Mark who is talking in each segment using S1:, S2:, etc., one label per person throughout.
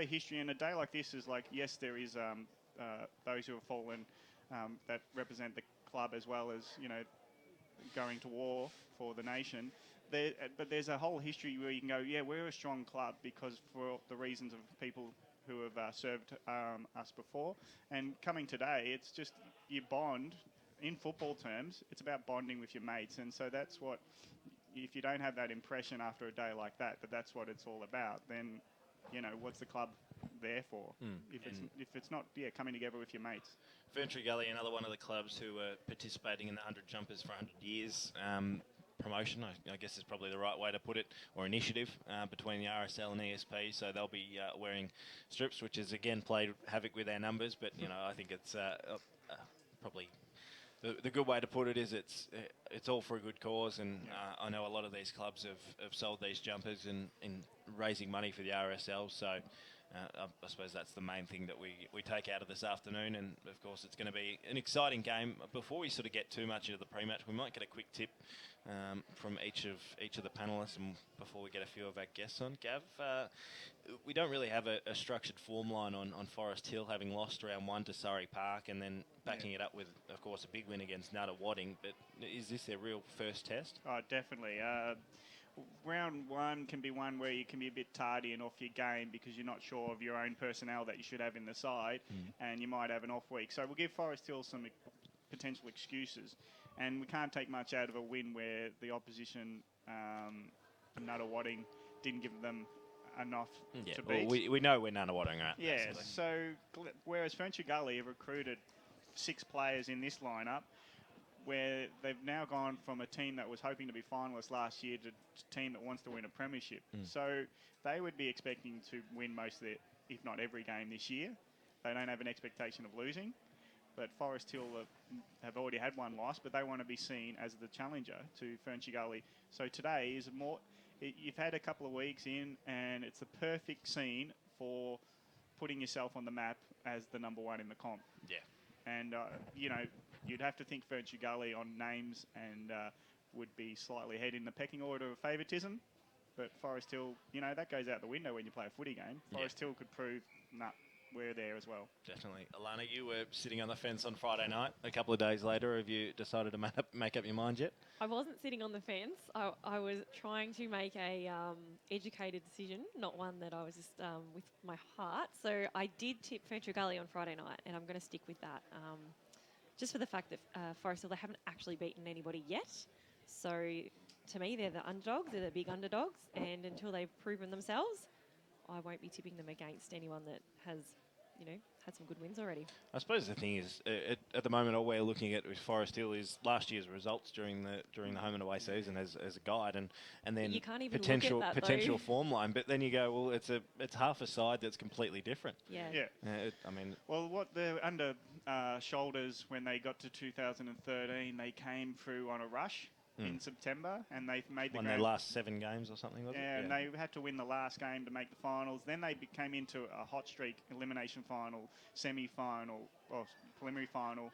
S1: a history, and a day like this is like, yes, there is those who have fallen that represent the club as well as, going to war for the nation. But there's a whole history where you can go, yeah, we're a strong club because for the reasons of people who have served us before. And coming today, it's just you bond. In football terms, it's about bonding with your mates. And so that's what, if you don't have that impression after a day like that that's what it's all about, then, what's the club there for? If it's not coming together with your mates.
S2: Ferny Gully, another one of the clubs who are participating in the 100 Jumpers for 100 years. Promotion, I guess is probably the right way to put it, or initiative between the RSL and ESP. So they'll be wearing strips, which has again played havoc with our numbers. But I think it's probably the good way to put it is it's all for a good cause. And I know a lot of these clubs have sold these jumpers in raising money for the RSL. So I suppose that's the main thing that we take out of this afternoon. And of course, it's going to be an exciting game. Before we sort of get too much into the pre-match, we might get a quick tip from each of the panellists, and before we get a few of our guests on. Gav, we don't really have a structured form line on Forest Hill, having lost round 1 to Surrey Park and then backing it up with, of course, a big win against Nutter Wadding. But is this their real first test?
S1: Oh, definitely. Round 1 can be one where you can be a bit tardy and off your game because you're not sure of your own personnel that you should have in the side, and you might have an off week. So we'll give Forest Hill some potential excuses, and we can't take much out of a win where the opposition, Nutter Wadding, didn't give them enough to beat.
S2: Well, we know where Nutter Wadding are at.
S1: Yeah, basically. So whereas Ferny Gully have recruited 6 players in this lineup, where they've now gone from a team that was hoping to be finalists last year to a team that wants to win a premiership. So they would be expecting to win most of if not every game this year. They don't have an expectation of losing. But Forest Hill have already had one loss, but they want to be seen as the challenger to Ferny Gully. So today is more... You've had a couple of weeks in, and it's the perfect scene for putting yourself on the map as the number 1 in the comp.
S2: Yeah.
S1: And, you'd have to think Ferny Gully on names and would be slightly ahead in the pecking order of favouritism. But Forest Hill, that goes out the window when you play a footy game. Forest Hill could prove, we're there as well.
S2: Definitely. Alana, you were sitting on the fence on Friday night. A couple of days later, have you decided to make up your mind yet?
S3: I wasn't sitting on the fence. I was trying to make a educated decision, not one that I was just with my heart. So I did tip Ferny Gully on Friday night, and I'm going to stick with that. Just for the fact that Forest Hill, they haven't actually beaten anybody yet. So to me, they're the underdogs. They're the big underdogs. And until they've proven themselves, I won't be tipping them against anyone that has, had some good wins already.
S2: I suppose the thing is, at the moment, all we're looking at with Forest Hill is last year's results during the home and away season as a guide, and then
S3: you can't even
S2: potential
S3: look at that,
S2: potential form line. But then you go, well, it's half a side that's completely different.
S3: Yeah.
S1: Well, what they're under shoulders when they got to 2013, they came through on a rush in September, and they made
S2: their last 7 games or something, was it?
S1: And they had to win the last game to make the finals. Then they came into a hot streak, elimination final, semi-final, or preliminary final,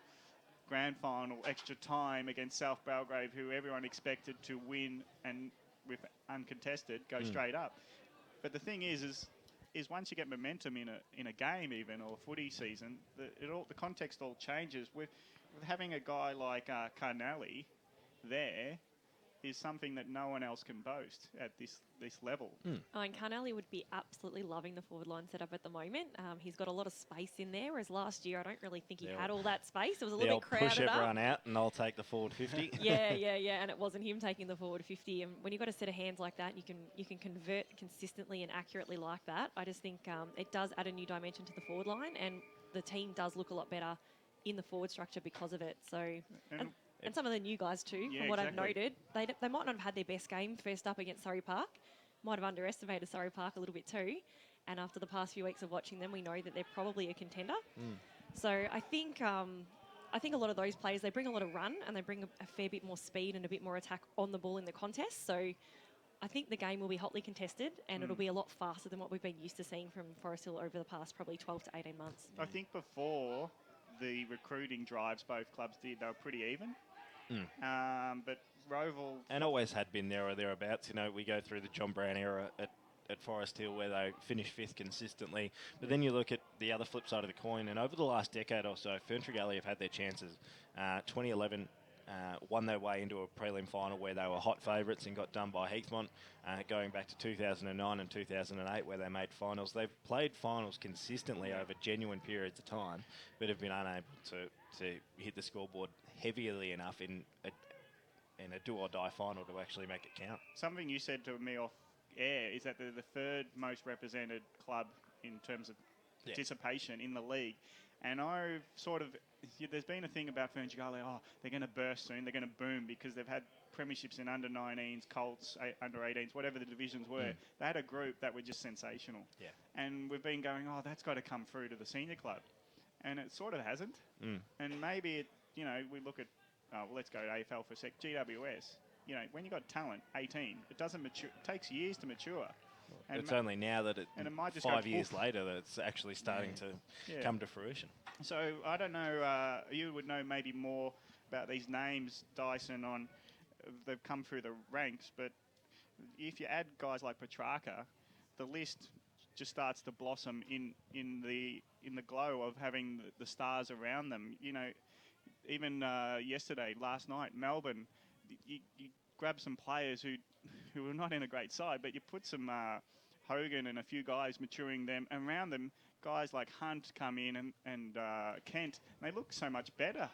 S1: grand final, extra time against South Belgrave, who everyone expected to win and with uncontested go straight up. But the thing is once you get momentum in a game even, or a footy season, the context all changes. With having a guy like Carnelli there is something that no one else can boast at this level.
S3: And Carnelli would be absolutely loving the forward line setup at the moment. He's got a lot of space in there, whereas last year I don't really think he had all that space. It was a little bit crowded up.
S2: Push everyone out and I'll take the forward 50.
S3: Yeah, and it wasn't him taking the forward 50. And when you've got a set of hands like that, you can convert consistently and accurately like that. I just think it does add a new dimension to the forward line, and the team does look a lot better in the forward structure because of it. So. And some of the new guys too, from what I've noted, they might not have had their best game first up against Surrey Park. Might have underestimated Surrey Park a little bit too. And after the past few weeks of watching them, we know that they're probably a contender. So I think a lot of those players, they bring a lot of run and they bring a fair bit more speed and a bit more attack on the ball in the contest. So I think the game will be hotly contested, and it'll be a lot faster than what we've been used to seeing from Forest Hill over the past probably 12 to 18 months.
S1: I think before the recruiting drives both clubs did, they were pretty even. But Roval...
S2: And always had been there or thereabouts. We go through the John Brown era at Forest Hill where they finished 5th consistently. But then you look at the other flip side of the coin, and over the last decade or so, Ferny Creek have had their chances. 2011 won their way into a prelim final where they were hot favourites and got done by Heathmont. Going back to 2009 and 2008 where they made finals. They've played finals consistently over genuine periods of time, but have been unable to hit the scoreboard heavily enough in a do-or-die final to actually make it count.
S1: Something you said to me off air is that they're the 3rd most represented club in terms of participation in the league. And I've there's been a thing about Ferny Creek, they're going to burst soon, they're going to boom, because they've had premierships in under-19s, Colts, under-18s, whatever the divisions were. They had a group that were just sensational. Yeah. And we've been going, that's got to come through to the senior club. And it sort of hasn't. And maybe, we look at, let's go to AFL for a sec, GWS. When you got talent, 18, it doesn't mature. It takes years to mature.
S2: And it's only now that it
S1: might just
S2: 5 years later that it's actually starting to come to fruition.
S1: So I don't know. You would know maybe more about these names, Dyson. They've come through the ranks, but if you add guys like Petrarca, the list just starts to blossom in the glow of having the stars around them. Even last night, Melbourne, you grab some players who were not in a great side, but you put some Hogan and a few guys maturing them, and around them, guys like Hunt come in and Kent, and they look so much better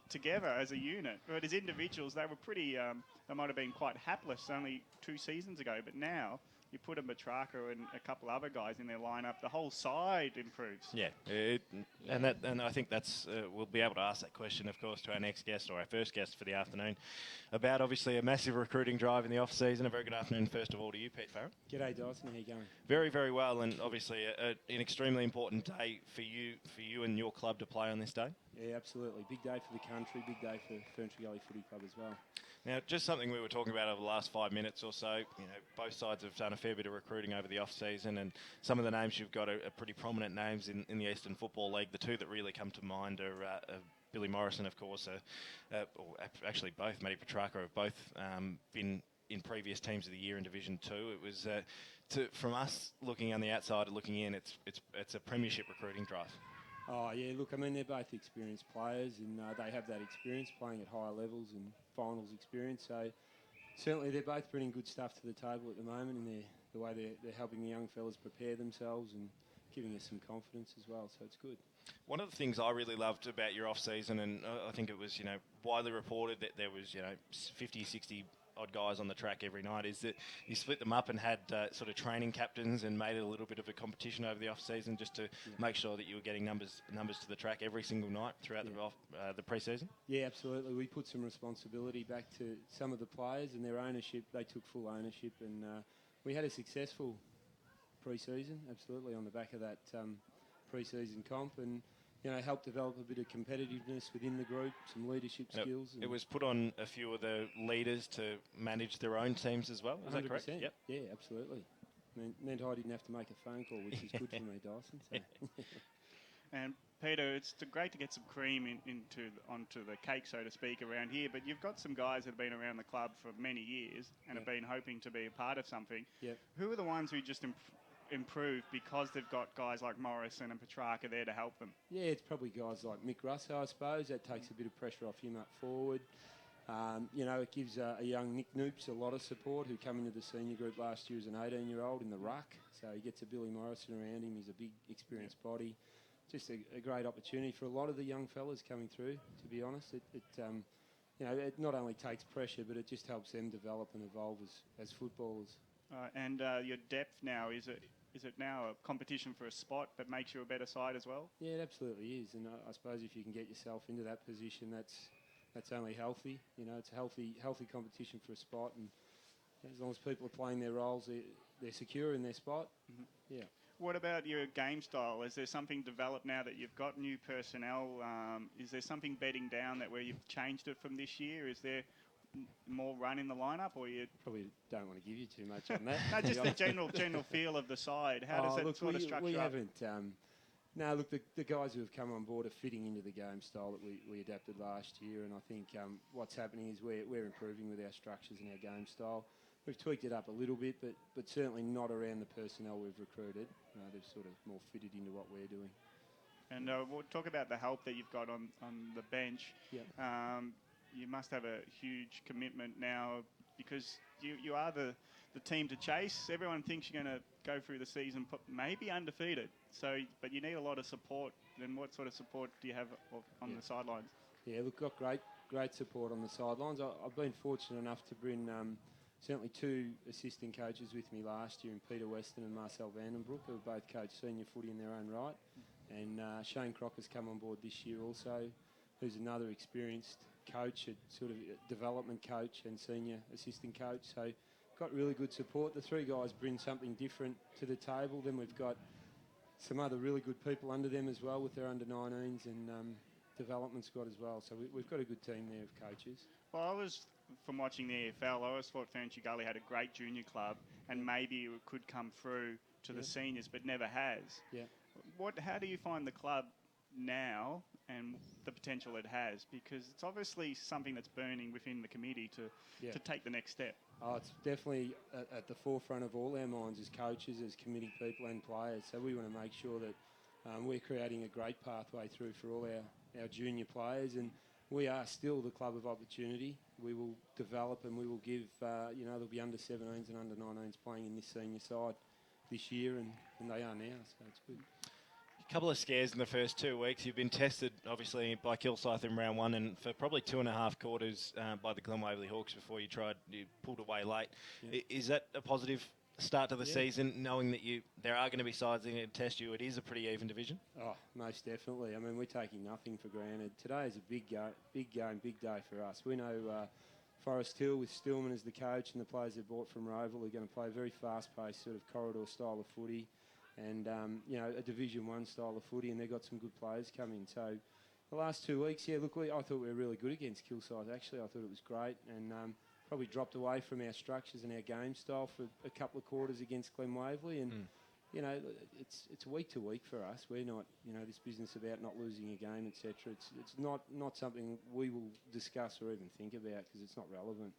S1: together as a unit. But as individuals, they were pretty, they might have been quite hapless only 2 seasons ago, but now you put a Petrarca and a couple other guys in their lineup, the whole side improves.
S2: Yeah, and I think that's we'll be able to ask that question, of course, to our next guest or our first guest for the afternoon, about obviously a massive recruiting drive in the off season. A very good afternoon, first of all, to you, Pete Farrell.
S4: G'day, Dyson. How you going?
S2: Very, very well, and obviously an extremely important day for you and your club to play on this day.
S4: Yeah, absolutely. Big day for the country. Big day for Ferny Creek Footy Club as well.
S2: Now, just something we were talking about over the last 5 minutes or so. Both sides have done a fair bit of recruiting over the off-season, and some of the names you've got are pretty prominent names in the Eastern Football League. The two that really come to mind are Billy Morrison, of course, or actually both. Matty Petrarca have both been in previous teams of the year in Division 2. It was from us looking on the outside and looking in, it's a premiership recruiting drive.
S4: Oh, yeah, look, I mean, they're both experienced players, and they have that experience playing at higher levels and finals experience. So certainly they're both bringing good stuff to the table at the moment, and the way they're helping the young fellas prepare themselves and giving us some confidence as well. So it's good.
S2: One of the things I really loved about your off-season, and I think it was, widely reported that there was, 50, 60 odd guys on the track every night, is that you split them up and had sort of training captains and made it a little bit of a competition over the off-season just to make sure that you were getting numbers to the track every single night throughout the pre-season? Yeah,
S4: absolutely. We put some responsibility back to some of the players and their ownership. They took full ownership, and we had a successful pre-season, absolutely, on the back of that pre-season comp, and help develop a bit of competitiveness within the group, some leadership skills.
S2: It was put on a few of the leaders to manage their own teams as well. Is 100%. That correct?
S4: Yep. Yeah, absolutely. Meant I didn't have to make a phone call, which is good for me, Dyson. So.
S1: And Peter, it's great to get some cream onto the cake, so to speak, around here. But you've got some guys that have been around the club for many years and have been hoping to be a part of something.
S4: Yep.
S1: Who are the ones who just improve because they've got guys like Morrison and Petrarca there to help them?
S4: Yeah, it's probably guys like Mick Russo, I suppose. That takes a bit of pressure off him up forward. It gives a young Nick Noops a lot of support, who came into the senior group last year as an 18-year-old in the ruck. So he gets a Billy Morrison around him. He's a big, experienced body. Just a great opportunity for a lot of the young fellas coming through, to be honest. It not only takes pressure, but it just helps them develop and evolve as footballers.
S1: And your depth now, is it now a competition for a spot that makes you a better side as well?
S4: Yeah, it absolutely is. And I suppose if you can get yourself into that position, that's only healthy. It's a healthy competition for a spot. And as long as people are playing their roles, they're secure in their spot. Mm-hmm. Yeah.
S1: What about your game style? Is there something developed now that you've got new personnel? Is there something bedding down where you've changed it from this year? Is there more run in the lineup, or you
S4: probably don't want to give you too much on that?
S1: No, just the general feel of the side. How does that sort of structure
S4: we
S1: up?
S4: Haven't. No, look, the guys who have come on board are fitting into the game style that we adapted last year, and I think what's happening is we're improving with our structures and our game style. we've tweaked it up a little bit, but certainly not around the personnel we've recruited. They've sort of more fitted into what we're doing.
S1: And we'll talk about the help that you've got on the bench.
S4: Yeah.
S1: You must have a huge commitment now because you are the team to chase. Everyone thinks you're going to go through the season maybe undefeated. So, but you need a lot of support. And what sort of support do you have on the sidelines?
S4: Yeah, look, got great support on the sidelines. I've been fortunate enough to bring certainly 2 assistant coaches with me last year, in Peter Weston and Marcel Vandenbroek, who both coached senior footy in their own right. And Shane Crocker's come on board this year also, who's another experienced coach, a sort of development coach and senior assistant coach. So got really good support. The 3 guys bring something different to the table. Then we've got some other really good people under them as well with their under-19s and development squad as well. So we've got a good team there of coaches.
S1: Well, from watching the EFL, I always thought Ferny Gully had a great junior club and maybe it could come through to the seniors, but never has.
S4: Yeah.
S1: How do you find the club now and the potential it has? Because it's obviously something that's burning within the committee to take the next step.
S4: Oh, it's definitely at the forefront of all our minds as coaches, as committee people and players. So we want to make sure that we're creating a great pathway through for all our junior players, and we are still the club of opportunity. We will develop and we will give, there'll be under-17s and under-19s playing in this senior side this year, and they are now, so it's good.
S2: A couple of scares in the first 2 weeks. You've been tested, obviously, by Kilsyth in round 1 and for probably 2.5 quarters by the Glen Waverley Hawks before you pulled away late. Yeah. Is that a positive start to the season, knowing that there are going to be sides that are going to test you? It is a pretty even division.
S4: Oh, most definitely. I mean, we're taking nothing for granted. Today is a big game, big day for us. We know Forest Hill with Stillman as the coach and the players they bought from Roval are going to play a very fast-paced sort of corridor style of footy and, a Division 1 style of footy, and they've got some good players coming. So the last 2 weeks, I thought we were really good against Kilsyth, actually. I thought it was great and probably dropped away from our structures and our game style for a couple of quarters against Glen Waverley. And, it's week to week for us. We're not, this business about not losing a game, etc. It's not something we will discuss or even think about because it's not relevant.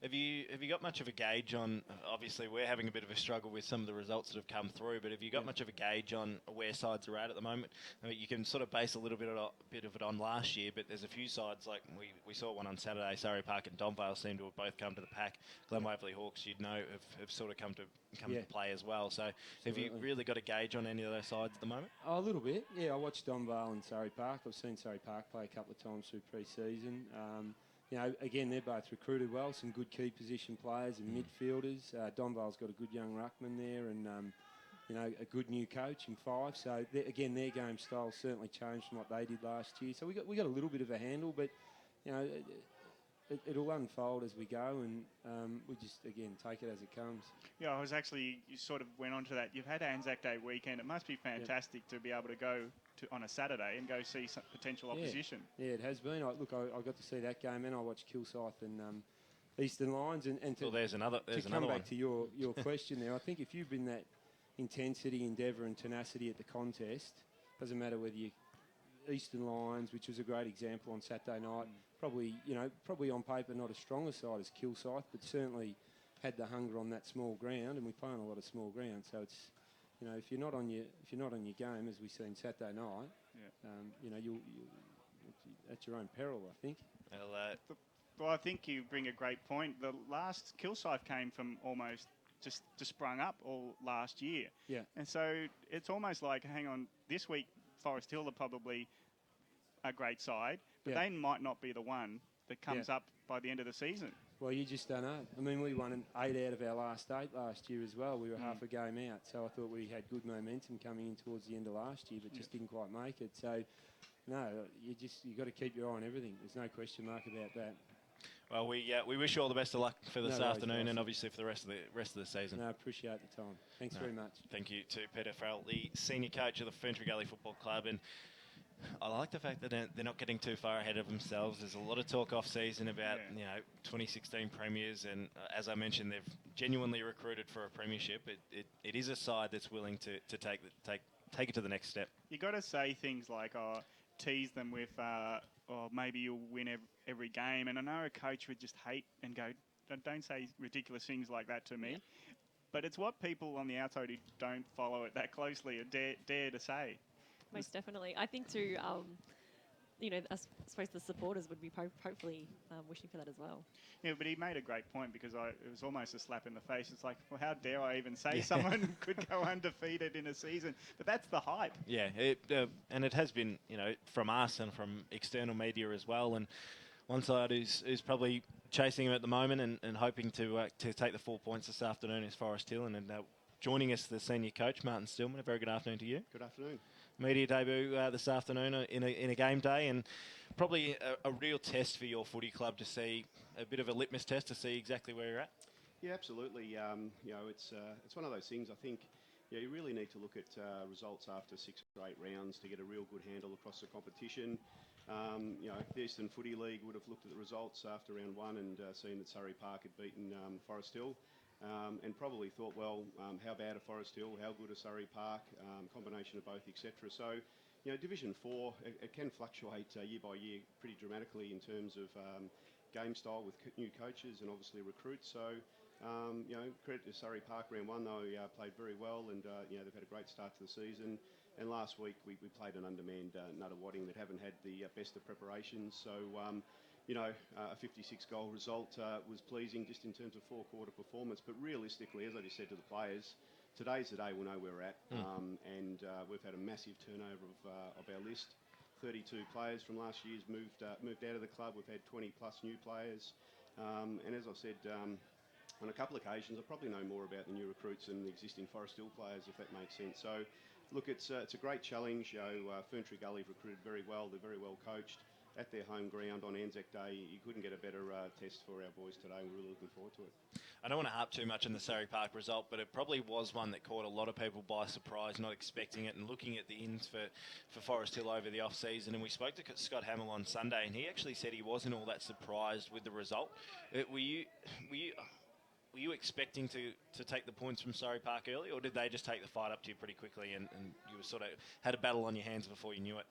S2: Have you got much of a gauge on, obviously we're having a bit of a struggle with some of the results that have come through, but have you got much of a gauge on where sides are at the moment? I mean, you can sort of base a little bit of it on last year, but there's a few sides, like we saw one on Saturday, Surrey Park and Donvale seem to have both come to the pack. Glen Waverley Hawks, have sort of come to play as well. So have you really got a gauge on any of those sides at the moment?
S4: Oh, a little bit, yeah. I watched Donvale and Surrey Park. I've seen Surrey Park play a couple of times through pre-season. Again, they're both recruited well, some good key position players and midfielders. Donvale's got a good young ruckman there and, a good new coach in Five. So, again, their game style certainly changed from what they did last year. So we got a little bit of a handle, but, it'll unfold as we go and we just, again, take it as it comes.
S1: Yeah, you sort of went on to that. You've had Anzac Day weekend. It must be fantastic to be able to go on a Saturday and go see some potential opposition.
S4: Yeah, it has been. I got to see that game and I watched Kilsyth and Eastern Lions. And
S2: there's another
S4: come
S2: one.
S4: Back to your question there, I think if you bring that intensity, endeavour and tenacity at the contest, doesn't matter whether you Eastern Lions, which was a great example on Saturday night, probably on paper not as strong a side as Kilsyth, but certainly had the hunger on that small ground, and we play on a lot of small ground. So it's, if you're not on your game, as we seen Saturday night, you'll at your own peril, I think.
S1: Well, I think you bring a great point. The last Kilsyth came from almost just sprung up all last year.
S4: Yeah.
S1: And so it's almost like, hang on, this week Forest Hill are probably a great side, but they might not be the one that comes up by the end of the season.
S4: Well, you just don't know. I mean, we won 8 out of our last 8 last year as well. We were half a game out, so I thought we had good momentum coming in towards the end of last year, but just didn't quite make it. So, no, you got to keep your eye on everything. There's no question mark about that.
S2: Well, we wish you all the best of luck for this afternoon and obviously for the rest of the season.
S4: No, I appreciate the time. Thanks very much.
S2: Thank you to Peter Farrell, the senior coach of the Ferny Creek Football Club, and I like the fact that they're not getting too far ahead of themselves. There's a lot of talk off season about 2016 premiers, and as I mentioned, they've genuinely recruited for a premiership. It is a side that's willing to take it to the next step.
S1: You got to say things like, tease them with, or maybe you'll win every game. And I know a coach would just hate and go, don't say ridiculous things like that to me. But it's what people on the outside who don't follow it that closely dare to say.
S3: Most definitely. I think too, I suppose the supporters would be hopefully wishing for that as well.
S1: Yeah, but he made a great point because it was almost a slap in the face. It's like, well, how dare I even say someone could go undefeated in a season? But that's the hype.
S2: Yeah, and it has been, from us and from external media as well. And one side is probably chasing him at the moment and hoping to take the 4 points this afternoon is Forest Hill. And joining us, the senior coach, Martin Stillman. A very good afternoon to you.
S5: Good afternoon.
S2: Media debut this afternoon in a game day, and probably a real test for your footy club to see, a bit of a litmus test to see exactly where you're at.
S5: Yeah, absolutely. It's one of those things. I think you really need to look at results after 6 or 8 rounds to get a real good handle across the competition. The Eastern Footy League would have looked at the results after round 1 and seen that Surrey Park had beaten Forest Hill. And probably thought, well, how bad are Forest Hill? How good are Surrey Park? Combination of both, etc. So, Division 4, it can fluctuate year by year pretty dramatically in terms of game style with new coaches and obviously recruits. So, credit to Surrey Park. Round 1, though, played very well and, they've had a great start to the season. And last week we played an undermanned Nuttawading that haven't had the best of preparations. So, a 56-goal result was pleasing just in terms of 4-quarter performance. But realistically, as I just said to the players, today's the day we'll know where we're at. And we've had a massive turnover of our list. 32 players from last year's moved out of the club. We've had 20-plus new players. And as I said, on a couple of occasions, I probably know more about the new recruits than the existing Forest Hill players, if that makes sense. So, look, it's a great challenge. Ferny Creek have recruited very well. They're very well coached. At their home ground on Anzac Day, you couldn't get a better test for our boys today. We're really looking forward to it.
S2: I don't want to harp too much on the Surrey Park result, but it probably was one that caught a lot of people by surprise, not expecting it, and looking at the ins for Forest Hill over the off-season. And we spoke to Scott Hamill on Sunday, and he actually said he wasn't all that surprised with the result. Were you expecting to take the points from Surrey Park early, or did they just take the fight up to you pretty quickly and you were sort of had a battle on your hands before you knew it?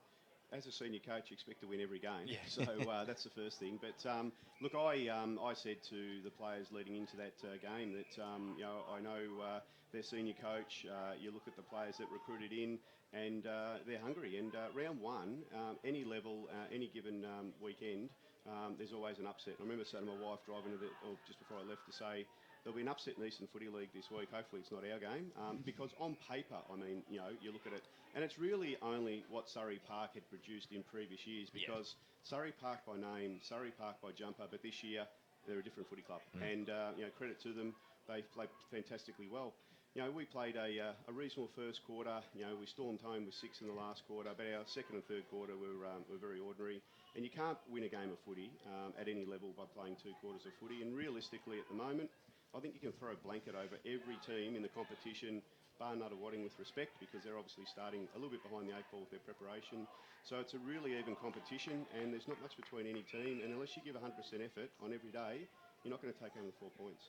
S5: As a senior coach, you expect to win every game.
S2: Yeah.
S5: So that's the first thing. But look, I said to the players leading into that game that I know their senior coach. You look at the players that recruited in, and they're hungry. And round 1, any level, any given weekend, there's always an upset. I remember saying to my wife driving or just before I left to say, there'll be an upset in the Eastern Footy League this week. Hopefully it's not our game. Because on paper, I mean, you look at it, and it's really only what Surrey Park had produced in previous years because Surrey Park by name, Surrey Park by jumper, but this year they're a different footy club. And, credit to them, they played fantastically well. We played a reasonable first quarter. We stormed home with 6 in the last quarter, but our second and third quarter were very ordinary. And you can't win a game of footy at any level by playing 2 quarters of footy. And realistically, at the moment, I think you can throw a blanket over every team in the competition, bar Nuttawading with respect, because they're obviously starting a little bit behind the 8 ball with their preparation. So it's a really even competition, and there's not much between any team. And unless you give 100% effort on every day, you're not going to take home the 4 points.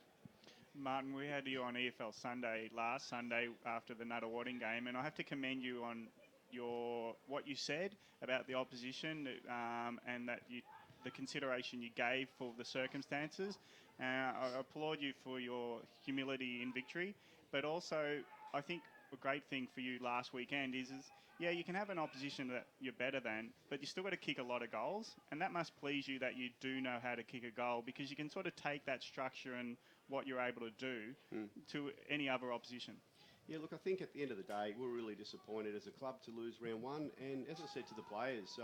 S1: Martin, we had you on EFL Sunday last Sunday after the Nuttawading game, and I have to commend you on what you said about the opposition and that the consideration you gave for the circumstances. I applaud you for your humility in victory, but also I think a great thing for you last weekend is you can have an opposition that you're better than, but you still got to kick a lot of goals, and that must please you that you do know how to kick a goal, because you can sort of take that structure and what you're able to do to any other opposition.
S5: Yeah, look, I think at the end of the day, we're really disappointed as a club to lose round 1. And as I said to the players,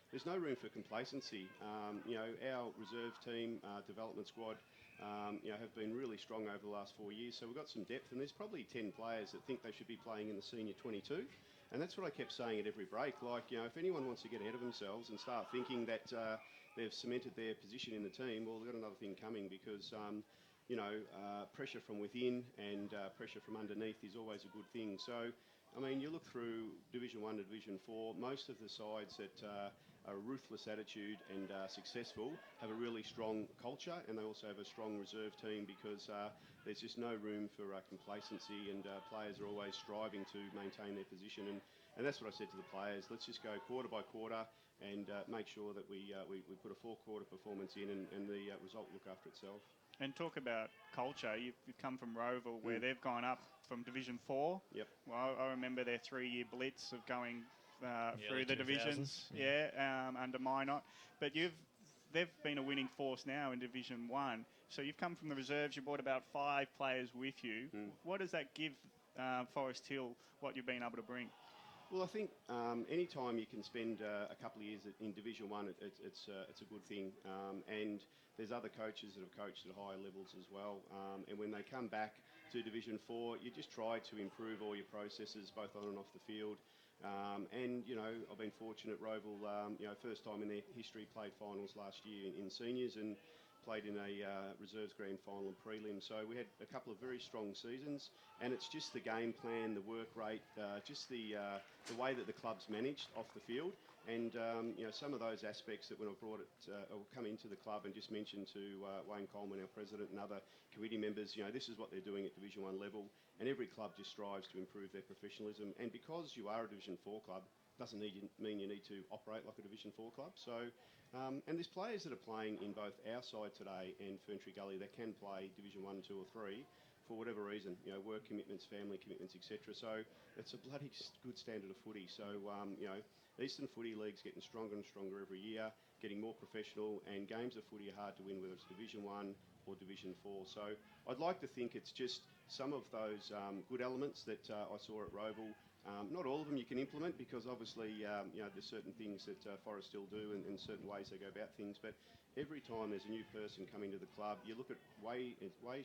S5: there's no room for complacency. Our reserve team, development squad, have been really strong over the last 4 years. So we've got some depth, and there's probably 10 players that think they should be playing in the senior 22. And that's what I kept saying at every break. Like, if anyone wants to get ahead of themselves and start thinking that they've cemented their position in the team, well, they've got another thing coming, because pressure from within and pressure from underneath is always a good thing. So, I mean, you look through Division 1 to Division 4, most of the sides that are a ruthless attitude and successful have a really strong culture, and they also have a strong reserve team, because there's just no room for complacency, and players are always striving to maintain their position. And that's what I said to the players. Let's just go quarter by quarter and make sure that we put a 4-quarter performance in, and the result will look after itself.
S1: And talk about culture. You've come from Roval, where they've gone up from Division 4.
S5: Yep.
S1: Well, I remember their 3-year blitz of going through the
S2: 2000s.
S1: divisions. Under Minot. But they've been a winning force now in Division 1. So you've come from the reserves. You brought about 5 players with you. What does that give Forest Hill, what you've been able to bring?
S5: Well, I think any time you can spend a couple of years in Division 1, it's a good thing. And there's other coaches that have coached at higher levels as well. And when they come back to Division 4, you just try to improve all your processes, both on and off the field. And, you know, I've been fortunate, Roval, first time in their history played finals last year in seniors and played in a reserves grand final and prelim. So we had a couple of very strong seasons, and it's just the game plan, the work rate, just the way that the club's managed off the field. And, some of those aspects that when I brought it, or come into the club and just mentioned to Wayne Coleman, our president, and other committee members, this is what they're doing at Division 1 level. And every club just strives to improve their professionalism. And because you are a Division 4 club, doesn't mean you need to operate like a Division 4 club. So, and there's players that are playing in both our side today and Ferny Gully that can play Division 1, 2 or 3 for whatever reason, work commitments, family commitments, etc. So it's a bloody good standard of footy. So, Eastern Footy League's getting stronger and stronger every year, getting more professional, and games of footy are hard to win, whether it's Division 1 or Division 4. So I'd like to think it's just some of those good elements that I saw at Roval. Not all of them you can implement because obviously, there's certain things that Forest still do and certain ways they go about things. But every time there's a new person coming to the club, you look at ways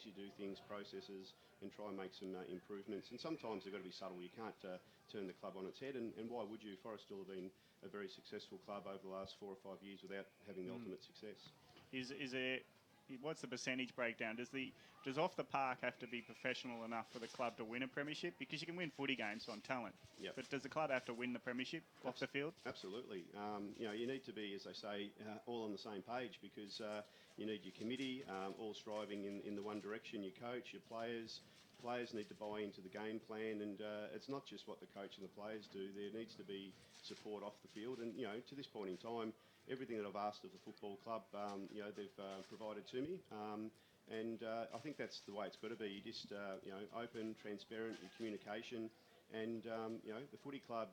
S5: you do things, processes, and try and make some improvements. And sometimes they've got to be subtle. You can't turn the club on its head. And why would you? Forest still have been a very successful club over the last 4 or 5 years without having the ultimate success.
S1: Is there? What's the percentage breakdown? Does off the park have to be professional enough for the club to win a premiership? Because you can win footy games on talent.
S5: Yep.
S1: But does the club have to win the premiership off the field?
S5: Absolutely. You need to be, as I say, all on the same page because you need your committee all striving in the one direction. Your coach, your players. Players need to buy into the game plan, and it's not just what the coach and the players do. There needs to be support off the field, and to this point in time, everything that I've asked of the football club, they've provided to me, and I think that's the way it's got to be. You just open, transparent, your communication, and the footy club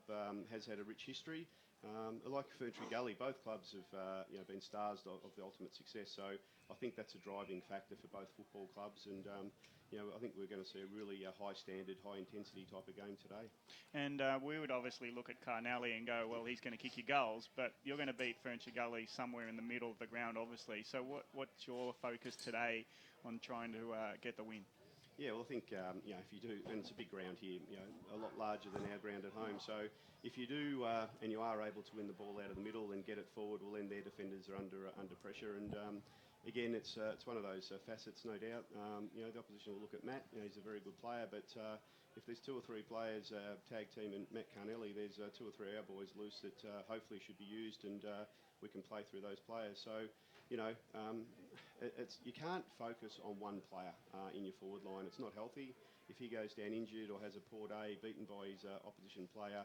S5: has had a rich history. Like Ferny Gully, both clubs have been stars of the ultimate success. So I think that's a driving factor for both football clubs, and I think we're going to see a really high standard, high intensity type of game today.
S1: And we would obviously look at Carnelli and go, well, he's going to kick your goals, but you're going to beat Ferny Gully somewhere in the middle of the ground, obviously. So what's your focus today on trying to get the win?
S5: Yeah, well, I think, if you do, and it's a big ground here, a lot larger than our ground at home. So if you do, and you are able to win the ball out of the middle and get it forward, well, then their defenders are under pressure. And again, it's one of those facets, no doubt. The opposition will look at Matt. He's a very good player, but if there's 2 or 3 players, tag team and Matt Carnelli, there's 2 or 3 of our boys loose that hopefully should be used, and we can play through those players. So, you can't focus on one player in your forward line. It's not healthy. If he goes down injured or has a poor day, beaten by his opposition player,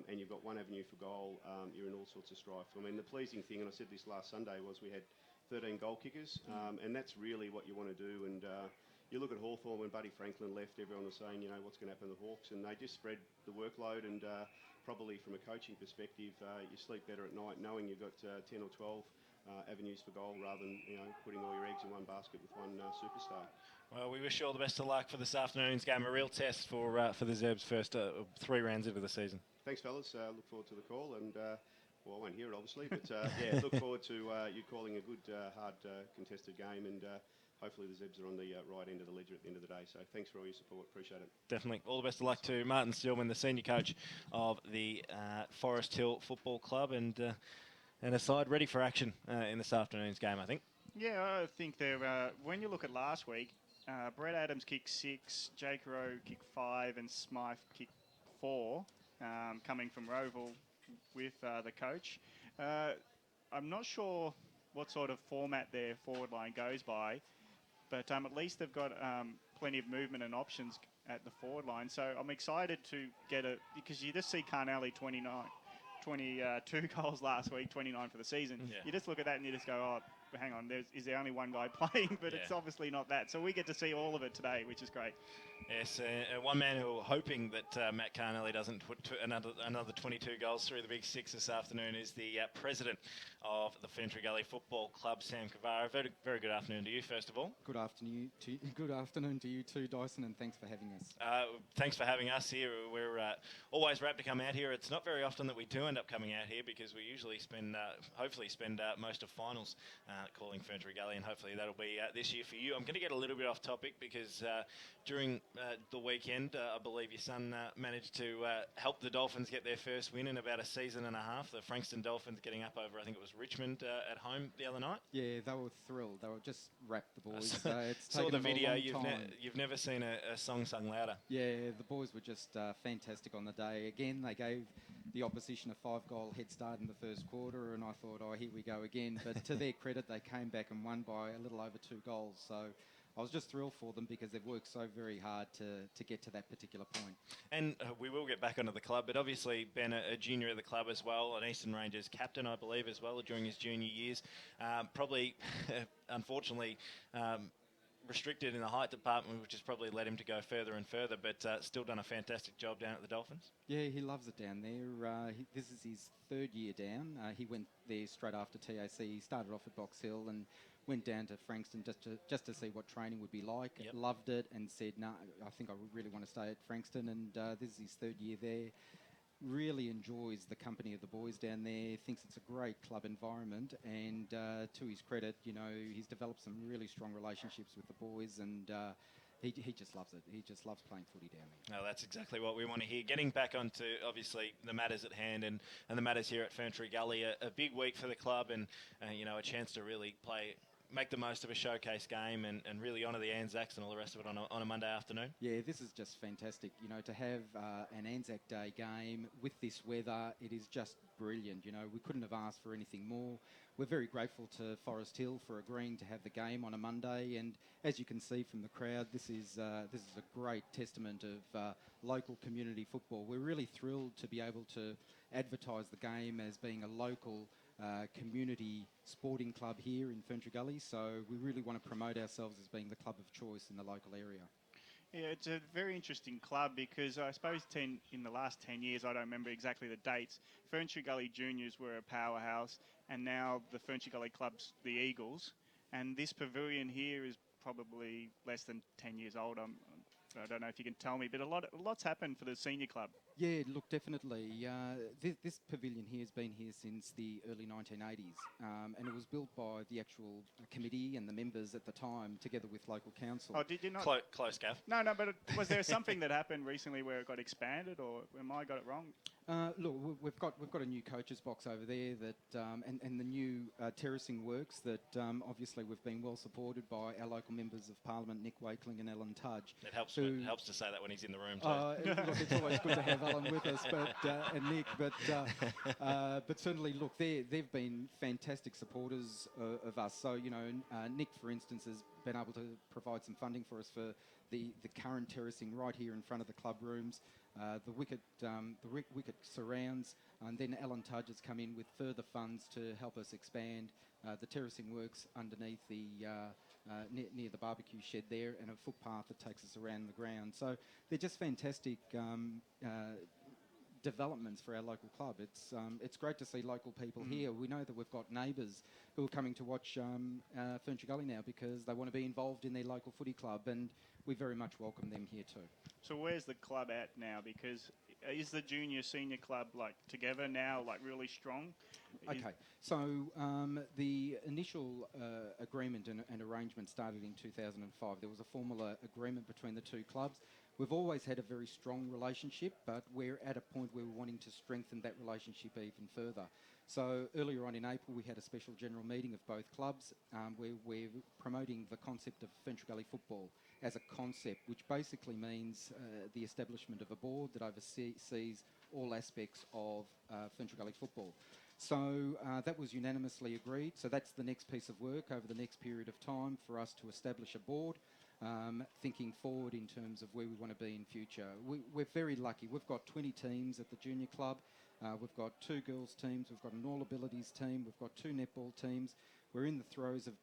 S5: and you've got one avenue for goal, you're in all sorts of strife. I mean, the pleasing thing, and I said this last Sunday, was we had 13 goal kickers, and that's really what you want to do. And you look at Hawthorn, when Buddy Franklin left, everyone was saying, what's going to happen to the Hawks, and they just spread the workload. And probably from a coaching perspective, you sleep better at night knowing you've got 10 or 12 avenues for goal rather than putting all your eggs in one basket with one superstar.
S2: Well, we wish you all the best of luck for this afternoon's game. A real test for the Zebs' first 3 rounds into the season.
S5: Thanks, fellas. Look forward to the call, and I won't hear it obviously, but look forward to you calling a good, hard, contested game, and hopefully the Zebs are on the right end of the ledger at the end of the day. So thanks for all your support. Appreciate it.
S2: Definitely. All the best of luck to Martin Stillman, the senior coach of the Forest Hill Football Club, and a side ready for action in this afternoon's game, I think.
S1: Yeah, I think they're. When you look at last week, Brett Adams kicked 6, Jake Rowe kicked 5, and Smythe kicked 4, coming from Roval with the coach. I'm not sure what sort of format their forward line goes by, but at least they've got plenty of movement and options at the forward line. So I'm excited to get because you just see Carnelli 22 goals last week, 29 for the season.
S2: Yeah.
S1: You just look at that and you just go, oh, hang on, is there only one guy playing? But it's obviously not that. So we get to see all of it today, which is great.
S2: Yes, one man who hoping that Matt Carnelli doesn't put another 22 goals through the Big Six this afternoon is the president of the Ferny Gully Football Club, Sam Cavaro. Very, very good afternoon to you, first of all.
S6: Good afternoon to you too, Dyson, and thanks for having us.
S2: Thanks for having us here. We're always rapt to come out here. It's not very often that we do end up coming out here because we usually hopefully spend most of finals calling Ferny Gully, and hopefully that'll be this year for you. I'm going to get a little bit off topic because during the weekend, I believe your son managed to help the Dolphins get their first win in about a season and a half. The Frankston Dolphins getting up over, I think it was Richmond at home the other night.
S6: Yeah, they were thrilled. They were just wrapped, the boys. It's
S2: saw the video.
S6: Time.
S2: You've never seen a song sung louder.
S6: Yeah, the boys were just fantastic on the day. Again, they gave the opposition a 5-goal head start in the first quarter, and I thought, oh, here we go again. But to their credit, they came back and won by a little over 2 goals. So I was just thrilled for them because they've worked so very hard to get to that particular point. And
S2: we will get back onto the club, but obviously Ben, a junior of the club as well, an Eastern Rangers captain, I believe, as well during his junior years. Probably, unfortunately, restricted in the height department, which has probably led him to go further and further, but still done a fantastic job down at the Dolphins.
S6: Yeah, he loves it down there. This is his 3rd year down. He went there straight after TAC. He started off at Box Hill and went down to Frankston just to see what training would be like.
S2: Yep.
S6: Loved it and said, no, I think I really want to stay at Frankston, and this is his 3rd year there. Really enjoys the company of the boys down there, thinks it's a great club environment, and to his credit, he's developed some really strong relationships with the boys, and he just loves it. He just loves playing footy down there.
S2: No, that's exactly what we want to hear. Getting back onto, obviously, the matters at hand and the matters here at Ferny Gully, a big week for the club and, a chance to really make the most of a showcase game and really honour the Anzacs and all the rest of it on a Monday afternoon.
S6: Yeah, this is just fantastic. To have an Anzac Day game with this weather, it is just brilliant. We couldn't have asked for anything more. We're very grateful to Forest Hill for agreeing to have the game on a Monday, and as you can see from the crowd, this is a great testament of local community football. We're really thrilled to be able to advertise the game as being a local community sporting club here in Ferny Gully, so we really want to promote ourselves as being the club of choice in the local area.
S1: Yeah, it's a very interesting club because I suppose in the last 10 years, I don't remember exactly the dates, Ferny Gully Juniors were a powerhouse, and now the Ferny Gully Club's the Eagles, and this pavilion here is probably less than 10 years old. I don't know if you can tell me, but a lot's happened for the senior club.
S6: Yeah, look, definitely. This pavilion here has been here since the early 1980s, and it was built by the actual committee and the members at the time, together with local council.
S1: Oh, did you not?
S2: Close, Gav.
S1: No, but was there something that happened recently where it got expanded, or am I got it wrong?
S6: Look, we've got a new coaches box over there that, and the new terracing works that obviously we've been well supported by our local members of Parliament, Nick Wakeling and Alan Tudge.
S2: It helps to say that when he's in the room too.
S6: Look, it's always good to have Alan with us, and Nick, but certainly, look, they've been fantastic supporters of us. So Nick, for instance, has been able to provide some funding for us for the current terracing right here in front of the club rooms. The wicket surrounds, and then Alan Tudge has come in with further funds to help us expand the terracing works underneath the near the barbecue shed there, and a footpath that takes us around the ground. So they're just fantastic developments for our local club. It's great to see local people here. We know that we've got neighbours who are coming to watch Ferny Gully now because they want to be involved in their local footy club, and we very much welcome them here too.
S1: So where's the club at now? Because is the junior senior club together now, really strong?
S6: Okay, so the initial agreement and arrangement started in 2005. There was a formal agreement between the two clubs. We've always had a very strong relationship, but we're at a point where we're wanting to strengthen that relationship even further. So earlier on in April, we had a special general meeting of both clubs where we're promoting the concept of Ferny Gully football as a concept, which basically means the establishment of a board that oversees all aspects of Ferny Gully football. So that was unanimously agreed. So that's the next piece of work over the next period of time for us to establish a board, thinking forward in terms of where we want to be in future. We're very lucky. We've got 20 teams at the junior club. We've got 2 girls teams. We've got an all abilities team. We've got 2 netball teams. We're in the throes of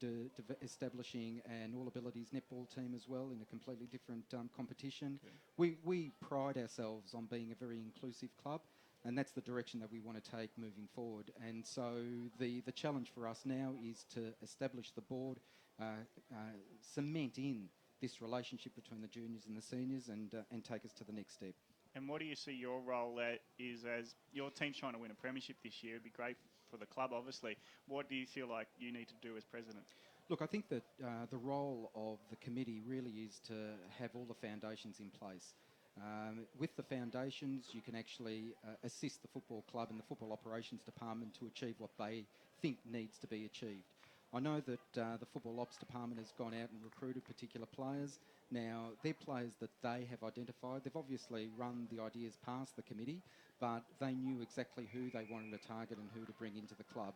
S6: establishing an all-abilities netball team as well in a completely different competition. We pride ourselves on being a very inclusive club, and that's the direction that we want to take moving forward. And so the challenge for us now is to establish the board, cement in this relationship between the juniors and the seniors, and take us to the next step.
S1: And what do you see your role is as your team's trying to win a premiership this year? It'd be great for the club, obviously. What do you feel like you need to do as president?
S6: Look, I think that the role of the committee really is to have all the foundations in place. With the foundations, you can actually assist the football club and the football operations department to achieve what they think needs to be achieved. I know that the football ops department has gone out and recruited particular players. Now, they're players that they have identified. They've obviously run the ideas past the committee, but they knew exactly who they wanted to target and who to bring into the club.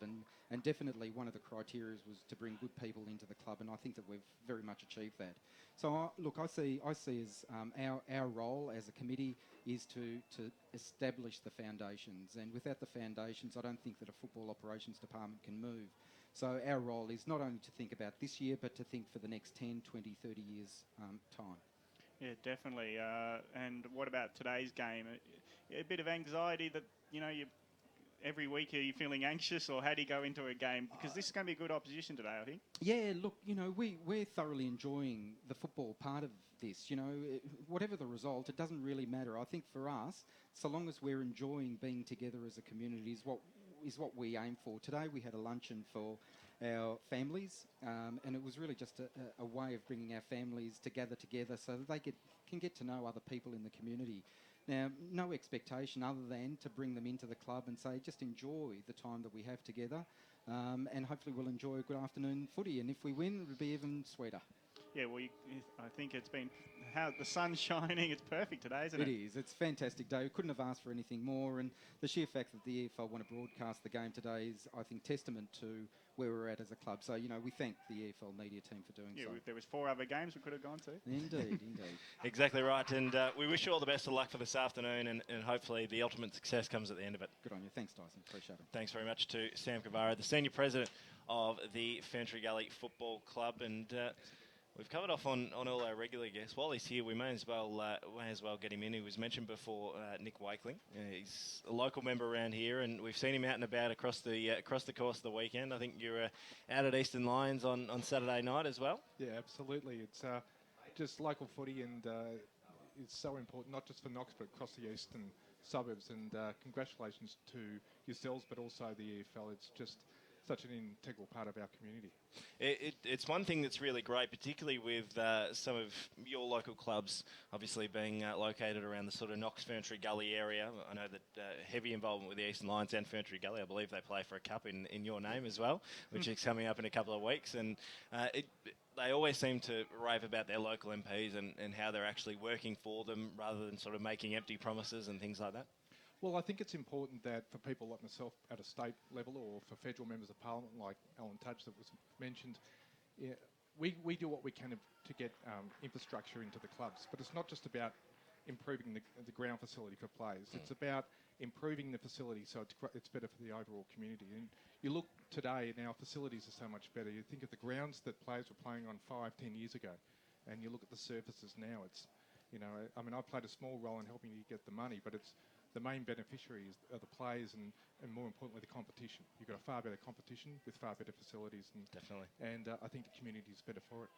S6: And definitely one of the criteria was to bring good people into the club, and I think that we've very much achieved that. So, I see as our role as a committee is to establish the foundations. And without the foundations, I don't think that a football operations department can move. So our role is not only to think about this year, but to think for the next 10, 20, 30 years' time.
S1: Yeah, definitely. And what about today's game? A bit of anxiety that, every week are you feeling anxious, or how do you go into a game? Because this is going to be a good opposition today, I think.
S6: Yeah, look, we're thoroughly enjoying the football part of this. Whatever the result, it doesn't really matter. I think for us, so long as we're enjoying being together as a community is what we aim for. Today we had a luncheon for our families, and it was really just a way of bringing our families to gather together so that they can get to know other people in the community. Now, no expectation other than to bring them into the club and say, just enjoy the time that we have together, and hopefully we'll enjoy a good afternoon footy, and if we win, it'll be even sweeter.
S1: Yeah, well, I think it's been the sun's shining. It's perfect today, isn't it?
S6: It is. It's a fantastic day. We couldn't have asked for anything more. And the sheer fact that the EFL want to broadcast the game today is, I think, testament to where we're at as a club. So, we thank the EFL media team for doing so.
S1: Yeah, there was 4 other games we could have gone to.
S6: Indeed.
S2: Exactly right. And we wish you all the best of luck for this afternoon, and hopefully the ultimate success comes at the end of it.
S6: Good on you. Thanks, Dyson. Appreciate it.
S2: Thanks very much to Sam Cavaro, the Senior President of the Ferny Creek Football Club. And we've covered off on all our regular guests. While he's here, we may as well get him in. He was mentioned before, Nick Wakeling. He's a local member around here, and we've seen him out and about across the course of the weekend. I think you're out at Eastern Lions on Saturday night as well.
S7: Yeah, absolutely. It's just local footy, and it's so important, not just for Knox, but across the eastern suburbs. And congratulations to yourselves, but also the EFL. It's just such an integral part of our community.
S2: It's one thing that's really great, particularly with some of your local clubs obviously being located around the sort of Knox Ferny Gully area. I know that heavy involvement with the Eastern Lions and Ferny Gully. I believe they play for a cup in your name as well, which is coming up in a couple of weeks. And they always seem to rave about their local MPs and how they're actually working for them rather than sort of making empty promises and things like that.
S7: Well, I think it's important that for people like myself at a state level, or for federal members of parliament like Alan Tudge that was mentioned, we do what we can to get infrastructure into the clubs. But it's not just about improving the ground facility for players. It's about improving the facility so it's better for the overall community. And you look today and our facilities are so much better. You think of the grounds that players were playing on 5-10 years ago, and you look at the surfaces now. It's, I played a small role in helping you get the money, but it's the main beneficiaries are the players and more importantly the competition. You've got a far better competition with far better facilities, and
S2: definitely.
S7: And I think the community is better for it.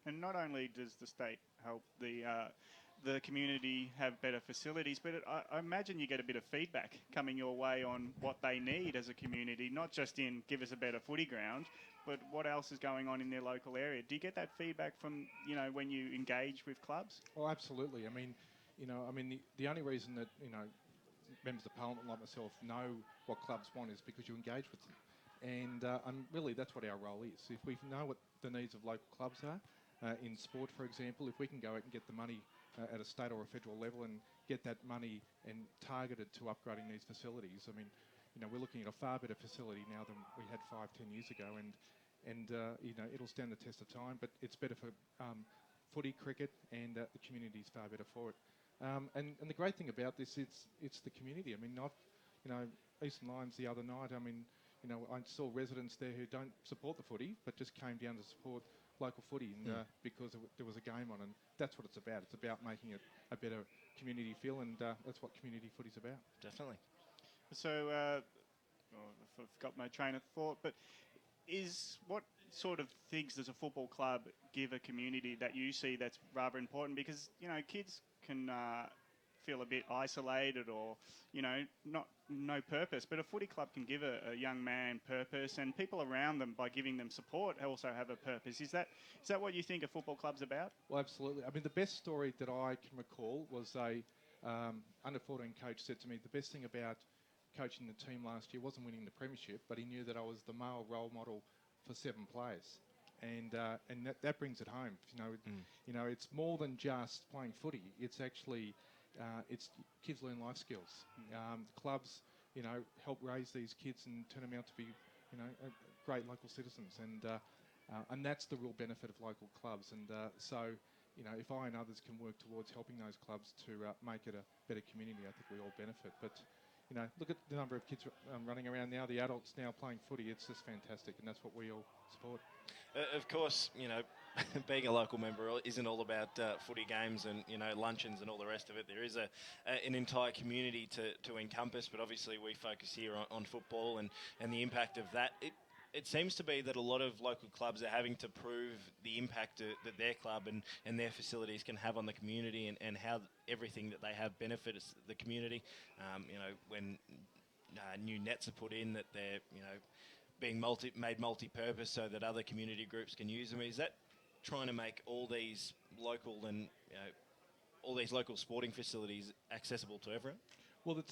S1: And not only does the state help the community have better facilities, but I imagine you get a bit of feedback coming your way on what they need as a community, not just in give us a better footy ground, but what else is going on in their local area. Do you get that feedback from, when you engage with clubs?
S7: Oh, absolutely. The only reason that, members of parliament like myself know what clubs want is because you engage with them. And really that's what our role is. If we know what the needs of local clubs are, in sport, for example, if we can go out and get the money at a state or a federal level and get that money and targeted to upgrading these facilities, we're looking at a far better facility now than we had 5-10 years ago, and it'll stand the test of time, but it's better for footy, cricket, and the community is far better for it. And the great thing about this, it's the community. Eastern Lions the other night, I saw residents there who don't support the footy, but just came down to support local footy and, because there was a game on, and that's what it's about. It's about making it a better community feel, and that's what community footy's about.
S2: Definitely.
S1: So, I've got my train of thought, but what sort of things does a football club give a community that you see that's rather important? Because, kids can feel a bit isolated or, no purpose. But a footy club can give a young man purpose, and people around them, by giving them support, also have a purpose. Is that what you think a football club's about?
S7: Well, absolutely. I mean, the best story that I can recall was a under-14 coach said to me, the best thing about coaching the team last year wasn't winning the premiership, but he knew that I was the male role model for 7 players. And that brings it home. It's more than just playing footy. It's actually it's kids learn life skills. Clubs, help raise these kids and turn them out to be, great local citizens. And that's the real benefit of local clubs. And so, if I and others can work towards helping those clubs to make it a better community, I think we all benefit. But look at the number of kids running around now, the adults now playing footy. It's just fantastic, and that's what we all support.
S2: Of course, being a local member isn't all about footy games and, luncheons and all the rest of it. There is an entire community to encompass, but obviously we focus here on football and the impact of that. It seems to be that a lot of local clubs are having to prove the impact that their club and their facilities can have on the community and how everything that they have benefits the community. When new nets are put in, that they're, being made multi-purpose so that other community groups can use them. Is that trying to make all these local and, all these local sporting facilities accessible to everyone?
S7: Well,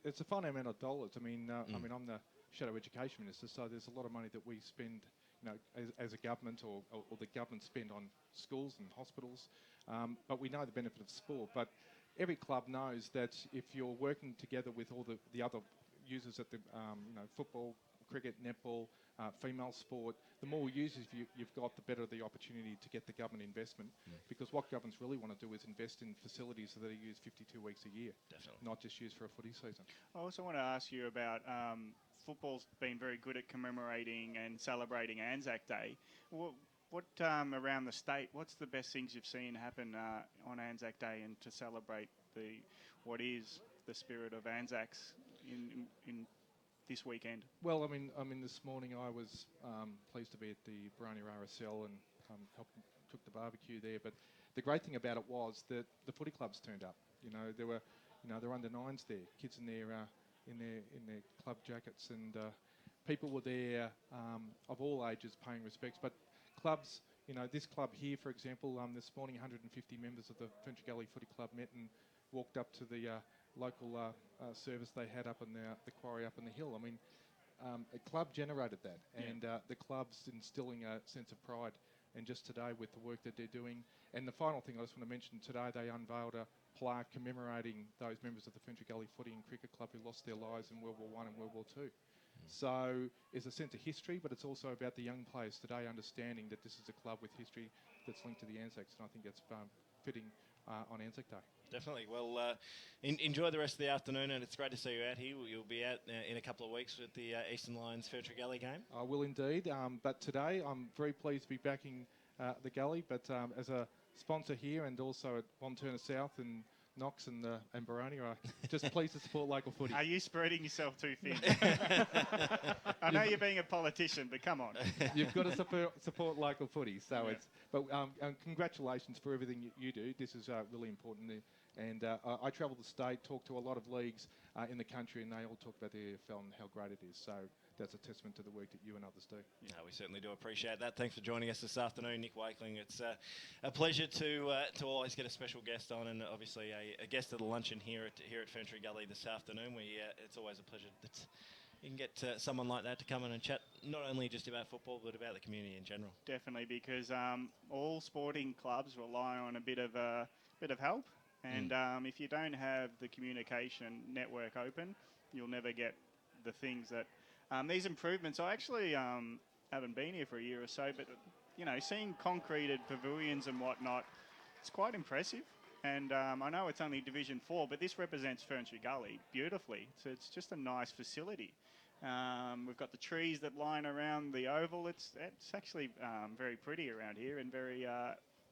S7: it's a finite amount of dollars. I mean, I'm the Shadow Education Minister, so there's a lot of money that we spend, as a government or the government spend on schools and hospitals. But we know the benefit of sport. But every club knows that if you're working together with all the other users at the, football, cricket, netball, female sport, the more users you've got, the better the opportunity to get the government investment. Because what governments really want to do is invest in facilities so that are used 52 weeks a year. Definitely. Not just used for a footy season.
S1: I also want to ask you about football's been very good at commemorating and celebrating Anzac Day. What around the state, what's the best things you've seen happen on Anzac Day and to celebrate what is the spirit of Anzacs in this weekend?
S7: Well, I mean, this morning I was pleased to be at the Baroni RSL and took the barbecue there. But the great thing about it was that the footy clubs turned up. There were, there were under 9s there, kids in their club jackets, and people were there of all ages paying respects. But clubs, this club here, for example, this morning 150 members of the Ferny Creek Footy Club met and walked up to the local service they had up in the quarry up in the hill. I mean, a club generated that, and the club's instilling a sense of pride. And just today, with the work that they're doing, and the final thing I just want to mention today, they unveiled a plaque commemorating those members of the Ferny Creek Footy and Cricket Club who lost their lives in World War I and World War II. So it's a sense of history, but it's also about the young players today understanding that this is a club with history that's linked to the Anzacs, and I think that's fitting on Anzac Day.
S2: Definitely. Well, enjoy the rest of the afternoon, and it's great to see you out here. You'll be out in a couple of weeks with the Eastern Lions Ferny Creek game. I
S7: will indeed. But today I'm very pleased to be backing the Gully, but as a sponsor here and also at Bonturna South and Knox and Baroni, are just pleased to support local footy.
S1: Are you spreading yourself too thin? I know you're being a politician, but come on.
S7: You've got to support local footy. So but congratulations for everything you do. This is really important. And I travel the state, talk to a lot of leagues in the country, and they all talk about the AFL and how great it is. So that's a testament to the work that you and others do.
S2: No, we certainly do appreciate that. Thanks for joining us this afternoon, Nick Wakeling. It's a pleasure to always get a special guest on, and obviously a guest at the luncheon here at Ferny Creek this afternoon. It's always a pleasure that you can get someone like that to come in and chat not only just about football but about the community in general.
S1: Definitely, because all sporting clubs rely on a bit of help. And if you don't have the communication network open, you'll never get the things that these improvements. I actually haven't been here for a year or so, but seeing concreted pavilions and whatnot, it's quite impressive. And I know it's only Division 4, but this represents Ferny Creek beautifully. So it's just a nice facility. We've got the trees that line around the oval. It's actually very pretty around here and very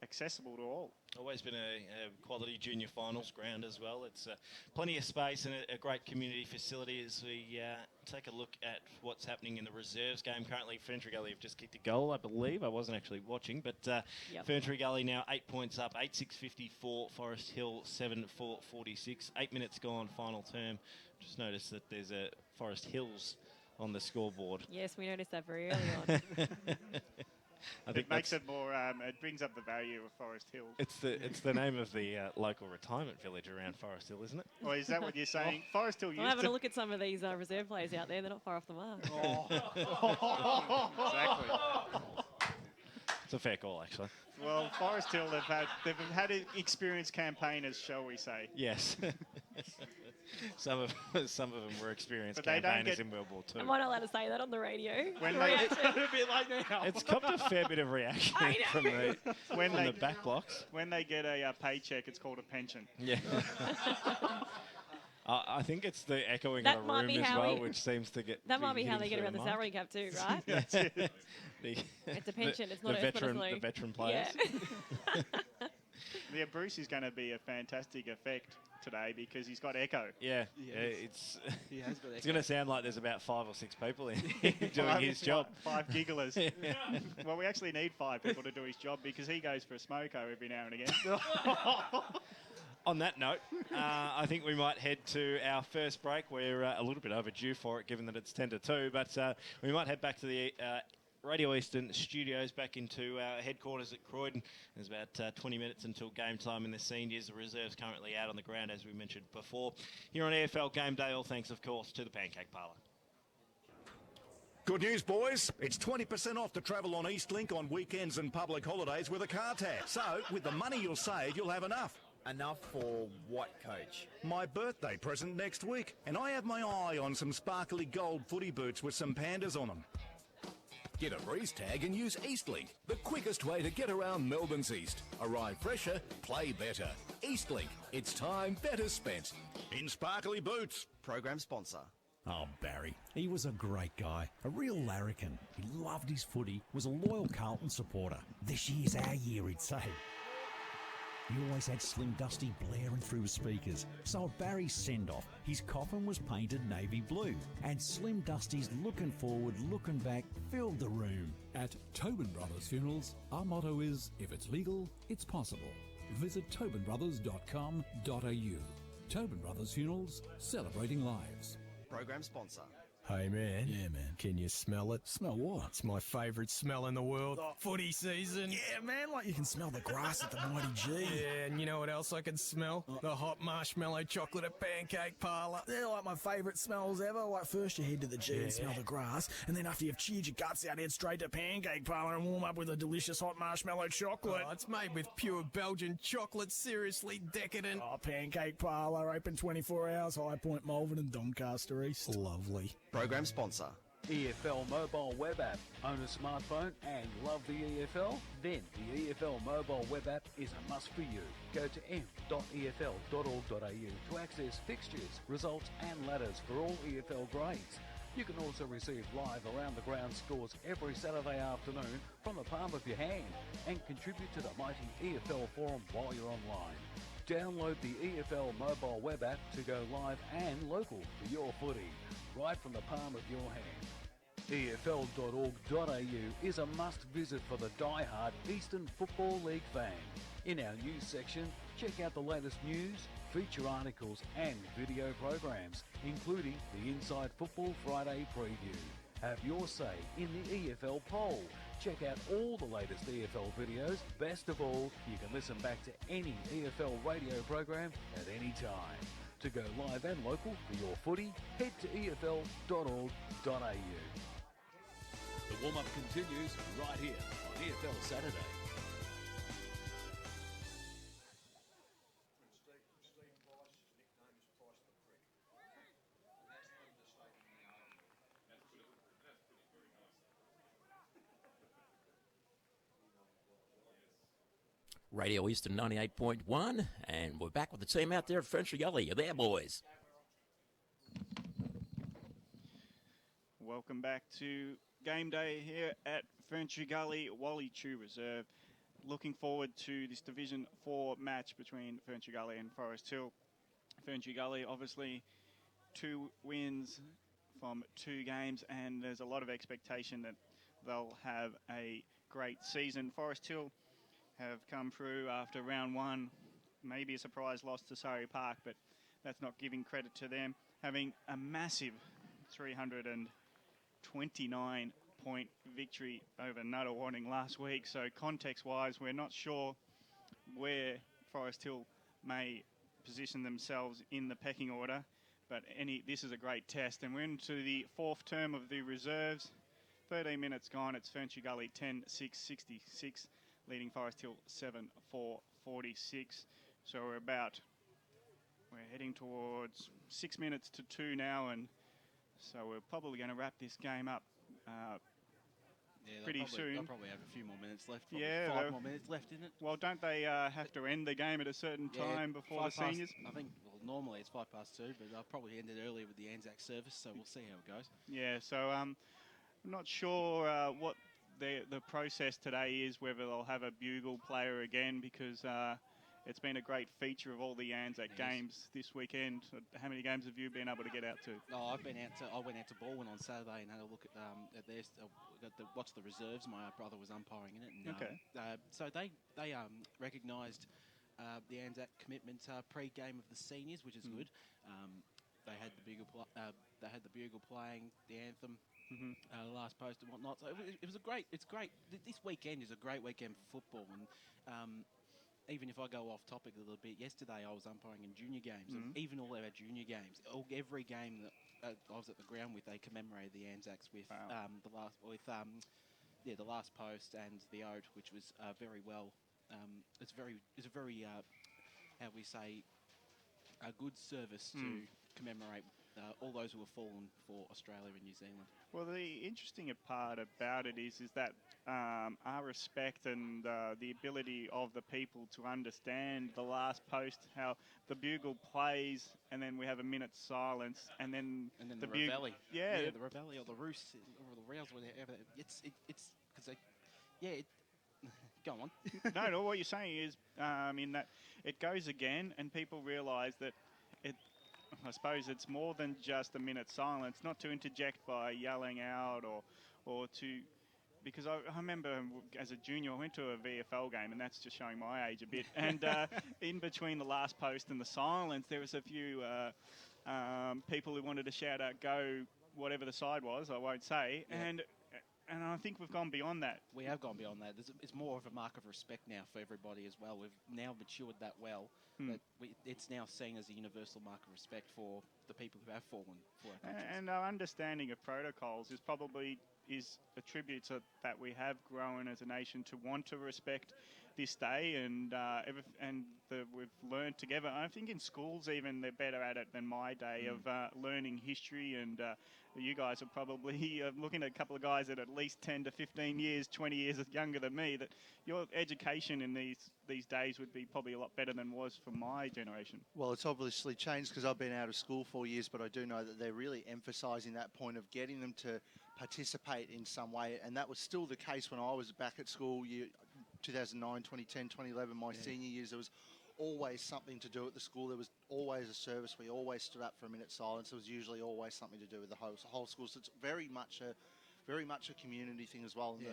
S1: accessible to all.
S2: Always been a quality junior finals ground as well. It's plenty of space and a great community facility as we take a look at what's happening in the reserves game. Currently, Ferny Gully have just kicked a goal, I believe. I wasn't actually watching, but Ferny Gully now 8 points up, 8-6-54, Forest Hill 7-4-46. 8 minutes gone, final term. Just noticed that there's a Forest Hills on the scoreboard.
S3: Yes, we noticed that very early on.
S2: I think
S1: it makes it more. It brings up the value of Forest Hills.
S2: It's the name of the local retirement village around Forest Hill, isn't it?
S1: Or is that what you're saying? Forest Hill used
S3: I'm having
S1: to...
S3: a look at some of these reserve players out there. They're not far off the mark.
S1: Exactly.
S2: It's a fair call, actually.
S1: Well, Forest Hill, they've had experienced campaigners, shall we say?
S2: Yes. Some of them were experienced
S1: But they don't
S2: campaigners
S1: get-
S2: in World War II.
S3: Am I not allowed to say that on the radio?
S1: When
S3: The
S1: they-
S3: reaction.
S6: a bit late now.
S2: It's copped a fair bit of reaction
S3: I know.
S2: from the
S1: When
S2: from
S1: they-
S2: the back blocks.
S1: When they get a paycheck, it's called a pension.
S2: Yeah. I think it's the echoing
S3: That
S2: of the
S3: might
S2: room
S3: be
S2: as
S3: how
S2: well,
S3: we-
S2: which seems to get.
S3: That might be how they
S2: hitting
S3: get
S2: through
S3: around the
S2: mic.
S3: salary cap too, right?
S1: That's it.
S3: It's a pension. It's not
S2: the
S3: a
S2: veteran, the veteran players.
S3: Yeah.
S1: Yeah, Bruce is going to be a fantastic effect today because he's got echo.
S2: Yeah,
S6: Yes.
S2: it's
S6: He has got
S2: it's going to sound like there's about 5 or 6 people in doing his job.
S1: 5 gigglers. Well, we actually need 5 people to do his job because he goes for a smoko every now and again.
S2: On that note, I think we might head to our first break. We're a little bit overdue for it, given that it's 10 to 2, but we might head back to the Radio Eastern studios, back into our headquarters at Croydon. There's about 20 minutes until game time in the seniors. The reserves currently out on the ground, as we mentioned before. Here on EFL Game Day, all thanks, of course, to the Pancake Parlour.
S8: Good news, boys. It's 20% off to travel on Eastlink on weekends and public holidays with a car tab. So, with the money you'll save, you'll have enough.
S9: Enough for what, Coach?
S8: My birthday present next week, and I have my eye on some sparkly gold footy boots with some pandas on them.
S10: Get a breeze tag and use Eastlink, the quickest way to get around Melbourne's East. Arrive fresher, play better. Eastlink, it's time better spent.
S8: In sparkly boots.
S9: Program sponsor.
S11: Oh, Barry. He was a great guy, a real larrikin. He loved his footy, was a loyal Carlton supporter. This year's our year, he'd say. He always had Slim Dusty blaring through his speakers. So at Barry's send-off, his coffin was painted navy blue. And Slim Dusty's looking forward, looking back filled the room.
S12: At Tobin Brothers Funerals, our motto is, if it's legal, it's possible. Visit tobinbrothers.com.au. Tobin Brothers Funerals, celebrating lives.
S9: Program sponsor.
S10: Hey, man.
S12: Yeah, man.
S10: Can you smell it?
S12: Smell what?
S10: It's my favourite smell in the world. Footy season.
S11: Yeah, man, like you can smell the grass at the Mighty G.
S10: Yeah, and you know what else I can smell? The hot marshmallow chocolate at Pancake Parlour.
S11: They're like my favourite smells ever. Like first you head to the G and smell the grass, and then after you've cheered your guts out, head straight to Pancake Parlour and warm up with a delicious hot marshmallow chocolate.
S10: Oh, it's made with pure Belgian chocolate. Seriously decadent.
S11: Oh, Pancake Parlour, open 24 hours, High Point, Malvern and Doncaster East.
S10: Lovely.
S9: Program sponsor.
S13: EFL mobile web app. Own a smartphone and love the EFL? Then the EFL mobile web app is a must for you. Go to m.efl.org.au to access fixtures, results and ladders for all EFL grades. You can also receive live around the ground scores every Saturday afternoon from the palm of your hand and contribute to the mighty EFL forum while you're online. Download the EFL mobile web app to go live and local for your footy, right from the palm of your hand. EFL.org.au is a must visit for the die-hard Eastern Football League fan. In our news section, check out the latest news, feature articles and video programs, including the Inside Football Friday preview. Have your say in the EFL poll. Check out all the latest EFL videos. Best of all, you can listen back to any EFL radio program at any time. To go live and local for your footy, head to efl.org.au. The warm-up continues right here on EFL Saturday.
S14: Radio Eastern 98.1, and we're back with the team out there at Ferny Gully. You're there, boys.
S1: Welcome back to Game Day here at Ferny Gully, Wally Chew Reserve. Looking forward to this Division 4 match between Ferny Gully and Forest Hill. Ferny Gully, obviously, 2 wins from 2 games, and there's a lot of expectation that they'll have a great season. Forest Hill have come through after round 1, maybe a surprise loss to Surrey Park, but that's not giving credit to them. Having a massive 329-point victory over Nuttawading last week. So context-wise, we're not sure where Forest Hill may position themselves in the pecking order, but this is a great test. And we're into the 4th term of the reserves. 13 minutes gone. It's Ferny Gully 10-6-66, leading Forest Hill 7-4-46. So we're heading towards 6 minutes to 2 now, and so we're probably going to wrap this game up pretty soon.
S15: They'll probably have a few more minutes left.
S1: Yeah,
S15: 5 more minutes left, isn't it?
S1: Well, don't they have to end the game at a certain time before the seniors?
S15: I think, well, normally it's 2:05, but they'll probably end it earlier with the Anzac service, so we'll see how it goes.
S1: Yeah, so I'm not sure what the process today is, whether they'll have a bugle player again, because it's been a great feature of all the Anzac games this weekend. How many games have you been able to get out to?
S15: Oh, I went out to Baldwin on Saturday and had a look at theirs. Watched the reserves. My brother was umpiring in it. And, so they recognised the Anzac commitment pre-game of the seniors, which is good. They had the bugle. They had the bugle playing the anthem. The last post and whatnot. So it was a great. It's great. This weekend is a great weekend for football, and even if I go off topic a little bit, yesterday I was umpiring in junior games, and even all our junior games, every game that I was at the ground with, they commemorated the Anzacs with the last post and the ode, which was very well. It's a very how we say, a good service to commemorate all those who have fallen for Australia and New Zealand.
S1: Well, the interesting part about it is that our respect and the ability of the people to understand the last post, how the bugle plays, and then we have a minute's silence, and then
S15: the
S1: bugle.
S15: Yeah, the reveille or the roost or the rouse, whatever. It's because go on.
S1: No, what you're saying is in that it goes again, and people realise that I suppose it's more than just a minute's silence, not to interject by yelling out or to... Because I remember as a junior, I went to a VFL game, and that's just showing my age a bit. And in between the last post and the silence, there was a few people who wanted to shout out, "Go," whatever the side was, I won't say. Yeah. And I think we've gone beyond that.
S15: We have gone beyond that. It's more of a mark of respect now for everybody as well. We've now matured that well. That it's now seen as a universal mark of respect for the people who have fallen for our countries.
S1: And our understanding of protocols is probably a tribute to that we have grown as a nation to want to respect this day, and we've learned together. I think in schools even they're better at it than my day of learning history, and you guys are probably looking at a couple of guys that at least 10 to 15 years, 20 years younger than me, that your education in these days would be probably a lot better than was for my generation.
S16: Well, it's obviously changed because I've been out of school 4 years, but I do know that they're really emphasising that point of getting them to participate in some way, and that was still the case when I was back at school, 2009, 2010, 2011, my senior years. There was always something to do at the school. There was always a service. We always stood up for a minute's silence. There was usually always something to do with the whole school. So it's very much a community thing as well. And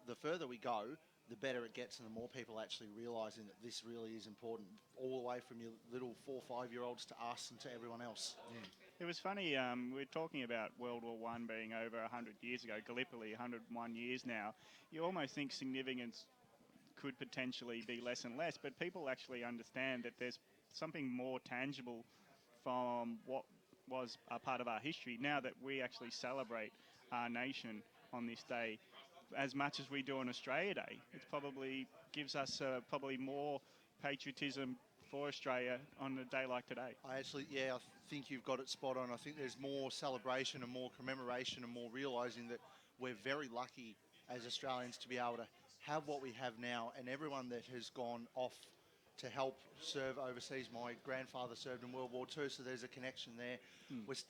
S16: the further we go, the better it gets, and the more people actually realising that this really is important, all the way from your little 4 or 5-year-olds to us and to everyone else.
S1: It was funny, we're talking about World War I being over 100 years ago, Gallipoli 101 years now. You almost think significance could potentially be less and less, but people actually understand that there's something more tangible from what was a part of our history now that we actually celebrate our nation on this day as much as we do on Australia Day. It probably gives us probably more patriotism for Australia on a day like today.
S16: I think you've got it spot on. I think there's more celebration and more commemoration and more realising that we're very lucky as Australians to be able to have what we have now, and everyone that has gone off to help serve overseas. My grandfather served in World War II, so there's a connection there.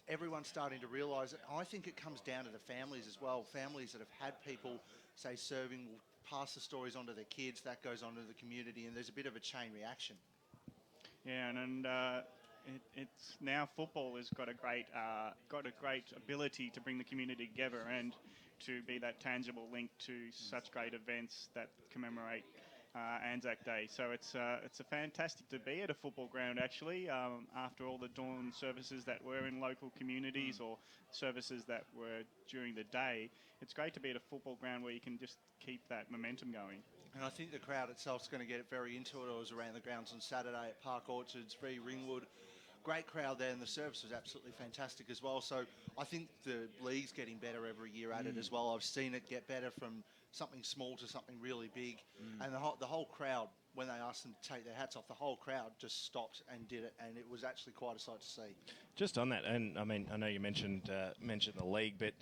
S16: Everyone's starting to realise it. I think it comes down to the families as well. Families that have had people, say, serving will pass the stories on to their kids. That goes on to the community, and there's a bit of a chain reaction.
S1: Yeah, and it's now football has got a great ability to bring the community together and to be that tangible link to such great events that commemorate Anzac Day. So it's a fantastic to be at a football ground actually after all the dawn services that were in local communities or services that were during the day. It's great to be at a football ground where you can just keep that momentum going.
S16: And I think the crowd itself is going to get very into it. I was around the grounds on Saturday at Park Orchards, Ringwood. Great crowd there, and the service was absolutely fantastic as well. So I think the league's getting better every year at it as well. I've seen it get better from something small to something really big. And the whole crowd, when they asked them to take their hats off, the whole crowd just stopped and did it, and it was actually quite a sight to see.
S2: Just on that, and I mean, I know you mentioned the league, but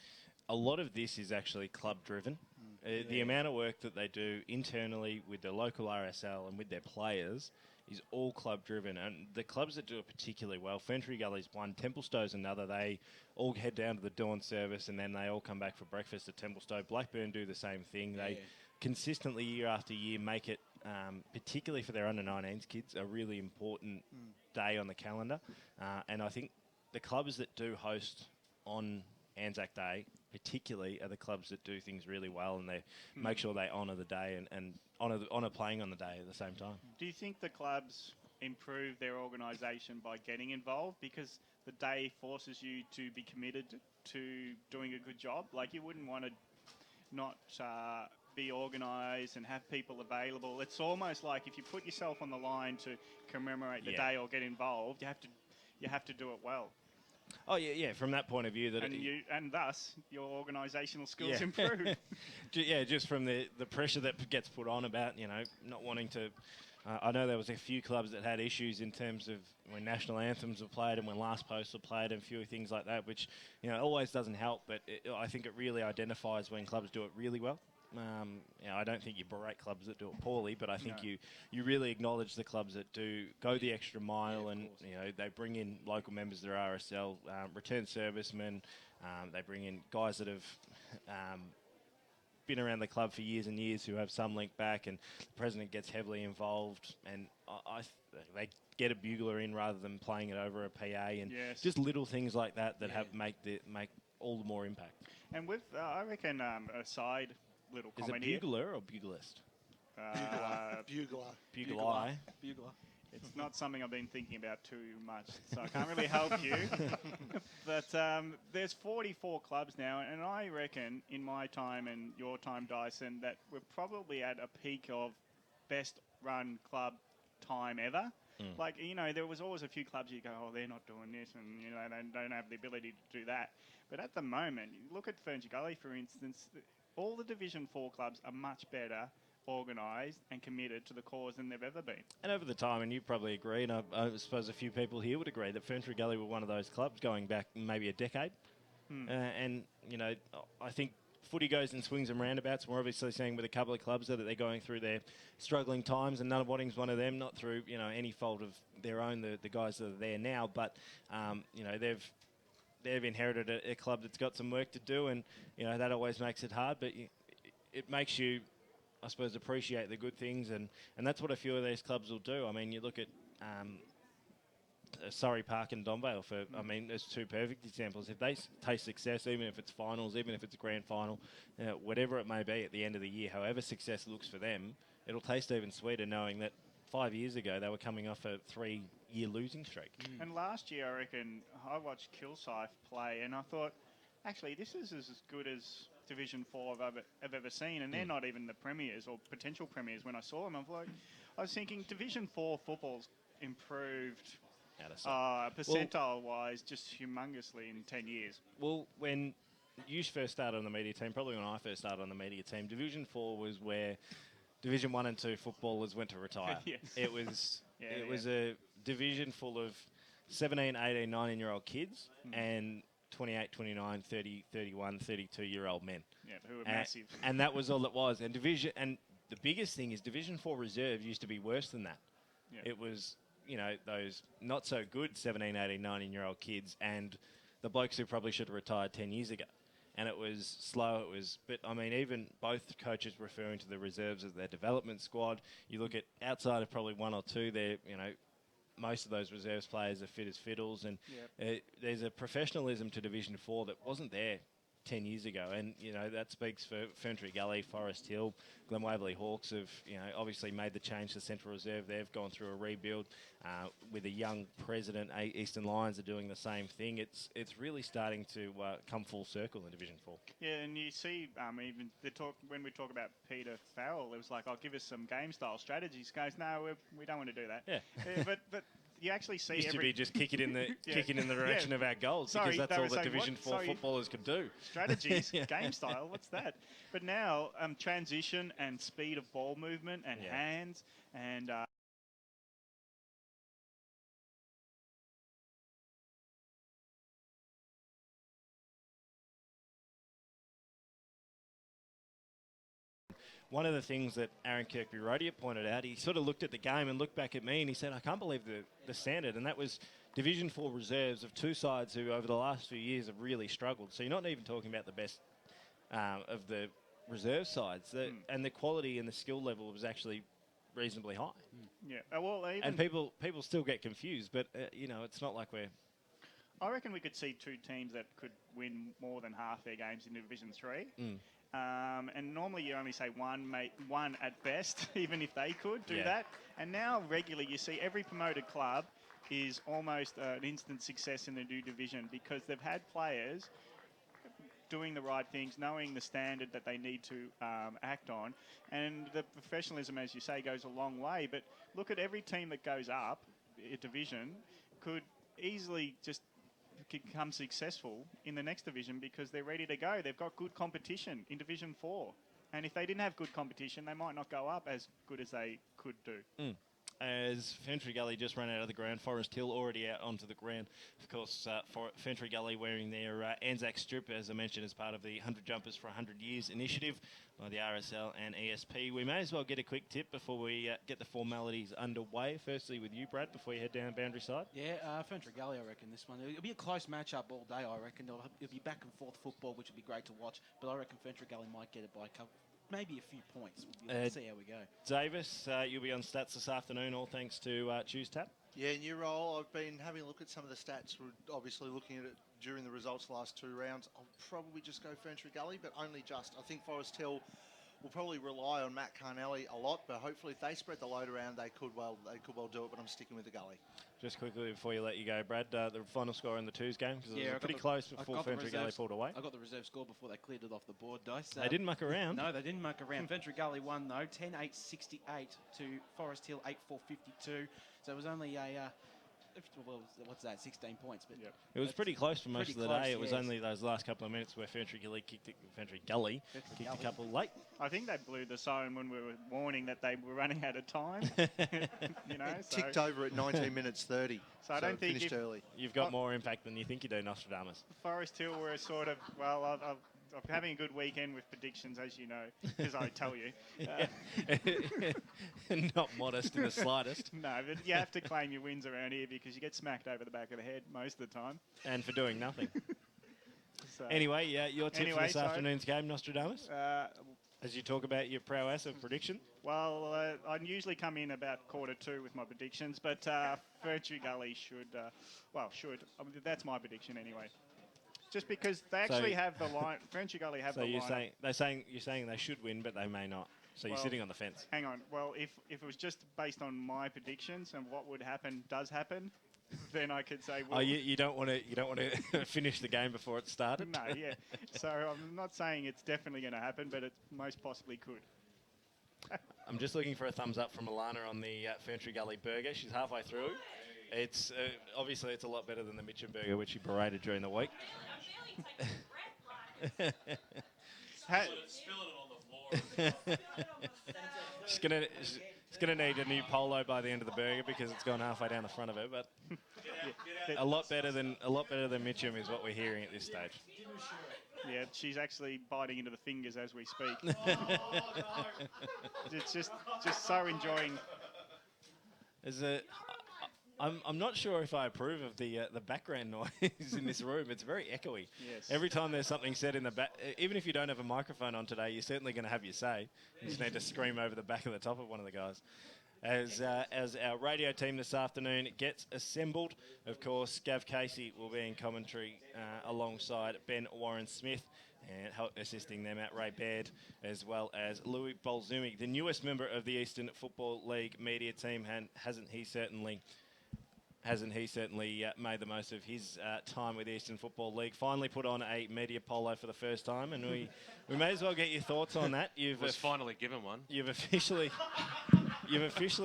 S2: a lot of this is actually club-driven. The amount of work that they do internally with the local RSL and with their players is all club-driven. And the clubs that do it particularly well, Ferny Gully's one, Templestowe's another. They all head down to the dawn service and then they all come back for breakfast at Templestowe. Blackburn do the same thing. They consistently, year after year, make it, particularly for their under-19s kids, a really important day on the calendar. And I think the clubs that do host on Anzac Day particularly are the clubs that do things really well, and they make sure they honour the day and honour playing on the day at the same time.
S1: Do you think the clubs improve their organisation by getting involved? Because the day forces you to be committed to doing a good job. Like, you wouldn't want to not be organised and have people available. It's almost like if you put yourself on the line to commemorate the day or get involved, you have to do it well.
S2: Oh yeah. From that point of view,
S1: and thus your organisational skills improve.
S2: Just from the pressure that gets put on about not wanting to. I know there was a few clubs that had issues in terms of when national anthems were played and when last posts were played and a few things like that, which always doesn't help. But I think it really identifies when clubs do it really well. I don't think you berate clubs that do it poorly, but I think you really acknowledge the clubs that do go the extra mile, and they bring in local members of their RSL, return servicemen. They bring in guys that have been around the club for years and years who have some link back, and the president gets heavily involved, and they get a bugler in rather than playing it over a PA, and just little things like that make all the more impact.
S1: And with I reckon a side little comment
S2: here. Is it bugler or buglist?
S16: Bugler.
S1: It's not something I've been thinking about too much, so I can't really help you. But there's 44 clubs now, and I reckon in my time and your time, Dyson, that we're probably at a peak of best run club time ever. Like, there was always a few clubs you go, oh, they're not doing this, and, they don't have the ability to do that. But at the moment, you look at Ferny Gully, for instance, all the Division 4 clubs are much better organised and committed to the cause than they've ever been.
S2: And over the time, and you probably agree, and I suppose a few people here would agree, that Ferny Gully were one of those clubs going back maybe a decade. And, I think footy goes in swings and roundabouts. We're obviously seeing with a couple of clubs that they're going through their struggling times, and Nunawading's one of them, not through, any fault of their own, the guys that are there now, but, they've inherited a club that's got some work to do, and, that always makes it hard, but it makes you, I suppose, appreciate the good things, and that's what a few of these clubs will do. I mean, you look at Surrey Park and Donvale. There's two perfect examples. If they taste success, even if it's finals, even if it's a grand final, whatever it may be at the end of the year, however success looks for them, it'll taste even sweeter knowing that 5 years ago they were coming off a 3-year losing streak.
S1: And last year, I reckon, I watched Kilsyth play, and I thought, actually, this is as good as Division 4 I've ever seen, and they're not even the premiers or potential premiers when I saw them. I was thinking Division 4 football's improved percentile-wise just humongously in 10 years.
S2: Well, when you first started on the media team, probably when I first started on the media team, Division 4 was where Division 1 and 2 footballers went to retire.
S1: Yes.
S2: It was a division full of 17, 18, 19-year-old kids and 28, 29, 30, 31, 32-year-old men.
S1: Yeah, who were massive.
S2: And that was all it was. And the biggest thing is Division 4 reserve used to be worse than that.
S1: Yeah.
S2: It was, those not so good 17, 18, 19-year-old kids and the blokes who probably should have retired 10 years ago. And it was slow. But I mean, even both coaches referring to the reserves as their development squad. You look at outside of probably one or two, most of those reserves players are fit as fiddles, and there's a professionalism to Division 4 that wasn't there 10 years ago, and that speaks for Ferny Gully, Forest Hill, Glen Waverley Hawks have obviously made the change to Central Reserve. They've gone through a rebuild with a young president. Eastern Lions are doing the same thing. It's really starting to come full circle in Division 4.
S1: Yeah, and you see even when we talk about Peter Farrell, it was like, "I'll give us some game style strategies." He goes, "No, we don't want to do that."
S2: Yeah,
S1: but you actually see
S2: used to be just kick it in the direction of our goals, because that's all that Division 4 footballers could do.
S1: Strategies, game style, what's that? But now transition and speed of ball movement and hands and
S2: one of the things that Aaron Kirkby-Rodier pointed out, he sort of looked at the game and looked back at me and he said, "I can't believe the standard." And that was Division 4 reserves of two sides who over the last few years have really struggled. So you're not even talking about the best of the reserve sides. And the quality and the skill level was actually reasonably high.
S1: Yeah, well, even
S2: and people still get confused, but it's not like we're...
S1: I reckon we could see two teams that could win more than half their games in Division 3. And normally you only say one at best, even if they could do that. And now regularly you see every promoted club is almost an instant success in the new division because they've had players doing the right things, knowing the standard that they need to act on. And the professionalism, as you say, goes a long way. But look at every team that goes up a division could easily just become successful in the next division because they're ready to go. They've got good competition in Division 4. And if they didn't have good competition, they might not go up as good as they could do.
S2: As Ferny Gully just ran out of the ground, Forest Hill already out onto the ground. Of course, Ferny Gully wearing their Anzac strip, as I mentioned, as part of the 100 Jumpers for 100 Years initiative by the RSL and ESP. We may as well get a quick tip before we get the formalities underway. Firstly with you, Brad, before you head down boundary side.
S15: Yeah, Ferny Gully, I reckon this one. It'll be a close match-up all day, I reckon. It'll be back and forth football, which will be great to watch. But I reckon Ferny Gully might get it by a couple. Maybe a few points. We'll see how we go.
S2: Davis, you'll be on stats this afternoon, all thanks to Choose Tap.
S16: Yeah, new role. I've been having a look at some of the stats. We're obviously looking at it during the results the last two rounds. I'll probably just go Ferny Gully, but only just. I think Forest Hill will probably rely on Matt Carnelli a lot, but hopefully if they spread the load around, they could well do it, but I'm sticking with the Gully.
S2: Just quickly before you let you go, Brad, the final score in the twos game, because it was pretty close before Ferny Gully pulled away.
S15: I got the reserve score before they cleared it off the board, Dice.
S2: They didn't muck around.
S15: No, they didn't muck around. Ferny Gully won, though, 10-8-68 to Forest Hill, 8-4-52. So it was only a... well, what's that, 16 points. But
S2: it was pretty close for most of the day. It was only those last couple of minutes where Ferny Gully kicked a couple late.
S1: I think they blew the siren when we were warning that they were running out of time.
S16: Ticked over at 19 minutes 30.
S1: So I don't think
S16: finished early.
S2: You've got more impact than you think you do, Nostradamus.
S1: Forest Hill were sort of, I'm having a good weekend with predictions, as you know, because I tell you.
S2: Not modest in the slightest.
S1: No, but you have to claim your wins around here because you get smacked over the back of the head most of the time.
S2: And for doing nothing. Anyway, your tip for this afternoon's game, Nostradamus? As you talk about your prowess of prediction?
S1: Well, I usually come in about 1:45 with my predictions, but Ferny Gully should. That's my prediction anyway. Just because they actually have the line. Ferny Gully have the line.
S2: So you're saying they should win, but they may not. So you're sitting on the fence.
S1: Hang on. Well, if it was just based on my predictions and what would happen does happen, then I could say. Well,
S2: you don't want to finish the game before it started.
S1: No, yeah. So I'm not saying it's definitely going to happen, but it most possibly could.
S2: I'm just looking for a thumbs up from Alana on the Ferny Gully burger. She's halfway through. It's obviously it's a lot better than the Mitchum burger, which she berated during the week.
S17: Spill it on the floor.
S2: It's gonna need a new polo by the end of the burger because it's gone halfway down the front of it. But a lot better than Mitchum is what we're hearing at this stage.
S1: Yeah, she's actually biting into the fingers as we speak. It's just so enjoying.
S2: I'm not sure if I approve of the background noise in this room. It's very echoey.
S1: Yes.
S2: Every time there's something said in the back, even if you don't have a microphone on today, you're certainly going to have your say. You just need to scream over the back of the top of one of the guys. As our radio team this afternoon gets assembled, of course, Gav Casey will be in commentary alongside Ben Warren-Smith, and assisting them at Ray Baird, as well as Louis Bolzumi, the newest member of the Eastern Football League media team. Hasn't he certainly made the most of his time with the Eastern Football League? Finally put on a media polo for the first time, and we may as well get your thoughts on that.
S17: Was finally given one.
S2: You've officially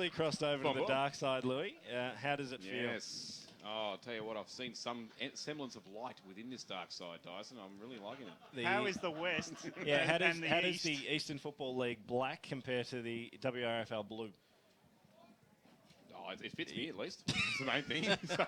S2: crossed over to the dark side, Louis. How does it feel?
S18: Yes. Oh, I'll tell you what, I've seen some semblance of light within this dark side, Dyson. I'm really liking it.
S1: How is the West?
S2: Yeah, how does
S1: East?
S2: the Eastern Football League black compare to the WRFL blue?
S18: Oh, it fits me at least. That's the main thing. So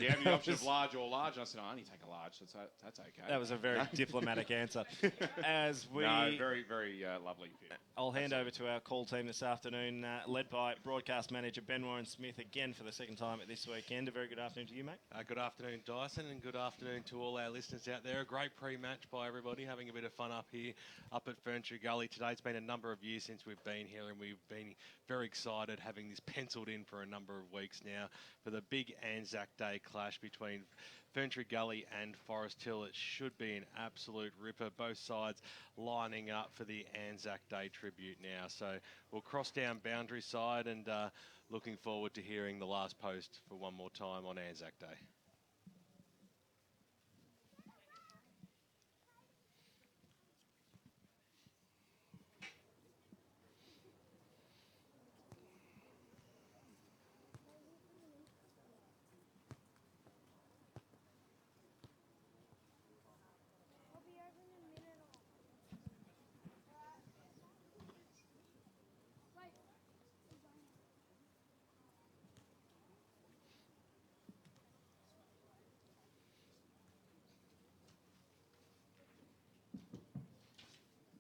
S18: you have the option of large or large. And I said, I only take a large, so that's okay.
S2: That was a very diplomatic answer.
S18: No, very, very lovely.
S2: I'll hand over to our call team this afternoon, led by broadcast manager Ben Warren-Smith again for the second time at this weekend. A very good afternoon to you, mate.
S19: Good afternoon, Dyson, and good afternoon to all our listeners out there. A great pre-match by everybody, having a bit of fun up here, up at Ferny Gully today. It's been a number of years since we've been here, and we've been very excited having this penciled in for a number of weeks now for the big Anzac Day clash between Ferny Gully and Forest Hill. It should be an absolute ripper. Both sides lining up for the Anzac Day tribute now. So we'll cross down Boundary Side, and looking forward to hearing the last post for one more time on Anzac Day.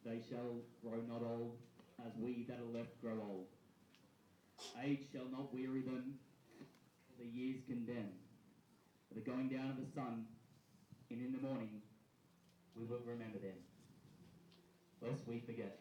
S20: They shall grow not old, as we that are left grow old. Age shall not weary them, the years condemn. For the going down of the sun, and in the morning, we will remember them, lest we forget.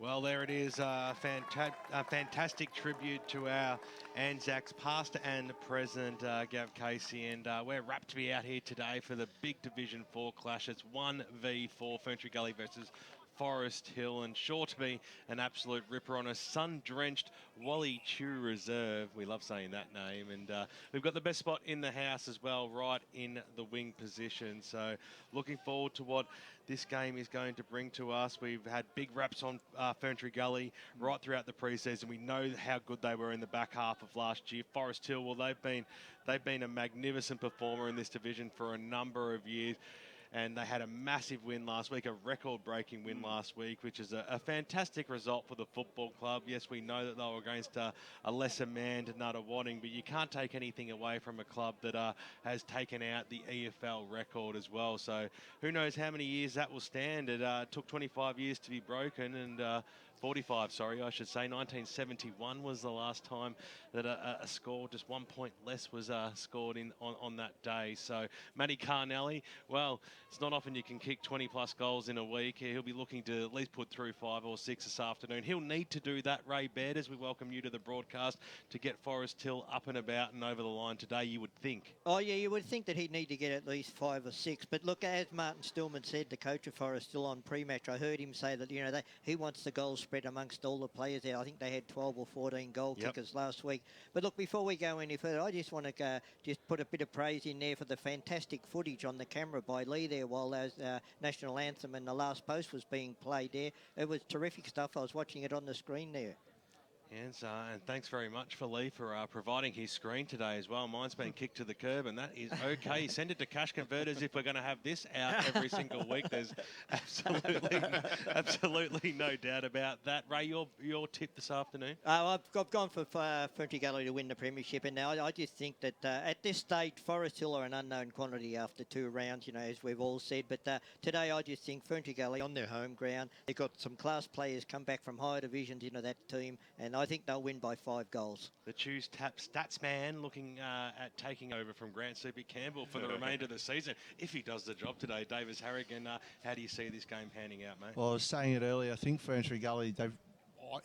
S19: Well, there it is, a fantastic tribute to our Anzacs past and present, Gav Casey, and we're rapt to be out here today for the big Division 4 clash. It's 1v4, Ferny Gully versus Forest Hill, and sure to be an absolute ripper on a sun-drenched Wally Chew Reserve. We love saying that name, and we've got the best spot in the house as well, right in the wing position. So looking forward to what this game is going to bring to us. We've had big raps on Ferny Gully right throughout the pre-season. We know how good they were in the back half of last year. Forest Hill, well, they've been a magnificent performer in this division for a number of years. And they had a massive win last week, a record-breaking win last week, which is a fantastic result for the football club. Yes, we know that they were against a lesser manned Nunawading, but you can't take anything away from a club that has taken out the EFL record as well. So who knows how many years that will stand. It took 25 years to be broken, and 45, sorry, I should say. 1971 was the last time that a score, just 1 point less, was scored on that day. So Matty Carnelli, well, it's not often you can kick 20-plus goals in a week. He'll be looking to at least put through 5 or 6 this afternoon. He'll need to do that, Ray Baird, as we welcome you to the broadcast, to get Forest Hill up and about and over the line today, you would think.
S21: Oh, yeah, you would think that he'd need to get at least 5 or 6. But look, as Martin Stillman said, the coach of Forest Hill on pre-match, I heard him say that, you know, he wants the goals spread amongst all the players there. I think they had 12 or 14 goal kickers last week. But look, before we go any further, I just want to just put a bit of praise in there for the fantastic footage on the camera by Lee there while the national anthem and the last post was being played there. It was terrific stuff. I was watching it on the screen there.
S19: Yes, and thanks very much for Lee for providing his screen today as well. Mine's been kicked to the curb, and that is okay. Send it to Cash Converters if we're going to have this out every single week. There's absolutely no doubt about that. Ray, your tip this afternoon?
S21: I've gone for Ferny Gully to win the premiership, and now I just think that at this stage, Forest Hill are an unknown quantity after 2 rounds, you know, as we've all said. But today, I just think Ferny Gully on their home ground. They've got some class players come back from higher divisions into that team, and I think they'll win by 5 goals.
S19: The Choose Tap stats man looking at taking over from Grant Soupy Campbell for the remainder of the season, if he does the job today. Davis Harrigan, how do you see this game panning out, mate?
S22: Well, I was saying it earlier, I think Ferny Gully,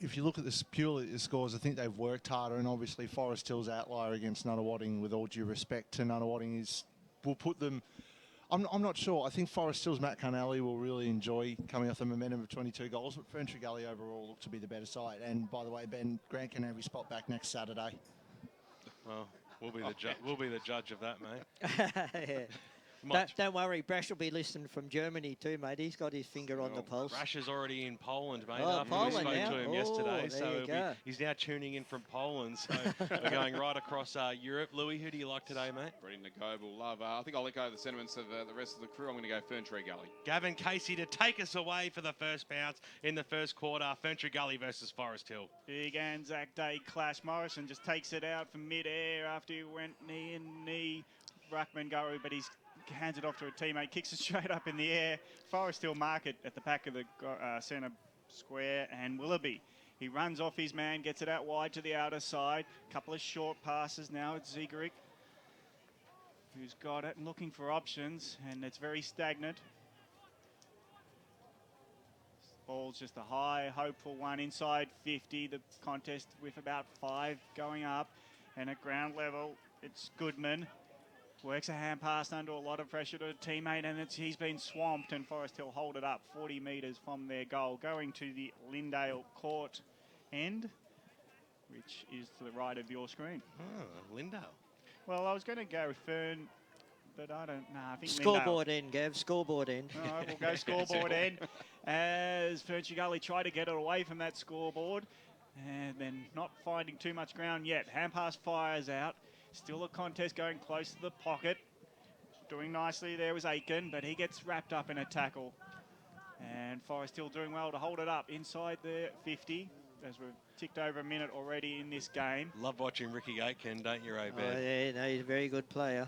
S22: if you look at this purely at the scores, I think they've worked harder, and obviously Forest Hill's outlier against Nunawading, with all due respect to Nunawading, will put them... I'm not sure. I think Forest Hill's Matt Carnelli will really enjoy coming off the momentum of 22 goals, but Ferny Gully overall look to be the better side. And by the way, Ben, Grant can have his spot back next Saturday.
S19: Well, we'll be the judge of that, mate.
S21: Don't worry, Brash will be listening from Germany too, mate. He's got his finger on the pulse.
S19: Brash is already in Poland, mate.
S21: Oh,
S19: after
S21: Poland
S19: we spoke
S21: now.
S19: to him yesterday,
S21: So
S19: he's now tuning in from Poland. So we're going right across Europe. Louis, who do you like today, mate?
S18: Brendan Noble, love. I think I'll echo the sentiments of the rest of the crew. I'm going to go Ferny Gully.
S19: Gavin Casey to take us away for the first bounce in the first quarter. Ferny Gully versus Forest Hill.
S1: Big Anzac Day clash. Morrison just takes it out from mid-air after he went knee. Ruckman Guru, but he's hands it off to a teammate, kicks it straight up in the air. Forest Hill mark it at the back of the centre square, and Willoughby. He runs off his man, gets it out wide to the outer side. Couple of short passes now. It's Ziegerick who's got it and looking for options, and it's very stagnant. Ball's just a high, hopeful one inside 50. The contest with about 5 going up, and at ground level, it's Goodman. Works a hand pass under a lot of pressure to a teammate, and he's been swamped, and Forest Hill hold it up 40 metres from their goal. Going to the Lindale court end, which is to the right of your screen.
S19: Oh, Lindale.
S1: Well, I was going to go Fern, but I don't know. I think
S21: Scoreboard
S1: Lindale.
S21: end, Gav. Scoreboard end.
S1: All right, we'll go scoreboard end. As Ferny Gully try to get it away from that scoreboard, and then not finding too much ground yet. Hand pass fires out. Still a contest going close to the pocket. Doing nicely there was Aiken, but he gets wrapped up in a tackle. And Forest Hill doing well to hold it up inside the 50, as we've ticked over a minute already in this game.
S19: Love watching Ricky Aitken, don't you, Ray?
S21: Oh, yeah, no, he's a very good player.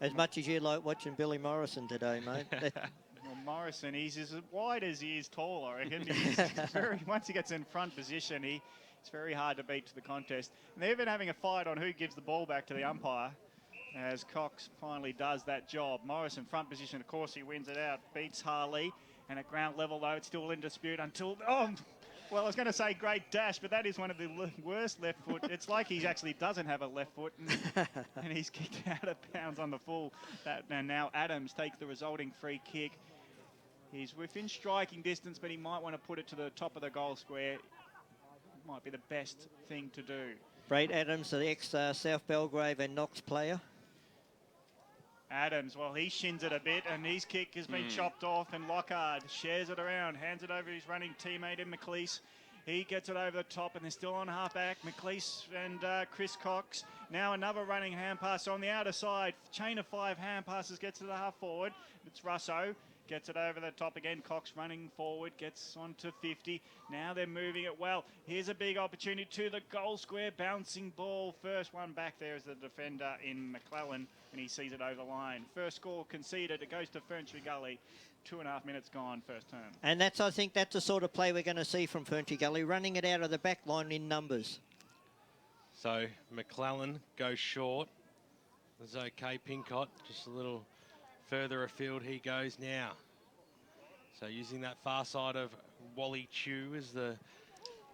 S21: As much as you like watching Billy Morrison today, mate.
S1: Well, Morrison, he's as wide as he is tall, I reckon. Once he gets in front position, it's very hard to beat to the contest. And they're even having a fight on who gives the ball back to the umpire, as Cox finally does that job. Morrison front position, of course, he wins it out, beats Harley. And at ground level, though, it's still in dispute until... Oh, Well, I was going to say great dash, but that is one of the worst left foot. It's like he actually doesn't have a left foot, and he's kicked out of bounds on the full. And now Adams takes the resulting free kick. He's within striking distance, but he might want to put it to the top of the goal square. Might be the best thing to do.
S21: Brad Adams, the ex-South Belgrave and Knox player.
S1: Adams, well, he shins it a bit, and his kick has been chopped off, and Lockhart shares it around, hands it over his running teammate in McLeese. He gets it over the top, and they're still on half-back. McLeese and Chris Cox. Now another running hand pass on the outer side. Chain of 5 hand passes gets to the half-forward. It's Russo. Gets it over the top again. Cox running forward, gets on to 50. Now they're moving it well. Here's a big opportunity to the goal square. Bouncing ball. First one back there is the defender in McClellan, and he sees it over the line. First score conceded. It goes to Ferny Gully. 2.5 minutes gone, first term.
S21: And I think that's the sort of play we're going to see from Ferny Gully, running it out of the back line in numbers.
S19: So McClellan goes short. It's okay, Pincott, just a little further afield he goes now. So using that far side of Wally Chew is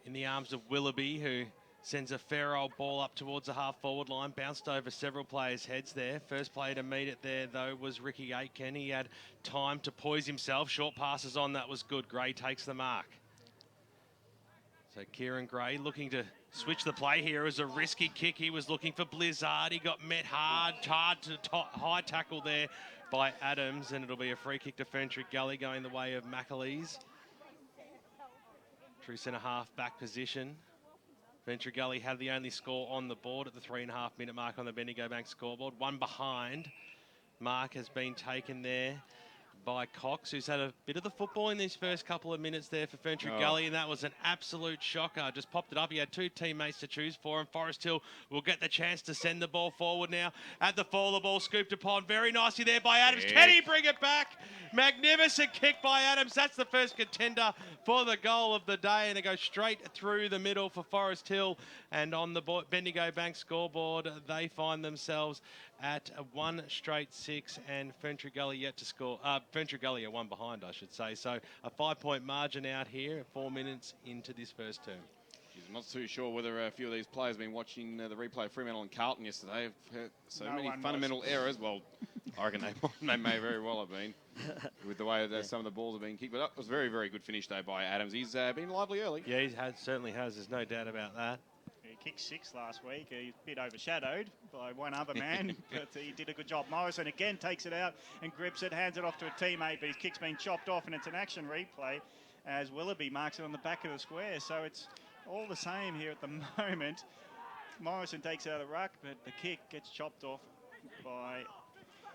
S19: in the arms of Willoughby, who sends a Farrell ball up towards the half-forward line, bounced over several players' heads there. First player to meet it there, though, was Ricky Aitken. He had time to poise himself. Short passes on, that was good. Gray takes the mark. So Kieran Gray looking to switch the play here. It was a risky kick. He was looking for Blizzard. He got met hard to high tackle there by Adams, and it'll be a free kick to Ferny Gully going the way of McAleese. True centre-half back position. Ferny Gully had the only score on the board at the 3.5 minute mark on the Bendigo Bank scoreboard. One behind. Mark has been taken there by Cox, who's had a bit of the football in these first couple of minutes there for Ferny Gully, and that was an absolute shocker. Just popped it up. He had 2 teammates to choose for, and Forest Hill will get the chance to send the ball forward now. At the fall, the ball scooped upon very nicely there by Adams. Can he bring it back? Magnificent kick by Adams. That's the first contender for the goal of the day, and it goes straight through the middle for Forest Hill. And on the Bendigo Bank scoreboard, they find themselves at a 1 straight 6, and Ferny Gully yet to score. Ferny Gully are 1 behind, I should say. So a 5-point margin out here, 4 minutes into this first term.
S18: I'm not too sure whether a few of these players have been watching the replay of Fremantle and Carlton yesterday. So many fundamental errors. Well, I reckon they may very well have been with the way that some of the balls have been kicked. But that was a very, very good finish, though, by Adams. He's been lively early.
S19: Yeah, he certainly has. There's no doubt about that.
S1: He kicked 6 last week. He's a bit overshadowed by one other man, but he did a good job. Morrison again takes it out and grips it, hands it off to a teammate, but his kick's been chopped off, and it's an action replay as Willoughby marks it on the back of the square. So it's all the same here at the moment. Morrison takes it out of the ruck, but the kick gets chopped off by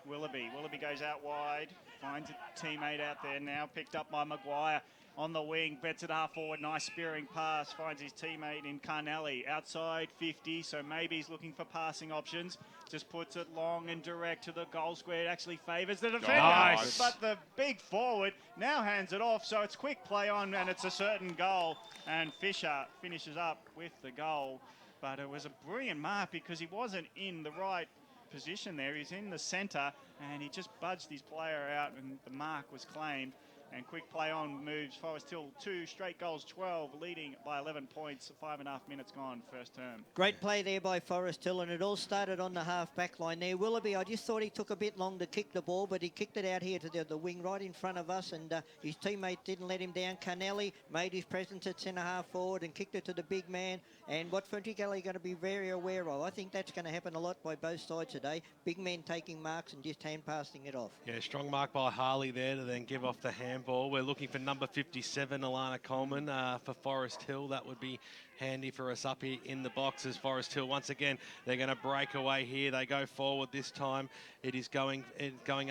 S1: Willoughby. Willoughby goes out wide, finds a teammate out there now, picked up by Maguire. On the wing, bets it half forward, nice spearing pass, finds his teammate in Carnelli. Outside 50, so maybe he's looking for passing options. Just puts it long and direct to the goal square. It actually favours the defender.
S18: Nice.
S1: But the big forward now hands it off, so it's quick play on, and it's a certain goal. And Fisher finishes up with the goal. But it was a brilliant mark because he wasn't in the right position there. He's in the centre, and he just budged his player out, and the mark was claimed. And quick play on moves Forest Hill 2 straight goals, 12, leading by 11 points, 5.5 minutes gone, first term.
S21: Great play there by Forest Hill, and it all started on the half-back line there. Willoughby, I just thought he took a bit long to kick the ball, but he kicked it out here to the wing right in front of us, and his teammate didn't let him down. Carnelli made his presence at centre-half forward and kicked it to the big man, and what Ferny Gully are going to be very aware of. I think that's going to happen a lot by both sides today. Big men taking marks and just hand-passing it off.
S19: Yeah, strong mark by Harley there to then give off the handball. We're looking for number 57, Alana Coleman, for Forest Hill. That would be handy for us up here in the boxes. Forest Hill, once again, they're going to break away here. They go forward this time. It is going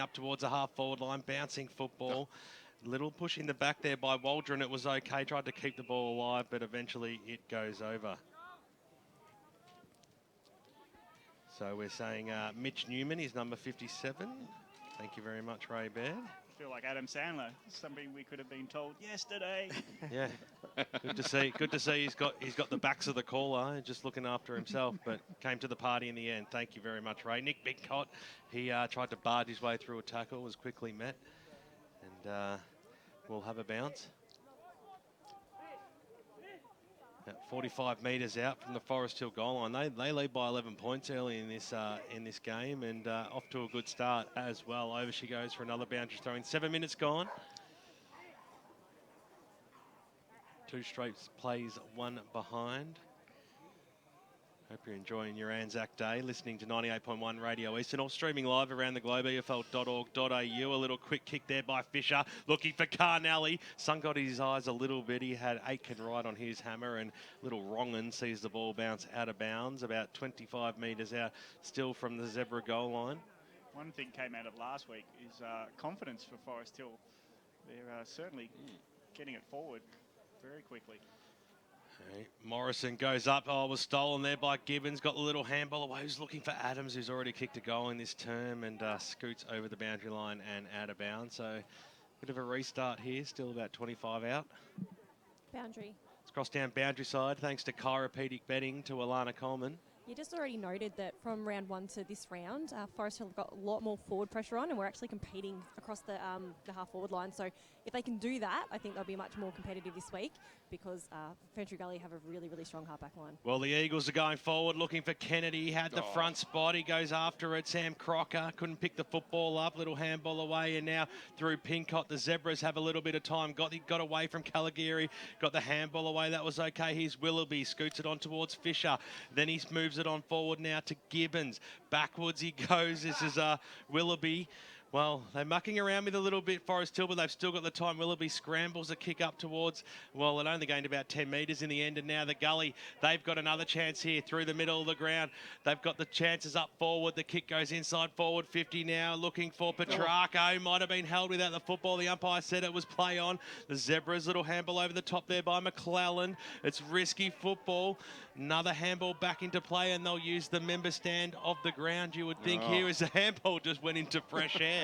S19: up towards a half-forward line, bouncing football. Little push in the back there by Waldron. It was okay, tried to keep the ball alive, but eventually it goes over. So we're saying Mitch Newman is number 57. Thank you very much, Ray Baird.
S1: I feel like Adam Sandler, something we could have been told yesterday.
S19: Yeah, good to see. Good to see. He's got the backs of the caller, just looking after himself, but came to the party in the end. Thank you very much, Ray. Nick Bigcott, he tried to barge his way through a tackle, was quickly met, and we'll have a bounce. At 45 metres out from the Forest Hill goal line. They lead by 11 points early in this game, and off to a good start as well. Over she goes for another boundary throw in. 7 minutes gone. 2 straight plays, 1 behind. Hope you're enjoying your Anzac Day, listening to 98.1 Radio Eastern, or streaming live around the globe, efl.org.au. A little quick kick there by Fisher, looking for Carnelli. Sun got his eyes a little bit. He had Aitken right on his hammer, and little Wrongen sees the ball bounce out of bounds, about 25 metres out still from the Zebra goal line.
S1: One thing came out of last week is confidence for Forest Hill. They're certainly getting it forward very quickly.
S19: Okay. Morrison goes up. Oh, was stolen there by Gibbons. Got the little handball away. Who's looking for Adams, who's already kicked a goal in this term, and scoots over the boundary line and out of bounds. So bit of a restart here. Still about 25 out.
S3: Boundary.
S19: It's crossed down boundary side thanks to chiropedic betting to Alana Coleman.
S3: You just already noted that from round 1 to this round, Forest Hill have got a lot more forward pressure on, and we're actually competing across the half-forward line. So if they can do that, I think they'll be much more competitive this week, because Ferny Gully have a really, really strong half-back line.
S19: Well, the Eagles are going forward, looking for Kennedy. He had the front spot. He goes after it. Sam Crocker couldn't pick the football up. Little handball away, and now through Pincott. The Zebras have a little bit of time. Got away from Caligari. Got the handball away. That was okay. Here's Willoughby. Scoots it on towards Fisher. Then he moves it on forward now to Gibbons. Backwards he goes. This is Willoughby. Well, they're mucking around with a little bit, Forest Hill, but they've still got the time. Willoughby scrambles a kick up towards, well, it only gained about 10 metres in the end, and now the Gully, they've got another chance here through the middle of the ground. They've got the chances up forward. The kick goes inside forward 50 now, looking for Petrarco. Might have been held without the football. The umpire said it was play on. The Zebras, little handball over the top there by McClellan. It's risky football. Another handball back into play, and they'll use the member stand of the ground. You would think here as the handball just went into fresh air.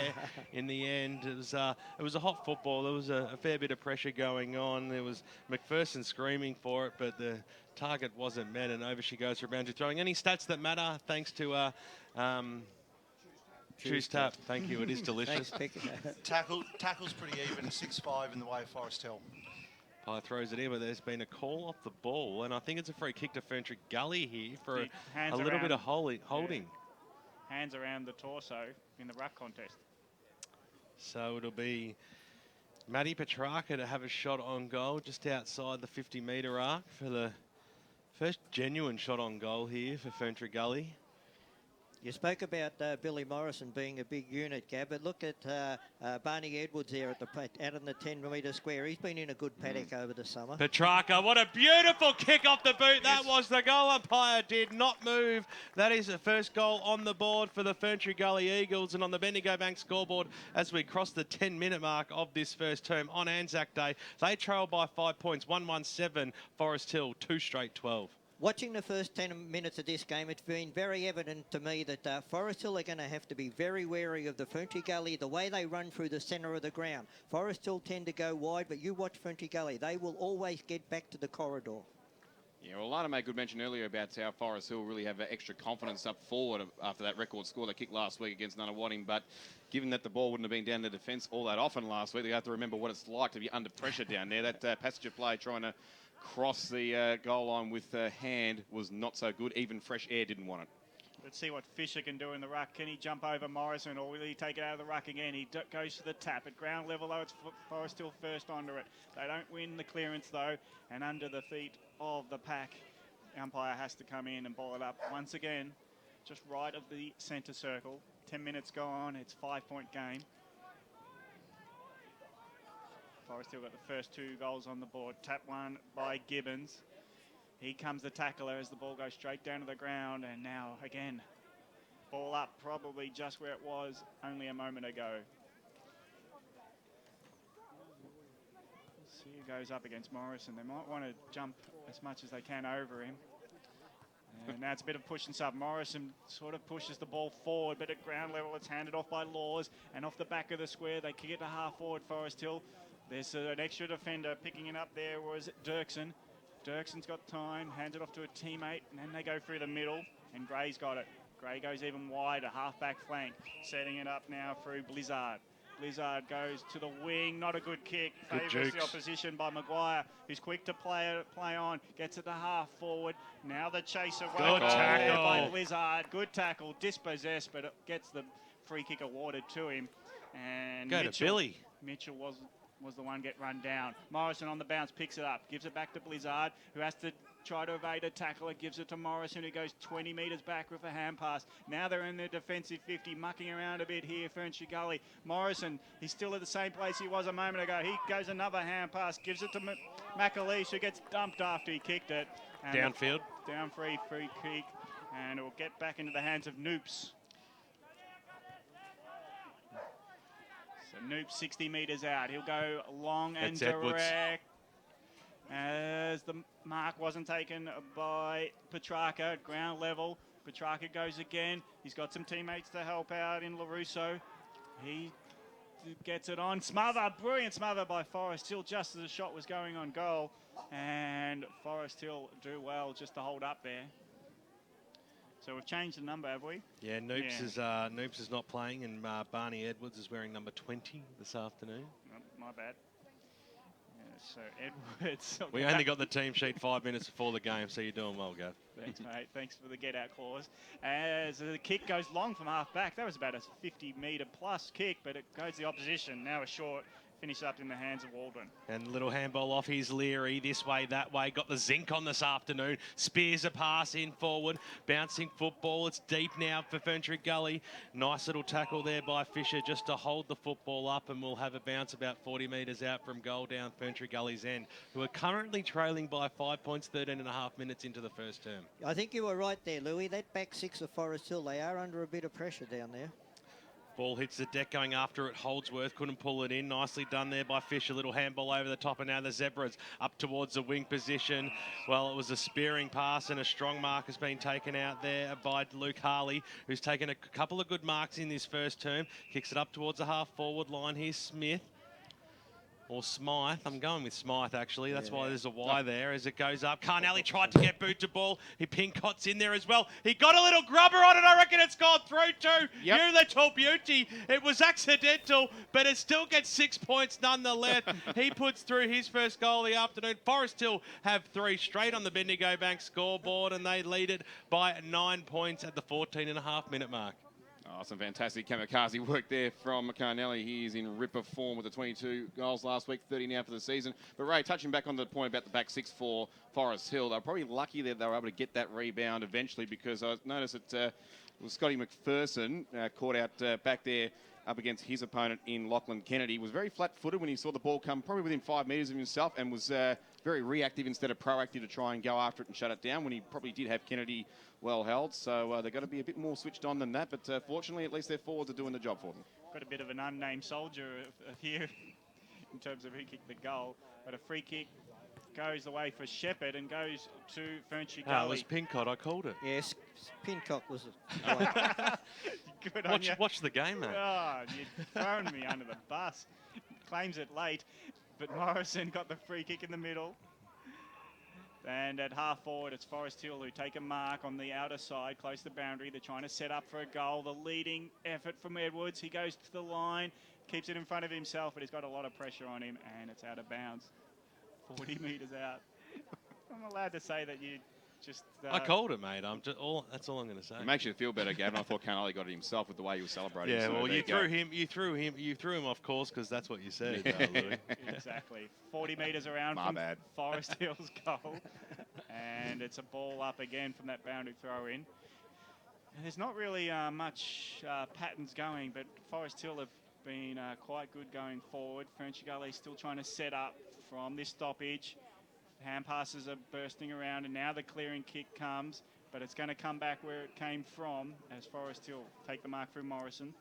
S19: In the end, it was a hot football. There was a fair bit of pressure going on. There was McPherson screaming for it, but the target wasn't met, and over she goes for boundary throwing. Any stats that matter, thanks to Choose Tap. Thank you. It is delicious.
S16: Tackle's pretty even, 6-5 in the way of Forest Hill.
S19: Pye throws it in, but there's been a call off the ball, and I think it's a free kick to Ferny Gully here for a little bit of holding.
S1: Yeah. Hands around the torso in the ruck contest.
S19: So it'll be Matty Petrarca to have a shot on goal just outside the 50-metre arc for the first genuine shot on goal here for Ferny Gully.
S21: You spoke about Billy Morrison being a big unit, Gab, but look at Barney Edwards there out in the 10-metre square. He's been in a good paddock over the summer.
S19: Petrarca, what a beautiful kick off the boot. That was the goal. Umpire did not move. That is the first goal on the board for the Ferny Gully Eagles. And on the Bendigo Bank scoreboard, as we cross the 10-minute mark of this first term on Anzac Day, they trail by 5 points, 1-1-7, Forest Hill, 2 straight 12.
S21: Watching the first 10 minutes of this game, it's been very evident to me that Forest Hill are going to have to be very wary of the Ferny Gully, the way they run through the centre of the ground. Forest Hill tend to go wide, but you watch Ferny Gully. They will always get back to the corridor.
S18: Yeah, well, Lana made good mention earlier about how Forest Hill really have extra confidence up forward after that record score they kicked last week against Nunawading. But given that the ball wouldn't have been down the defence all that often last week, they have to remember what it's like to be under pressure down there. That passenger play trying to cross the goal line with hand was not so good. Even fresh air didn't want it.
S1: Let's see what Fisher can do in the ruck. Can he jump over Morrison, or will he take it out of the ruck again? He goes to the tap at ground level, though. It's Forest Hill first onto it. They don't win the clearance, though, and under the feet of the pack, the umpire has to come in and ball it up once again, just right of the centre circle. 10 minutes go on. It's a 5-point game. Forest Hill got the first 2 goals on the board. Tap one by Gibbons. He comes the tackler as the ball goes straight down to the ground, and now again, ball up probably just where it was only a moment ago. See who goes up against Morrison. They might want to jump as much as they can over him. And now it's a bit of push and sub. Morrison sort of pushes the ball forward, but at ground level it's handed off by Laws, and off the back of the square they kick it to half forward Forest Hill. There's an extra defender picking it up there was Dirksen. Dirksen's got time, hands it off to a teammate, and then they go through the middle, and Gray's got it. Gray goes even wider, half-back flank, setting it up now through Blizzard. Blizzard goes to the wing. Not a good kick.
S19: Good
S1: Favours the
S19: jukes.
S1: opposition by Maguire, who's quick to play on. Gets it to half forward. Now the chase away.
S19: Good tackle
S1: by Blizzard. Good tackle. Dispossessed, but it gets the free kick awarded to him. And
S19: Go to Billy.
S1: Mitchell was the one get run down. Morrison on the bounce, picks it up, gives it back to Blizzard, who has to try to evade a tackler, gives it to Morrison, who goes 20 metres back with a hand pass. Now they're in their defensive 50, mucking around a bit here, Ferny Gully. Morrison, he's still at the same place he was a moment ago. He goes another hand pass, gives it to McAleish, who gets dumped after he kicked it. And
S19: Downfield.
S1: Down free kick, and it will get back into the hands of Noops. Noops 60 metres out. He'll go long and
S19: That's Edwards.
S1: direct. As the mark wasn't taken by Petrarca at ground level. Petrarca goes again. He's got some teammates to help out in LaRusso. He gets it on. Smother, brilliant smother by Forest Hill just as the shot was going on goal. And Forest Hill do well just to hold up there. So we've changed the number, have we?
S19: Yeah, Noops is not playing, and Barney Edwards is wearing number 20 this afternoon.
S1: Oh, my bad. Yeah, so Edwards.
S19: We only got the team sheet 5 minutes before the game, so you're doing well, Gav.
S1: Thanks, mate. Thanks for the get-out clause. As the kick goes long from half-back. That was about a 50-metre plus kick, but it goes to the opposition. Now a short. Finish up in the hands of Waldron.
S19: And little handball off his Leary, this way, that way. Got the zinc on this afternoon. Spears a pass in forward. Bouncing football. It's deep now for Ferny Gully. Nice little tackle there by Fisher just to hold the football up, and we'll have a bounce about 40 metres out from goal down Ferny Gully's end, who are currently trailing by 5 points, 13 and a half minutes into the first term.
S21: I think you were right there, Louis. That back six of Forest Hill, they are under a bit of pressure down there.
S19: Ball hits the deck going after it. Holdsworth couldn't pull it in. Nicely done there by Fisher. Little handball over the top, and now the Zebras up towards the wing position. Well, it was a spearing pass, and a strong mark has been taken out there by Luke Harley, who's taken a couple of good marks in this first term. Kicks it up towards the half-forward line. Here's Smith. Or Smythe. I'm going with Smythe, actually. That's why there's a Y there as it goes up. Carnelli tried to get boot to ball. He Pincott's in there as well. He got a little grubber on it. I reckon it's gone through too. You little beauty. It was accidental, but it still gets 6 points nonetheless. He puts through his first goal of the afternoon. Forest Hill have 3 straight on the Bendigo Bank scoreboard, and they lead it by 9 points at the 14.5-minute mark.
S18: Oh, some fantastic kamikaze work there from Carnelli. He is in ripper form with the 22 goals last week, 30 now for the season. But Ray, touching back on the point about the back six for Forest Hill, they're probably lucky that they were able to get that rebound eventually, because I noticed that was Scotty McPherson caught out back there up against his opponent in Lachlan Kennedy. Was very flat-footed when he saw the ball come probably within 5 metres of himself, and was very reactive instead of proactive to try and go after it and shut it down when he probably did have Kennedy well held. So they've got to be a bit more switched on than that, but fortunately at least their forwards are doing the job for them.
S1: Got a bit of an unnamed soldier here in terms of who kicked the goal, but a free kick goes away for Shepherd and goes to Ferny Gully.
S19: It was Pincott, I called it.
S21: Yes, Pincott was
S1: Good on you.
S19: Watch the game, mate.
S1: Oh, you're throwing me under the bus. Claims it late, but Morrison got the free kick in the middle. And at half forward, it's Forest Hill who take a mark on the outer side, close to the boundary. They're trying to set up for a goal. The leading effort from Edwards. He goes to the line, keeps it in front of himself, but he's got a lot of pressure on him, and it's out of bounds. 40 metres out. I'm allowed to say that you just...
S19: I called it, mate. That's all I'm going to say.
S18: It makes you feel better, Gavin. I thought Carnelli got it himself with the way he was celebrating.
S19: Yeah,
S18: so
S19: well, you
S18: threw
S19: threw him off course because that's what you said.
S1: Exactly. 40 metres around
S18: My
S1: from
S18: bad.
S1: Forest Hill's goal. And it's a ball up again from that boundary throw in. And there's not really much patterns going, but Forest Hill have been quite good going forward. Ferny Gully still trying to set up from this stoppage. Hand passes are bursting around, and now the clearing kick comes, but it's going to come back where it came from as Forest Hill take the mark through Morrison.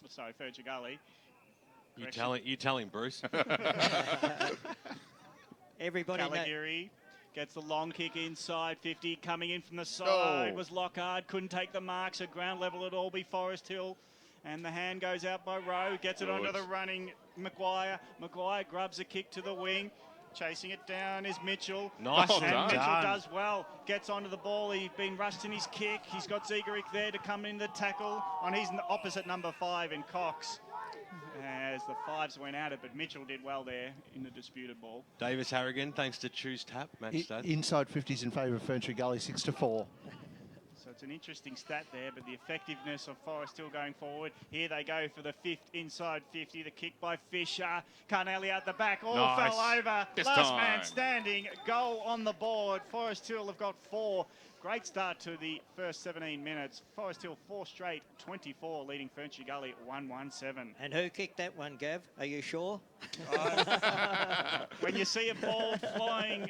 S1: Sorry, Ferny Gully.
S19: You tell him, Bruce.
S21: Everybody
S1: Caligari gets the long kick inside 50. Coming in from the side was Lockhart. Couldn't take the mark, so ground level at all be Forest Hill. And the hand goes out by Rowe. Gets it onto the running Maguire. Maguire grabs a kick to the wing. Chasing it down is Mitchell.
S19: Nice
S1: and
S19: done.
S1: Mitchell does well. Gets onto the ball. He's been rushed in his kick. He's got Ziegerick there to come in the tackle on his opposite number 5 in Cox. As the 5s went at it, but Mitchell did well there in the disputed ball.
S19: Davis Harrigan, thanks to Choose Tap, match stat.
S22: Inside 50s in favour of Ferny Gully, 6-4.
S1: So it's an interesting stat there, but the effectiveness of Forest Hill going forward. Here they go for the 5th inside 50. The kick by Fisher. Carnelli out the back. All
S19: Nice.
S1: fell over.
S18: This
S1: Last
S18: time.
S1: man standing. Goal on the board. Forest Hill have got 4. Great start to the first 17 minutes. Forest Hill 4 straight, 24, leading Ferny Gully 1-1-7.
S21: And who kicked that one, Gav? Are you sure?
S1: When you see a ball flying,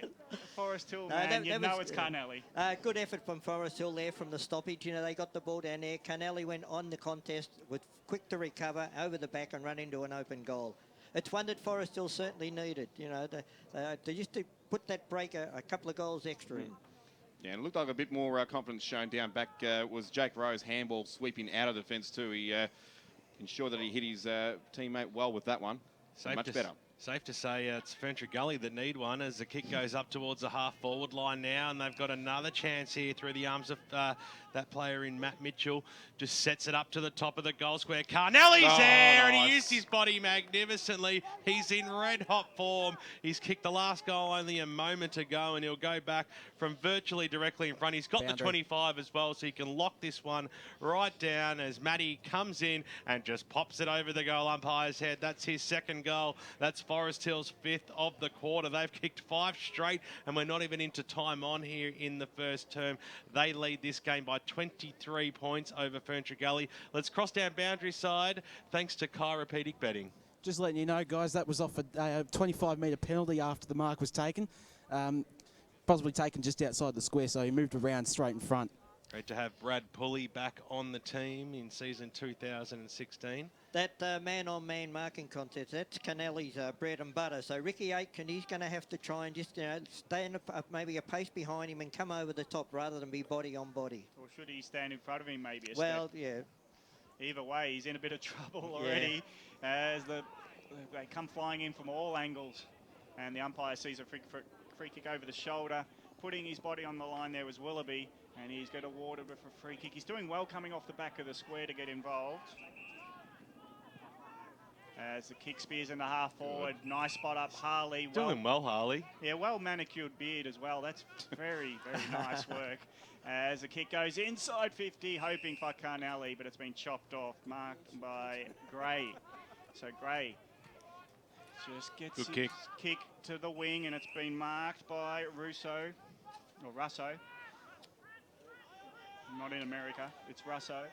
S1: Forest Hill, man, you know it's Carnelli.
S21: Good effort from Forest Hill there from the stoppage. You know, they got the ball down there. Carnelli went on the contest, with quick to recover, over the back and run into an open goal. It's one that Forest Hill certainly needed. You know, they used to put that break a couple of goals extra in.
S18: Yeah, and it looked like a bit more confidence shown down back was Jake Rowe's handball sweeping out of defence too. He ensured that he hit his teammate well with that one. Much better.
S19: Safe to say it's Ferny Gully that need one as the kick goes up towards the half-forward line now, and they've got another chance here through the arms of that player in Matt Mitchell. Just sets it up to the top of the goal square. Carnelli's there, and he used his body magnificently. He's in red-hot form. He's kicked the last goal only a moment ago, and he'll go back from virtually directly in front. He's got the 25 as well, so he can lock this one right down as Matty comes in and just pops it over the goal umpire's head. That's his second goal. That's Forest Hill's 5th of the quarter. They've kicked 5 straight, and we're not even into time on here in the first term. They lead this game by 23 points over Ferny Gully. Let's cross down boundary side, thanks to chiropractic betting.
S4: Just letting you know, guys, that was off a 25-metre penalty after the mark was taken. Possibly taken just outside the square, so he moved around straight in front.
S19: Great to have Brad Pulley back on the team in season 2016.
S21: That man-on-man marking contest, that's Canelli's bread and butter. So Ricky Aitken, he's going to have to try and just stand maybe a pace behind him and come over the top rather than be body on body.
S1: Or should he stand in front of him maybe?
S21: Well, yeah.
S1: Either way, he's in a bit of trouble already as they come flying in from all angles. And the umpire sees a free kick over the shoulder. Putting his body on the line there was Willoughby. And he's going to award it for a free kick. He's doing well coming off the back of the square to get involved. As the kick spears in the half forward. Nice spot up, Harley.
S19: Doing well, Harley.
S1: Yeah, well manicured beard as well. That's very, very nice work. As the kick goes inside 50, hoping for Carnelli, but it's been chopped off, marked by Gray. So Gray just gets his kick to the wing, and it's been marked by Russo. Not in America, it's Russo.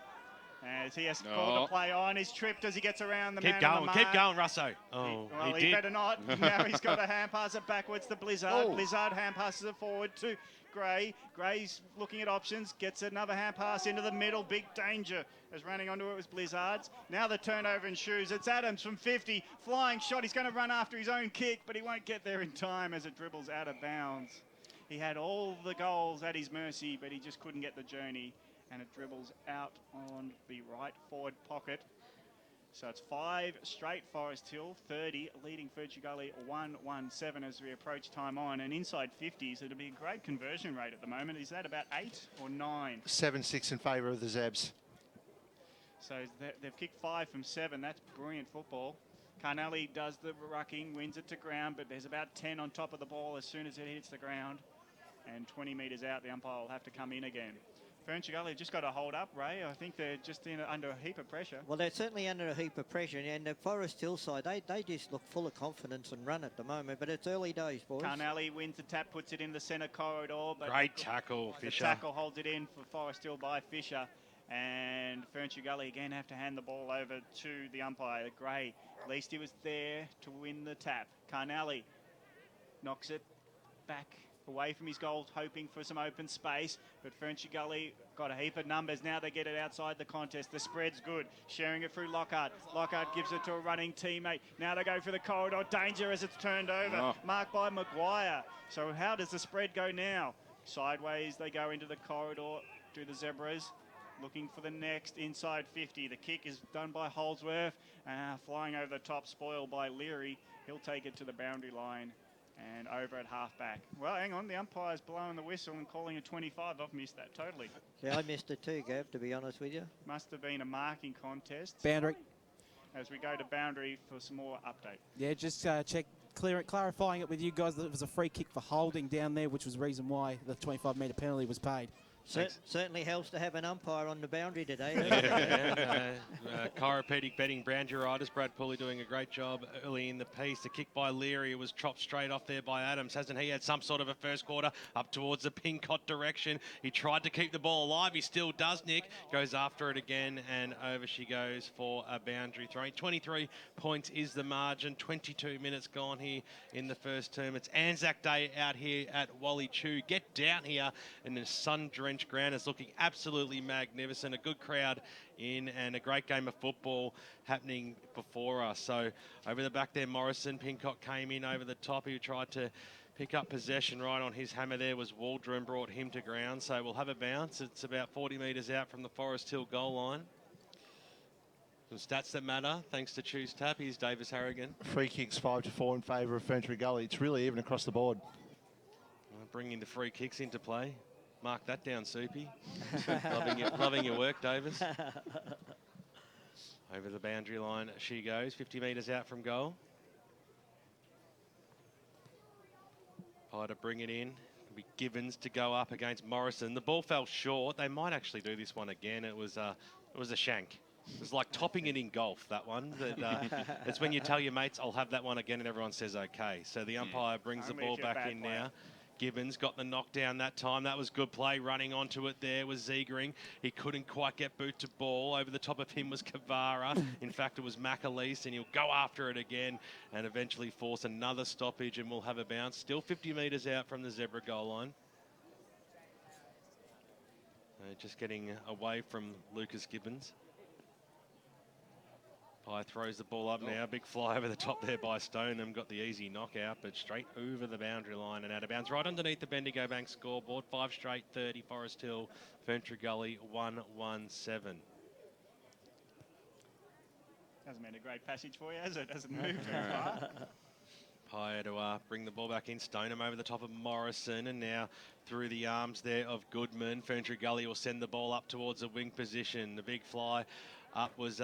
S1: As he has to call the play on, he's tripped as he gets around the man on the mark.
S19: Keep going, Russo. Oh,
S1: he better not. Now he's got to hand pass it backwards to Blizzard. Blizzard hand passes it forward to Gray. Gray's looking at options, gets another hand pass into the middle. Big danger as running onto it was Blizzard's. Now the turnover in shoes. It's Adams from 50. Flying shot. He's going to run after his own kick, but he won't get there in time as it dribbles out of bounds. He had all the goals at his mercy, but he just couldn't get the journey. And it dribbles out on the right forward pocket. So it's 5 straight Forest Hill, 30, leading Ferny Gully 1-1-7 as we approach time on. And inside 50s, it'll be a great conversion rate at the moment. Is that about 8 or 9?
S22: 7-6 in favour of the Zebs.
S1: So they've kicked 5 from 7. That's brilliant football. Carnelli does the rucking, wins it to ground, but there's about 10 on top of the ball as soon as it hits the ground. And 20 metres out, the umpire will have to come in again. Ferny Gully have just got to hold up, Ray. I think they're just under a heap of pressure.
S21: Well, they're certainly under a heap of pressure. And the Forest Hill side, they just look full of confidence and run at the moment. But it's early days, boys.
S1: Carnelli wins the tap, puts it in the centre corridor. But
S19: great tackle, Fisher.
S1: The tackle holds it in for Forest Hill by Fisher. And Ferny Gully again have to hand the ball over to the umpire, Gray. At least he was there to win the tap. Carnelli knocks it back away from his goal, hoping for some open space, but Ferny Gully got a heap of numbers. Now they get it outside the contest. The spread's good. Sharing it through Lockhart. Lockhart gives it to a running teammate. Now they go for the corridor. Danger as it's turned over. Marked by Maguire. So how does the spread go now? Sideways they go into the corridor to the Zebras. Looking for the next inside 50. The kick is done by Holdsworth. Flying over the top, spoiled by Leary. He'll take it to the boundary line. and over at half-back. Well, hang on, the umpire's blowing the whistle and calling a 25. I've missed that totally.
S21: Yeah, I missed it too, Gav, to be honest with you.
S1: Must have been a marking contest.
S4: Boundary.
S1: As we go to boundary for some more update.
S4: Yeah, just clarifying it with you guys that it was a free kick for holding down there, which was the reason why the 25-metre penalty was paid.
S21: Certainly helps to have an umpire on the boundary today.
S19: Chiropractic betting brandieritis. Brad Pulley doing a great job early in the piece. The kick by Leary, it was chopped straight off there by Adams. Hasn't he had some sort of a first quarter up towards the Pincott direction? He tried to keep the ball alive. He still does, Nick. Goes after it again, and over she goes for a boundary throw. 23 points is the margin. 22 minutes gone here in the first term. It's Anzac Day out here at Wally Chew. Get down here in the sun-drenched ground. Is looking absolutely magnificent. A good crowd in and a great game of football happening before us. So over the back there, Morrison, Pincott came in over the top. He tried to pick up possession right on his hammer there was Waldron, brought him to ground. So we'll have a bounce. It's about 40 metres out from the Forest Hill goal line. Some stats that matter, thanks to Choose Tap. Here's Davis Harrigan.
S22: Free kicks 5-4 in favour of Ferny Gully. It's really even across the board.
S19: Bringing the free kicks into play. Mark that down, Soupy. loving your work, Davis. Over the boundary line she goes, 50 metres out from goal. Pye to bring it in. It'll be Givens to go up against Morrison. The ball fell short. They might actually do this one again. It was a shank. It was like topping it in golf, that one. But, it's when you tell your mates, I'll have that one again, and everyone says okay. So the umpire brings the ball back in now. Gibbons got the knockdown that time. That was good play. Running onto it there was Ziegering. He couldn't quite get boot to ball. Over the top of him was Cavara. In fact, it was McAleese, and he'll go after it again and eventually force another stoppage, and we'll have a bounce. Still 50 metres out from the zebra goal line. Just getting away from Lucas Gibbons. Pye throws the ball up now. Big fly over the top there by Stoneham. Got the easy knockout, but straight over the boundary line and out of bounds. Right underneath the Bendigo Bank scoreboard. 5 straight 30. Forest Hill, Ferny Gully 117.
S1: Hasn't been a great passage for you, has it? Hasn't moved very far.
S19: Pye to bring the ball back in. Stoneham over the top of Morrison, and now through the arms there of Goodman. Ferny Gully will send the ball up towards the wing position. The big fly up was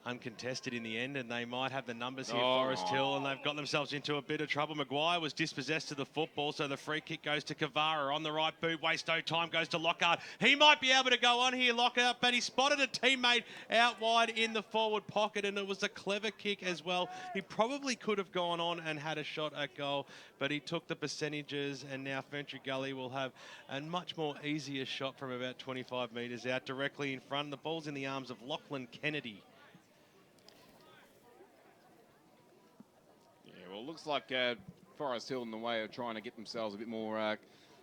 S19: uncontested in the end, and they might have the numbers here, Forest Hill, and they've got themselves into a bit of trouble. Maguire was dispossessed of the football, so the free kick goes to Cavara. On the right boot, waste no time, goes to Lockhart. He might be able to go on here, Lockhart, but he spotted a teammate out wide in the forward pocket, and it was a clever kick as well. He probably could have gone on and had a shot at goal, but he took the percentages, and now Ferny Gully will have a much more easier shot from about 25 metres out, directly in front. The ball's in the arms of Lachlan Kennedy.
S18: Well, it looks like Forest Hill in the way of trying to get themselves a bit more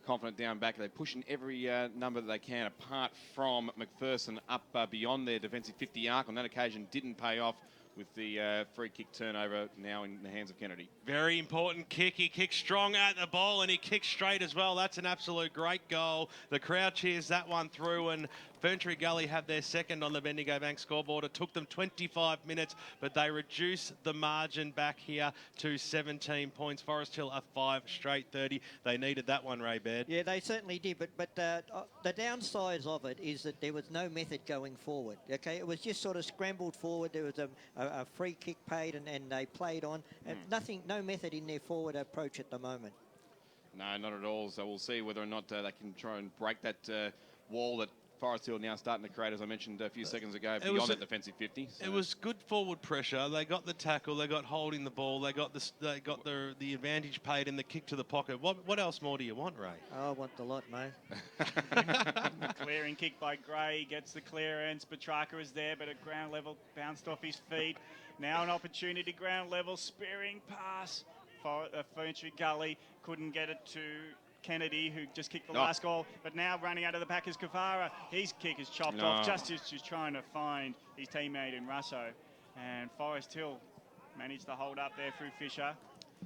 S18: confident down back. They're pushing every number that they can, apart from McPherson up beyond their defensive 50 arc. On that occasion, didn't pay off with the free kick turnover now in the hands of Kennedy.
S19: Very important kick. He kicked strong at the ball, and he kicked straight as well. That's an absolute great goal. The crowd cheers that one through, and Ferny Gully have their second on the Bendigo Bank scoreboard. It took them 25 minutes, but they reduce the margin back here to 17 points. Forest Hill are 5 straight 30. They needed that one, Ray Baird.
S21: Yeah, they certainly did, but the downside of it is that there was no method going forward. Okay, it was just sort of scrambled forward. There was a free kick paid, and they played on. And no method in their forward approach at the moment.
S18: No, not at all. So we'll see whether or not they can try and break that wall that Forest Hill now starting to create, as I mentioned a few seconds ago, beyond that defensive 50. So.
S19: It was good forward pressure. They got the tackle. They got holding the ball. They got the advantage paid in the kick to the pocket. What else more do you want, Ray?
S21: Oh, I want the lot, mate.
S1: Clearing kick by Gray, gets the clearance. Petrarca is there, but at ground level, bounced off his feet. Now an opportunity, ground level, spearing pass for Ferny Gully. Couldn't get it to Kennedy, who just kicked the last goal, but now running out of the pack is Cavara. His kick is chopped off, just as he's trying to find his teammate in Russo. And Forest Hill managed to hold up there through Fisher.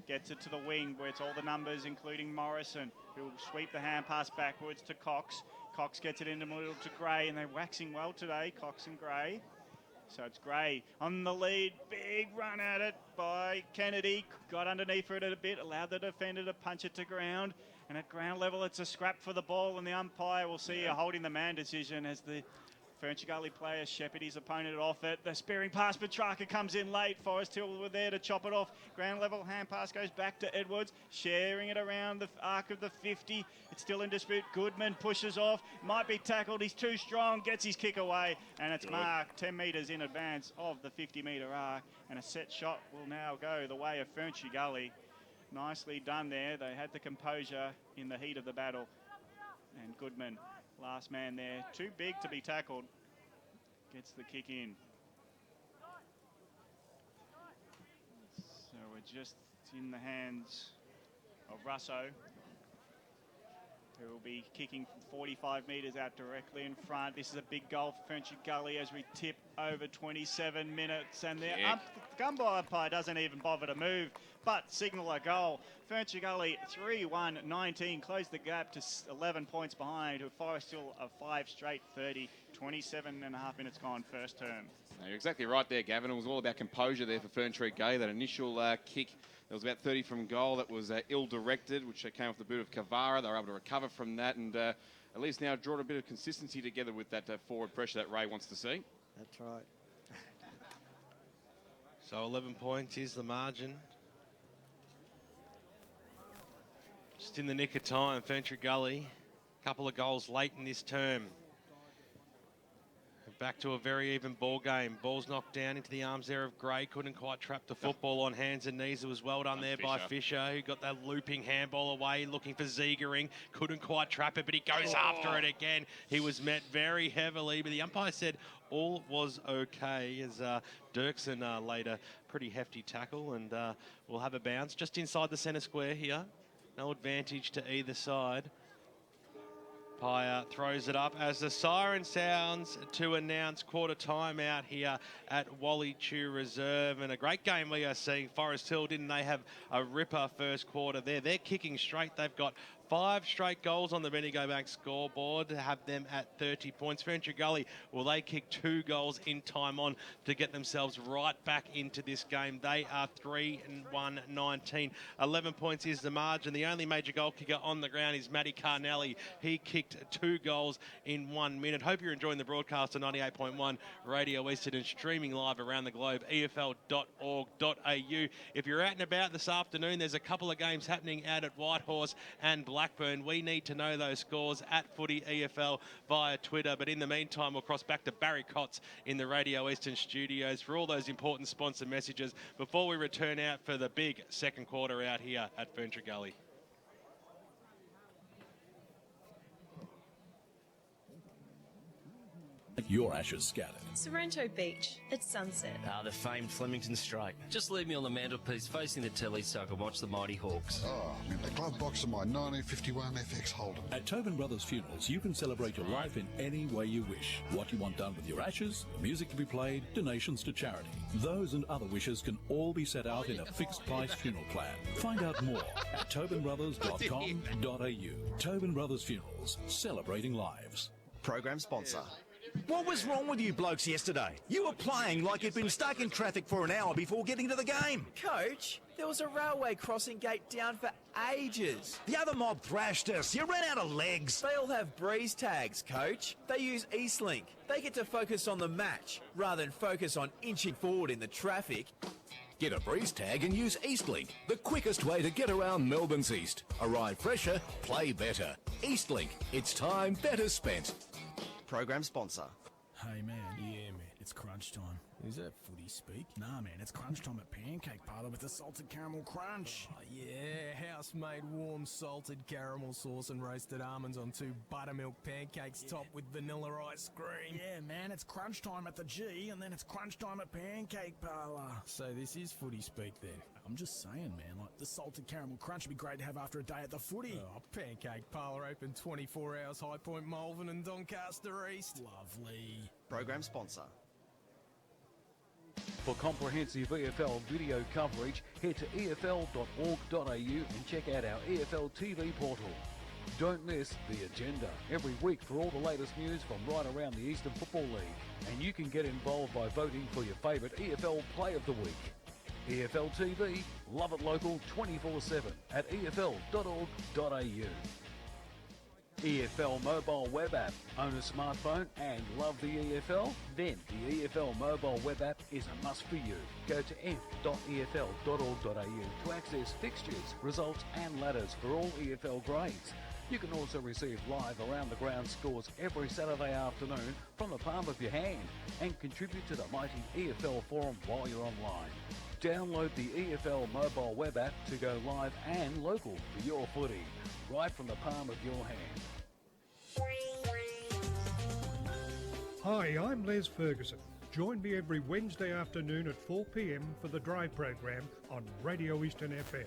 S1: Gets it to the wing, where it's all the numbers, including Morrison, who will sweep the hand pass backwards to Cox. Cox gets it in the middle to Gray, and they're waxing well today, Cox and Gray. So it's Gray on the lead. Big run at it by Kennedy. Got underneath it a bit, allowed the defender to punch it to ground. And at ground level, it's a scrap for the ball, and the umpire will see a holding the man decision as the Ferny Gully player shepherd his opponent off it. The spearing pass, Petrarca comes in late. Forest Hill were there to chop it off. Ground level, hand pass goes back to Edwards, sharing it around the arc of the 50. It's still in dispute. Goodman pushes off, might be tackled. He's too strong, gets his kick away, and it's marked 10 metres in advance of the 50-metre arc. And a set shot will now go the way of Ferny Gully. Nicely done there. They had the composure in the heat of the battle. And Goodman, last man there, too big to be tackled, gets the kick in. So we're just in the hands of Russo, who will be kicking from 45 metres out directly in front. This is a big goal for Ferny Gully as we tip over 27 minutes. And the umpire doesn't even bother to move, but signal a goal. Ferny Gully 3-1-19, closed the gap to 11 points behind, to Forest Hill of 5 straight 30, 27 and a half minutes gone first term.
S18: No, you're exactly right there, Gavin. It was all about composure there for Ferny Gully. That initial kick, there was about 30 from goal. That was ill-directed, which came off the boot of Cavaro. They were able to recover from that and at least now draw a bit of consistency together with that forward pressure that Ray wants to see.
S21: That's right.
S19: So 11 points is the margin. Just in the nick of time, Ferny Gully, a couple of goals late in this term. Back to a very even ball game. Ball's knocked down into the arms there of Gray. Couldn't quite trap the football on hands and knees. It was well done there by Fisher, who got that looping handball away, looking for Ziegering. Couldn't quite trap it, but he goes after it again. He was met very heavily, but the umpire said all was okay as Dirksen laid a pretty hefty tackle and will have a bounce just inside the centre square here. No advantage to either side. Pyer throws it up as the siren sounds to announce quarter time out here at Wally Chew Reserve. And a great game we are seeing. Forest Hill, didn't they have a ripper first quarter there? They're kicking straight. They've got 5 straight goals on the Bendigo Bank scoreboard to have them at 30 points. Ferny Gully, will they kick 2 goals in time on to get themselves right back into this game? They are 3-1-19. 11 points is the margin. The only major goal kicker on the ground is Matty Carnelli. He kicked 2 goals in 1 minute. Hope you're enjoying the broadcast on 98.1 Radio Eastern and streaming live around the globe, efl.org.au. If you're out and about this afternoon, there's a couple of games happening out at Whitehorse and Blackburn. We need to know those scores at Footy EFL via Twitter. But in the meantime, we'll cross back to Barry Cotts in the Radio Eastern studios for all those important sponsor messages before we return out for the big second quarter out here at Ferny Gully.
S12: Your ashes scattered.
S5: Sorrento Beach, it's sunset.
S14: The famed Flemington Straight. Just leave me on the mantelpiece facing the telly so I can watch the Mighty Hawks.
S7: Oh, I'm in the glove box of my 1951 FX Holden.
S12: At Tobin Brothers Funerals, you can celebrate your life in any way you wish. What you want done with your ashes, the music to be played, donations to charity. Those and other wishes can all be set out in a fixed price funeral plan. Find out more at tobinbrothers.com.au. Tobin Brothers Funerals, celebrating lives.
S9: Program sponsor.
S8: What was wrong with you blokes yesterday? You were playing like you'd been stuck in traffic for an hour before getting to the game.
S23: Coach, there was a railway crossing gate down for ages.
S8: The other mob thrashed us. You ran out of legs.
S23: They all have breeze tags, Coach. They use Eastlink. They get to focus on the match rather than focus on inching forward in the traffic.
S10: Get a breeze tag and use Eastlink, the quickest way to get around Melbourne's east. Arrive fresher, play better. Eastlink, it's time better spent.
S9: Program sponsor.
S11: Hey man. Yeah man, it's crunch time. Is that footy speak? Nah man, it's crunch time at Pancake Parlour with the salted caramel crunch.
S24: Oh, yeah, house-made warm salted caramel sauce and roasted almonds on 2 buttermilk pancakes topped with vanilla ice cream.
S11: Yeah man, it's crunch time at the G and then it's crunch time at Pancake Parlour.
S24: So this is footy speak then?
S11: I'm just saying man, like the salted caramel crunch would be great to have after a day at the footy.
S24: Oh, Pancake Parlour open 24 hours, High Point, Malvern and Doncaster East.
S11: Lovely.
S9: Program sponsor.
S13: For comprehensive EFL video coverage, head to efl.org.au and check out our EFL TV portal. Don't miss The Agenda every week for all the latest news from right around the Eastern Football League. And you can get involved by voting for your favourite EFL Play of the Week. EFL TV, love it local 24/7 at efl.org.au. EFL mobile web app. Own a smartphone and love the EFL? Then the EFL mobile web app is a must for you. Go to f.efl.org.au to access fixtures, results and ladders for all EFL grades. You can also receive live around-the-ground scores every Saturday afternoon from the palm of your hand and contribute to the mighty EFL forum while you're online. Download the EFL mobile web app to go live and local for your footy, right from the palm of your hand.
S2: Hi, I'm Les Ferguson. Join me every Wednesday afternoon at 4 p.m. for the Drive program on Radio Eastern FM.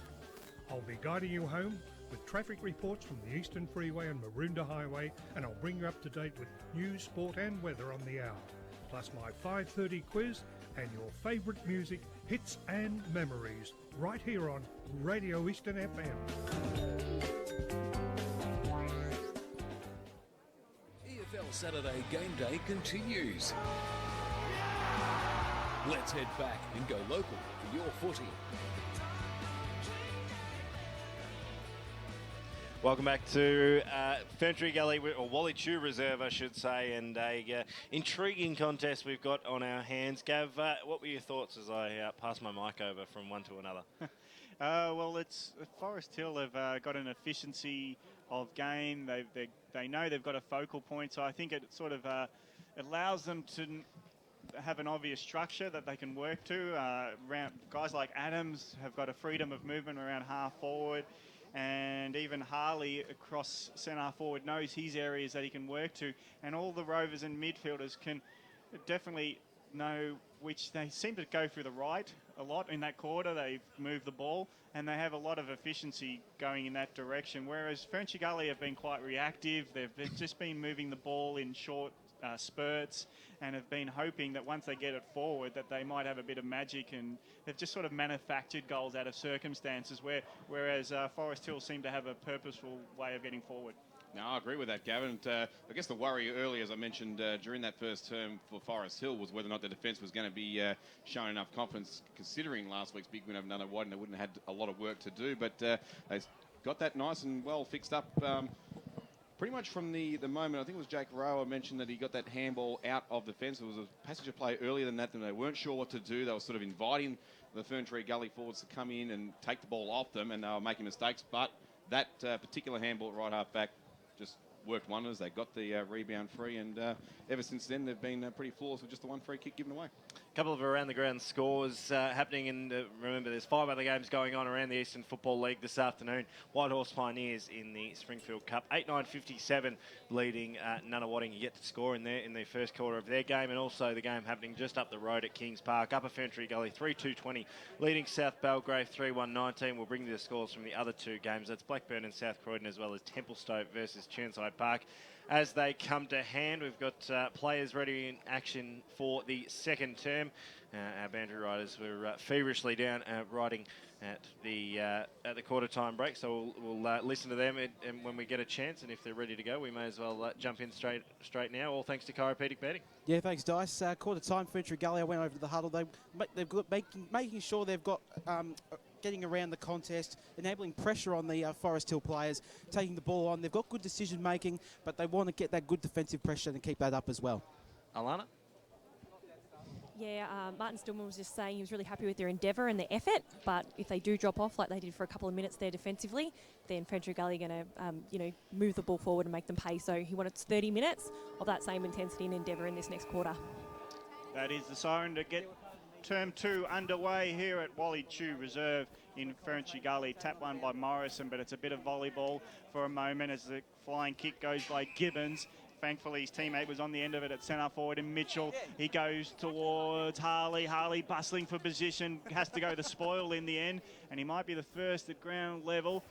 S2: I'll be guiding you home with traffic reports from the Eastern Freeway and Maroondah Highway, and I'll bring you up to date with news, sport and weather on the hour. Plus my 5:30 quiz and your favourite music, hits and memories, right here on Radio Eastern FM.
S10: EFL Saturday Game Day continues. Let's head back and go local for your footy.
S6: Welcome back to Ferny Gully, or Wally Chew Reserve, I should say, and a intriguing contest we've got on our hands. Gav, what were your thoughts as I pass my mic over from one to another?
S1: Well, it's Forest Hill have got an efficiency of game. They know they've got a focal point, so I think it sort of allows them to have an obvious structure that they can work to. Guys like Adams have got a freedom of movement around half forward. And even Harley across centre forward knows his areas that he can work to, and all the Rovers and midfielders can definitely know which. They seem to go through the right a lot in that quarter. They've moved the ball and they have a lot of efficiency going in that direction, whereas Ferny Gully have been quite reactive. They've just been moving the ball in short spurts and have been hoping that once they get it forward that they might have a bit of magic, and they've just sort of manufactured goals out of circumstances, whereas Forest Hill seem to have a purposeful way of getting forward.
S18: No, I agree with that, Gavin. I guess the worry early, as I mentioned during that first term for Forest Hill, was whether or not the defence was going to be showing enough confidence, considering last week's big win over Nunawading, and they wouldn't have had a lot of work to do, but they got that nice and well fixed up pretty much from the moment. I think it was Jake Rowe mentioned that he got that handball out of the fence. There was a passage of play earlier than that, and they weren't sure what to do. They were sort of inviting the Ferny Gully forwards to come in and take the ball off them, and they were making mistakes. But that particular handball at right half back just worked wonders. They got the rebound free, and ever since then they've been pretty flawless with just the one free kick given away.
S6: A couple of around-the-ground scores happening, and remember there's 5 other games going on around the Eastern Football League this afternoon. Whitehorse Pioneers in the Springfield Cup, 8-9-57 leading Nunawading yet to score in the first quarter of their game, and also the game happening just up the road at Kings Park. Upper Ferny Gully 3-2-20 leading South Belgrave 3-1-19. We'll bring you the scores from the other 2 games. That's Blackburn and South Croydon, as well as Templestowe versus Churnside Park. As they come to hand, we've got players ready in action for the second term. Our boundary riders were feverishly down riding at the quarter time break, so we'll listen to them and when we get a chance, and if they're ready to go, we may as well jump in straight now. All thanks to chiropractic betting.
S4: Yeah, thanks, Dice. Quarter time, Ferny Gully. I went over to the huddle. They've got making sure they've got getting around the contest, enabling pressure on the Forest Hill players, taking the ball on. They've got good decision making, but they want to get that good defensive pressure and keep that up as well.
S6: Alana?
S3: Yeah, Martin Stillman was just saying he was really happy with their endeavour and their effort, but if they do drop off like they did for a couple of minutes there defensively, then Ferny Gully are going to move the ball forward and make them pay. So he wanted 30 minutes of that same intensity and endeavour in this next quarter.
S1: That is the siren to get Term 2 underway here at Wally Chew Reserve in Ferny Gully. Tap one by Morrison, but it's a bit of volleyball for a moment as the flying kick goes by Gibbons. Thankfully, his teammate was on the end of it at centre forward, and Mitchell, he goes towards Harley. Harley bustling for position, has to go to spoil in the end, and he might be the first at ground level.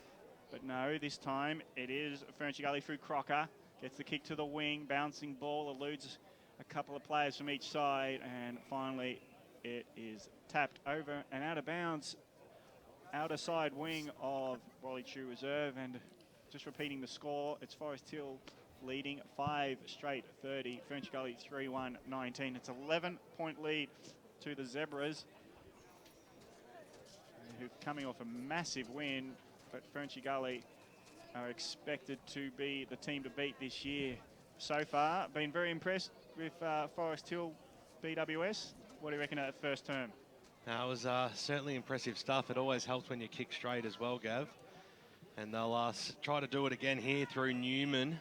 S1: But no, this time it is Ferny Gully through Crocker. Gets the kick to the wing, bouncing ball, eludes a couple of players from each side, and finally it is tapped over and out of bounds, outer side wing of Wally Chew Reserve, and just repeating the score, it's Forest Hill leading 5 straight 30. Ferny Gully 3-1-19. It's 11-point lead to the Zebras, who are coming off a massive win, but Ferny Gully are expected to be the team to beat this year. So far, been very impressed with Forest Hill BWS. What do you reckon at first term?
S19: That was certainly impressive stuff. It always helps when you kick straight as well, Gav. And they'll try to do it again here through Newman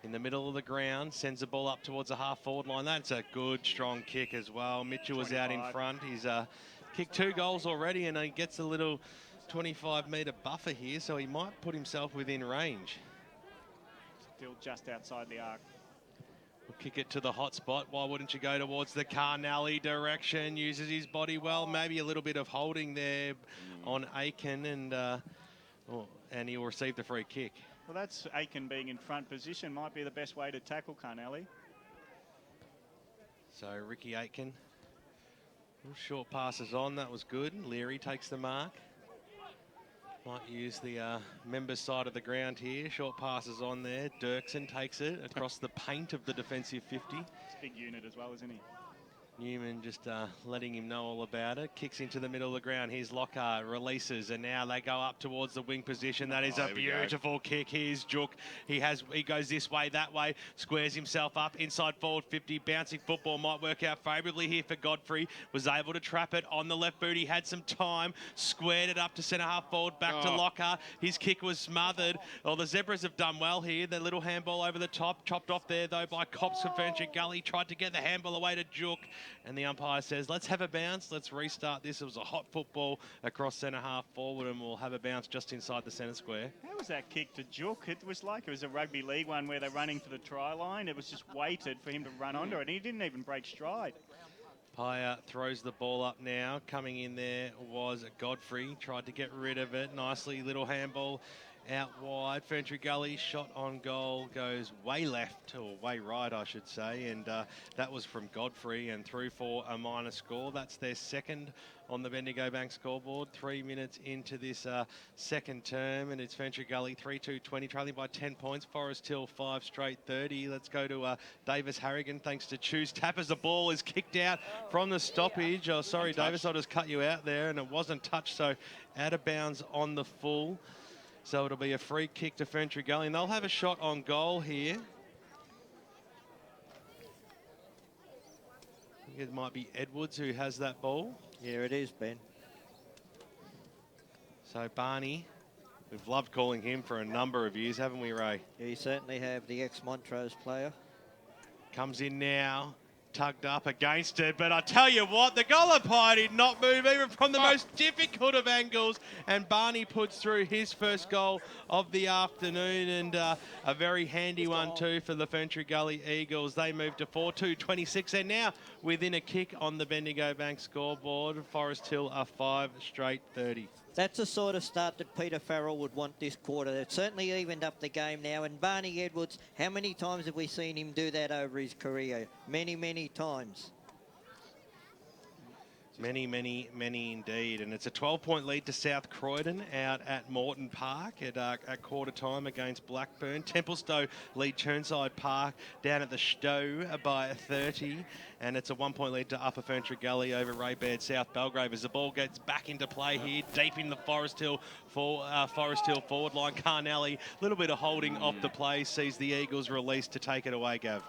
S19: in the middle of the ground. Sends the ball up towards the half-forward line. That's a good, strong kick as well. Mitchell was out in front. He's kicked 2 goals already, and he gets a little 25-metre buffer here, so he might put himself within range.
S1: Still just outside the arc.
S19: We'll kick it to the hot spot. Why wouldn't you go towards the Carnelli direction? Uses his body well. Maybe a little bit of holding there on Aiken, and he'll receive the free kick.
S1: Well, that's Aiken being in front position. Might be the best way to tackle Carnelli.
S19: So Ricky Aiken. Short passes on. That was good. Leary takes the mark. Might use the members' side of the ground here. Short passes on there. Dirksen takes it across the paint of the defensive 50.
S1: It's a big unit as well, isn't he?
S19: Newman just letting him know all about it. Kicks into the middle of the ground. Here's Lockhart, releases, and now they go up towards the wing position. That is a beautiful kick. Here's Jook. He goes this way, that way, squares himself up inside forward 50. Bouncing football might work out favourably here for Godfrey. Was able to trap it on the left boot. He had some time, squared it up to centre half forward, back to Lockhart. His kick was smothered. Well, the Zebras have done well here. The little handball over the top, chopped off there though by Cops from Ferny Gully. Tried to get the handball away to Jook. And the umpire says, let's have a bounce. Let's restart this. It was a hot football across centre half forward, and we'll have a bounce just inside the centre square.
S1: How was that kick to Jook? It was like it was a rugby league one where they're running for the try line. It was just waited for him to run onto it, and he didn't even break stride.
S19: Paya throws the ball up now. Coming in there was Godfrey. Tried to get rid of it. Nicely, little handball out wide. Ferny Gully shot on goal goes way left, or way right I should say, and that was from Godfrey and through for a minor score. That's their second on the Bendigo Bank scoreboard. 3 minutes into this second term, and it's Ferny Gully 3-2-20 trailing by 10 points. Forest Hill 5 straight 30. Let's go to Davis Harrigan thanks to Choose Tap as the ball is kicked out from the stoppage. Oh, sorry Davis, I just cut you out there, and it wasn't touched, so out of bounds on the full. So it'll be a free kick to Ferny Gully, and they'll have a shot on goal here. I think it might be Edwards who has that ball.
S21: Yeah, it is, Ben.
S19: So Barney, we've loved calling him for a number of years, haven't we, Ray?
S21: Yeah, you certainly have, the ex-Montrose player.
S19: Comes in now. Tugged up against it, but I tell you what, the goal umpire did not move even from the most difficult of angles, and Barney puts through his first goal of the afternoon, and a very handy one too for the Ferny Gully Eagles. They move to 4-2-26, and now within a kick on the Bendigo Bank scoreboard. Forest Hill are 5 straight 30.
S21: That's the sort of start that Peter Farrell would want this quarter. It certainly evened up the game now. And Barney Edwards, how many times have we seen him do that over his career? Many, many times.
S19: Many, many, many indeed. And it's a 12-point lead to South Croydon out at Moreton Park at quarter time against Blackburn. Templestowe lead Churnside Park down at the Stowe by 30. And it's a 1-point lead to Upper Ferny Gully over Raybaird South Belgrave as the ball gets back into play here, deep in the Forest Hill forward line. Carnelli, a little bit of holding off the play, sees the Eagles released to take it away, Gav.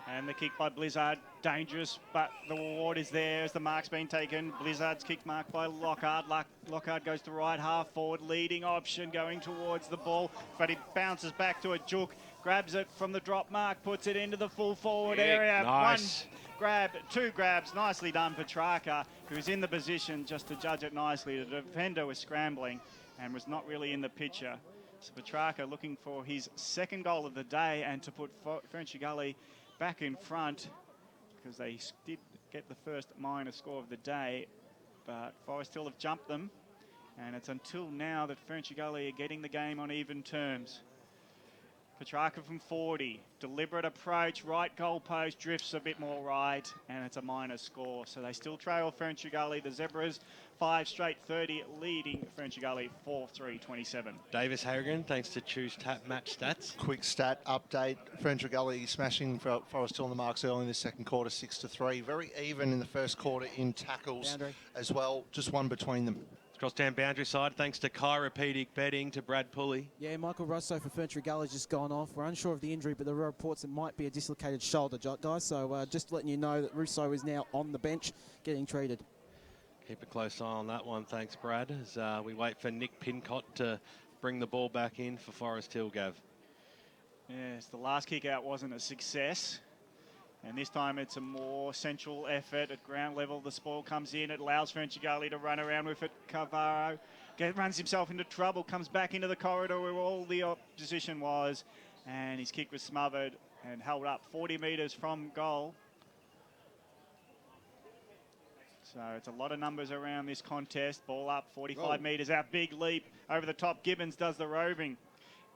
S1: And the kick by Blizzard, dangerous, but the reward is there as the mark's been taken. Blizzard's kick marked by Lockhart. Lockhart goes to right half forward, leading option going towards the ball, but he bounces back to it. Jook grabs it from the drop mark, puts it into the full forward area.
S19: Nice.
S1: One grab, 2 grabs, nicely done. Petrarca, who's in the position just to judge it nicely. The defender was scrambling and was not really in the picture. So Petrarca looking for his second goal of the day and to put Ferny Gully back in front, because they did get the first minor score of the day, but Forest Hill have jumped them, and it's until now that Ferny Gully are getting the game on even terms. Petrarca from 40. Deliberate approach, right goalpost, drifts a bit more right, and it's a minor score. So they still trail Ferny Gully. The Zebras 5 straight 30, leading Ferny Gully 4-3-27.
S19: Davis Harrigan, thanks to Choose Tap Match Stats.
S22: Quick stat update. Ferny Gully smashing Forest Hill in the marks early in the second quarter, 6-3. Very even in the first quarter in tackles
S4: Boundary.
S22: as well. Just one between them.
S19: Crosstown boundary side, thanks to chiropedic betting to Brad Pulley.
S4: Yeah, Michael Russo for Ferny Gully's just gone off. We're unsure of the injury, but there are reports it might be a dislocated shoulder, guys. So just letting you know that Russo is now on the bench getting treated.
S19: Keep a close eye on that one, thanks Brad, as we wait for Nick Pincott to bring the ball back in for Forest Hill, Gav.
S1: Yes, the last kick out wasn't a success. And this time it's a more central effort at ground level. The ball comes in. It allows Ferny Gully to run around with it. Cavaro runs himself into trouble, comes back into the corridor where all the opposition was. And his kick was smothered and held up 40 metres from goal. So it's a lot of numbers around this contest. Ball up, 45 metres out. Big leap over the top. Gibbons does the roving.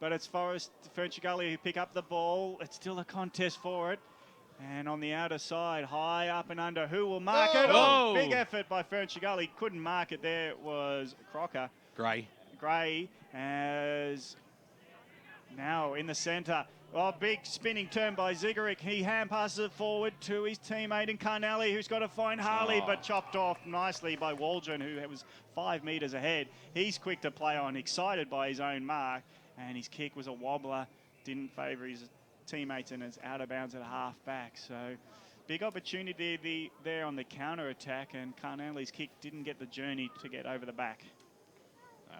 S1: But it's Ferny Gully who pick up the ball. It's still a contest for it. And on the outer side, high up and under, who will mark it? Oh, big effort by Ferny Gully. Couldn't mark it there. It was Crocker. Gray as now in the centre. Oh, big spinning turn by Zigaric. He hand passes it forward to his teammate in Carnelli, who's got to find Harley, but chopped off nicely by Waldron, who was 5 metres ahead. He's quick to play on, excited by his own mark, and his kick was a wobbler. Didn't favour his teammates and is out of bounds at half back. So big opportunity there on the counter attack, and Carnelli's kick didn't get the journey to get over the back.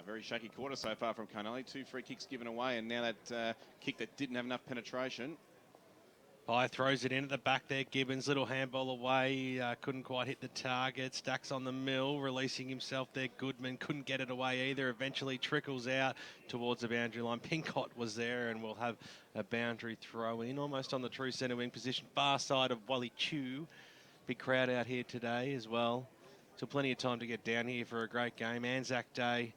S18: Very shaky quarter so far from Carnelli. 2 free kicks given away, and now that kick that didn't have enough penetration.
S19: Pye throws it in at the back there. Gibbons, little handball away. Couldn't quite hit the target. Stacks on the mill, releasing himself there. Goodman couldn't get it away either. Eventually trickles out towards the boundary line. Pincott was there, and we'll have a boundary throw in, almost on the true centre wing position. Far side of Wally Chew. Big crowd out here today as well. So plenty of time to get down here for a great game. Anzac Day.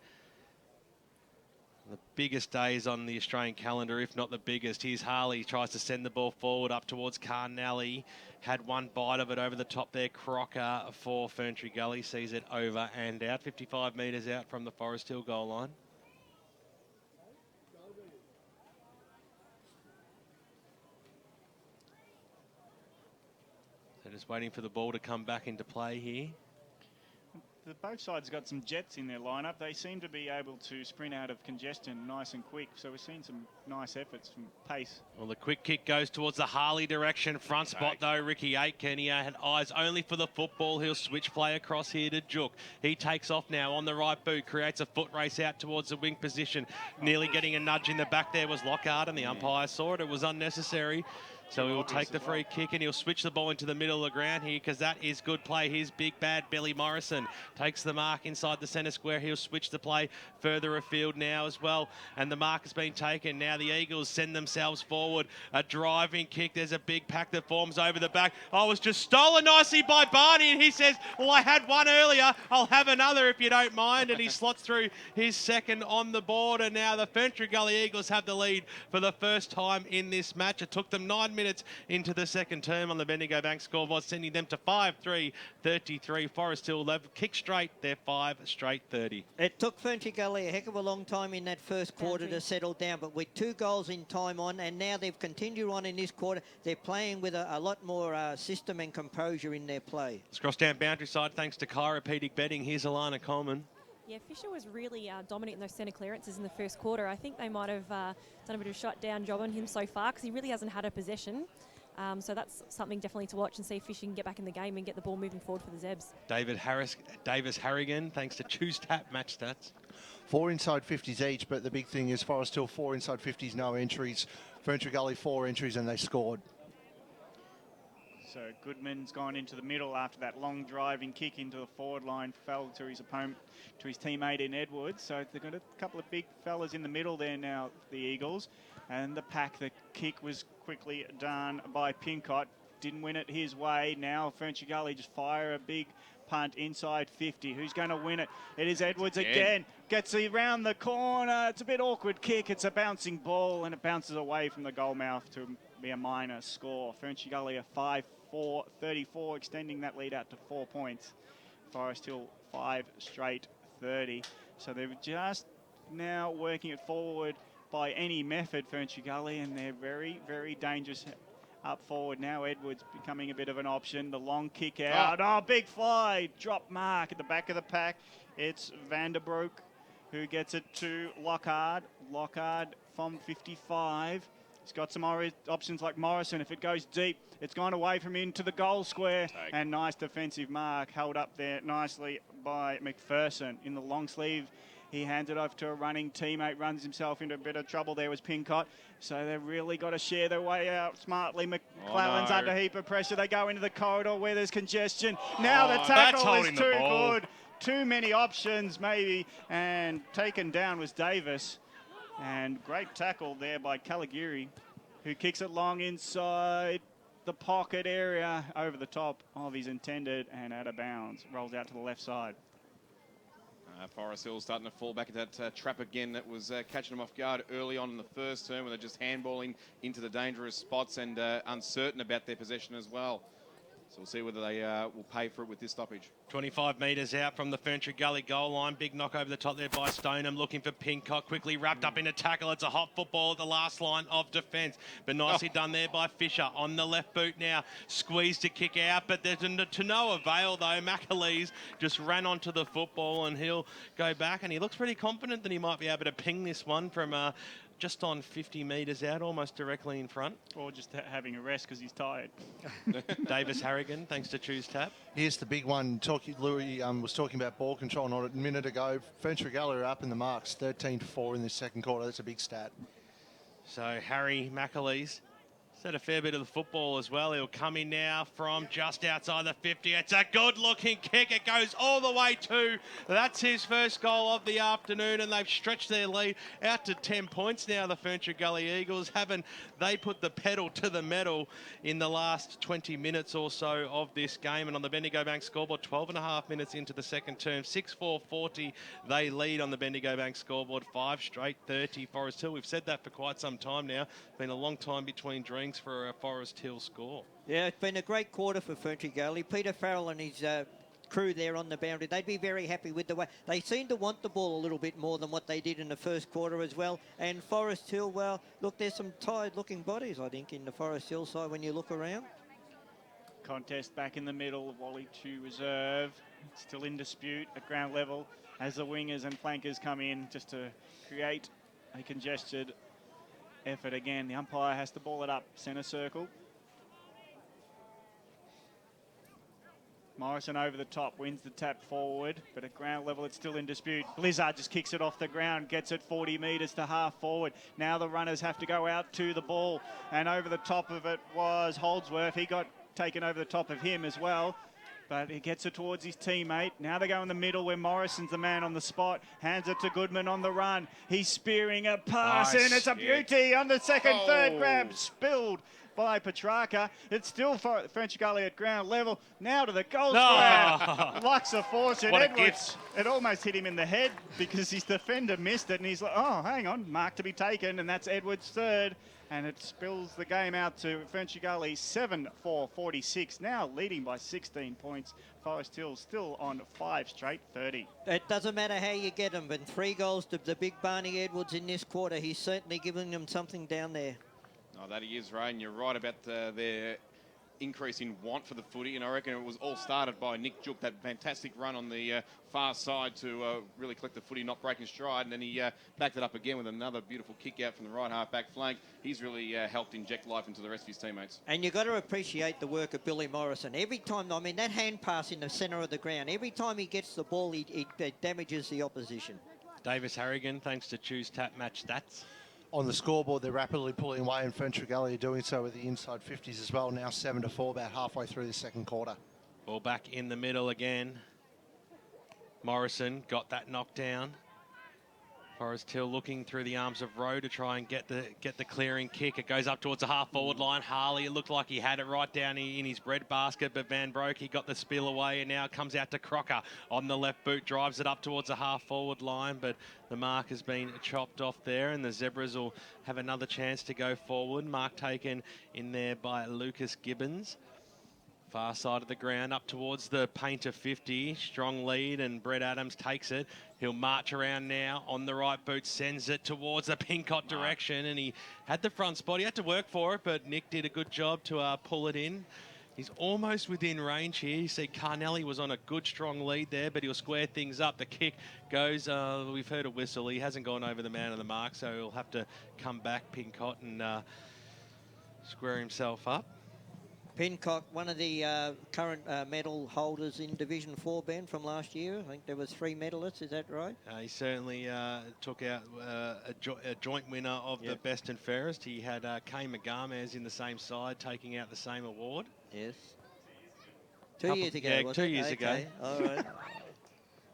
S19: The biggest days on the Australian calendar, if not the biggest. Here's Harley, tries to send the ball forward up towards Carnelli. Had one bite of it over the top there. Crocker for Ferny Gully sees it over and out. 55 metres out from the Forest Hill goal line. So just waiting for the ball to come back into play here.
S1: Both sides got some jets in their lineup. They seem to be able to sprint out of congestion nice and quick. So we're seeing some nice efforts from pace.
S19: Well, the quick kick goes towards the Harley direction. Front spot, though, Ricky Aitken. He had eyes only for the football. He'll switch play across here to Jook. He takes off now on the right boot, creates a foot race out towards the wing position. Nearly getting a nudge in the back there was Lockhart, and the umpire saw it. It was unnecessary. So he will take the free kick and he'll switch the ball into the middle of the ground here, because that is good play. Here's big bad Billy Morrison. Takes the mark inside the centre square. He'll switch the play further afield now as well. And the mark has been taken. Now the Eagles send themselves forward. A driving kick. There's a big pack that forms over the back. Oh, it was just stolen nicely by Barney. And he says, well, I had one earlier. I'll have another if you don't mind. And he slots through his second on the board. And now the Ferny Gully Eagles have the lead for the first time in this match. It took them 9 minutes into the second term on the Bendigo Bank scoreboard, sending them to 5-3-33. Forest Hill, they've kicked straight. They're 5 straight 30.
S21: It took Ferny Gully a heck of a long time in that first quarter to settle down, but with 2 goals in time on, and now they've continued on in this quarter, they're playing with a lot more system and composure in their play.
S19: It's crossed down boundary side thanks to chiropedic betting. Here's Alana Coleman.
S3: Yeah, Fisher was really dominant in those centre clearances in the first quarter. I think they might have done a bit of a shut-down job on him so far, because he really hasn't had a possession. So that's something definitely to watch and see if Fisher can get back in the game and get the ball moving forward for the Zebs.
S19: Davis Harrigan, thanks to Choose Tap Match Stats.
S22: 4 inside 50s each, but the big thing is Forest Hill 4 inside 50s, no entries. Ferny Gully 4 entries, and they scored.
S1: So Goodman's gone into the middle after that long driving kick into the forward line, fell to his opponent, to his teammate in Edwards. So they've got a couple of big fellas in the middle there now, the Eagles. And the pack, the kick was quickly done by Pincott. didn't win it his way. Now Ferny Gully just fire a big punt inside 50. Who's going to win it? It is Edwards again. Gets around the corner. It's a bit awkward kick. It's a bouncing ball, and it bounces away from the goal mouth to be a minor score. Ferny Gully a 5-4-34, extending that lead out to 4 points. Forest Hill 5 straight 30. So they're just now working it forward by any method, Ferny Gully, and they're very, very dangerous up forward. Now Edwards becoming a bit of an option. The long kick out. Oh, big fly. Drop mark at the back of the pack. It's Vanderbroek who gets it to Lockhart. Lockhart from 55. He's got some options like Morrison. If it goes deep, it's gone away from into the goal square. And nice defensive mark held up there nicely by McPherson in the long sleeve. He hands it off to a running teammate, runs himself into a bit of trouble there was Pincott. So they've really got to share their way out smartly. McClellan's under a heap of pressure. They go into the corridor where there's congestion. Now the tackle is too good. Too many options maybe. And taken down was Davis. And great tackle there by Caligari, who kicks it long inside the pocket area over the top of his intended and out of bounds. Rolls out to the left side.
S18: Forest Hill starting to fall back into that trap again that was catching them off guard early on in the first term, when they're just handballing into the dangerous spots and uncertain about their possession as well. So we'll see whether they will pay for it with this stoppage.
S19: 25 metres out from the Ferny Gully goal line. Big knock over the top there by Stoneham, looking for Pincott. Quickly wrapped up in a tackle. It's a hot football at the last line of defence. But nicely done there by Fisher. On the left boot now. Squeezed to kick out, but there's to no avail though. McAleese just ran onto the football, and he'll go back, and he looks pretty confident that he might be able to ping this one from just on 50 metres out, almost directly in front.
S1: Or just having a rest because he's tired.
S19: Davis Harrigan, thanks to Choose Tap.
S22: Here's the big one. Louis was talking about ball control not a minute ago. Ferny Gully are up in the marks, 13-4 in this second quarter. That's a big stat.
S19: So Harry McAleese had a fair bit of the football as well. He'll come in now from just outside the 50. It's a good-looking kick. It goes all the way to. That's his first goal of the afternoon, and they've stretched their lead out to 10 points now, the Ferny Gully Eagles. They put the pedal to the metal in the last 20 minutes or so of this game. And on the Bendigo Bank scoreboard, 12.5 minutes into the second term, 6-4-40. They lead on the Bendigo Bank scoreboard, 5 straight 30 Forest Hill. We've said that for quite some time now. Been a long time between drinks for a Forest Hill score.
S21: Yeah, it's been a great quarter for Ferny Gully. Peter Farrell and his crew there on the boundary, they'd be very happy with the way. They seem to want the ball a little bit more than what they did in the first quarter as well. And Forest Hill, well, look, there's some tired-looking bodies, I think, in the Forest Hill side when you look around.
S1: Contest back in the middle. Wally to reserve. Still in dispute at ground level as the wingers and flankers come in just to create a congested effort again. The umpire has to ball it up centre circle. Morrison over the top, wins the tap forward, but at ground level it's still in dispute. Blizzard just kicks it off the ground, gets it 40 metres to half forward. Now the runners have to go out to the ball, and over the top of it was Holdsworth. He got taken over the top of him as well, but he gets it towards his teammate. Now they go in the middle where Morrison's the man on the spot. Hands it to Goodman on the run. He's spearing a pass, and it's a beauty on the third grab, spilled by Petrarca. It's still for Ferny Gully at ground level. Now to the goal square. Lux of fortune.
S19: What a
S1: Edwards,
S19: gift.
S1: it almost hit him in the head because his defender missed it, and he's like, oh, hang on, mark to be taken, and that's Edwards' third. And it spills the game out to Ferny Gully 7-4-46, now leading by 16 points. Forest Hill still on 5 straight 30.
S21: It doesn't matter how you get them, but 3 goals to the big Barney Edwards in this quarter. He's certainly giving them something down there.
S18: Oh, that he is, Ray, and you're right about their increase in want for the footy, and I reckon it was all started by Nick Jook, that fantastic run on the far side to really collect the footy, not breaking stride, and then he backed it up again with another beautiful kick out from the right half-back flank. He's really helped inject life into the rest of his teammates.
S21: And you've got to appreciate the work of Billy Morrison. Every time, I mean, that hand pass in the centre of the ground, every time he gets the ball, he damages the opposition.
S19: Davis Harrigan, thanks to Choose Tap Match Stats.
S22: On the scoreboard, they're rapidly pulling away, and Ferny Gully are doing so with the inside 50s as well. Now 7-4, about halfway through the second quarter.
S19: Ball back in the middle again. Morrison got that knockdown. Forest Hill looking through the arms of Rowe to try and get the clearing kick. It goes up towards the half-forward line. Harley, it looked like he had it right down in his bread basket, but Van Broek, he got the spill away, and now it comes out to Crocker on the left boot, drives it up towards the half-forward line, but the mark has been chopped off there, and the Zebras will have another chance to go forward. Mark taken in there by Lucas Gibbons. Far side of the ground, up towards the painter 50. Strong lead, and Brett Adams takes it. He'll march around now on the right boot, sends it towards the Pincott direction, and he had the front spot. He had to work for it, but Nick did a good job to pull it in. He's almost within range here. You see Carnelli was on a good, strong lead there, but he'll square things up. The kick goes, we've heard a whistle. He hasn't gone over the man of the mark, so he'll have to come back, Pincott, and square himself up.
S21: Pincock, one of the current medal holders in Division 4, Ben, from last year. I think there was 3 medalists, is that right?
S19: He certainly took out a joint winner of the best and fairest. He had Kay Magamez in the same side, taking out the same award.
S21: Yes. 2 years ago,
S19: yeah, 2 years ago.
S21: All right.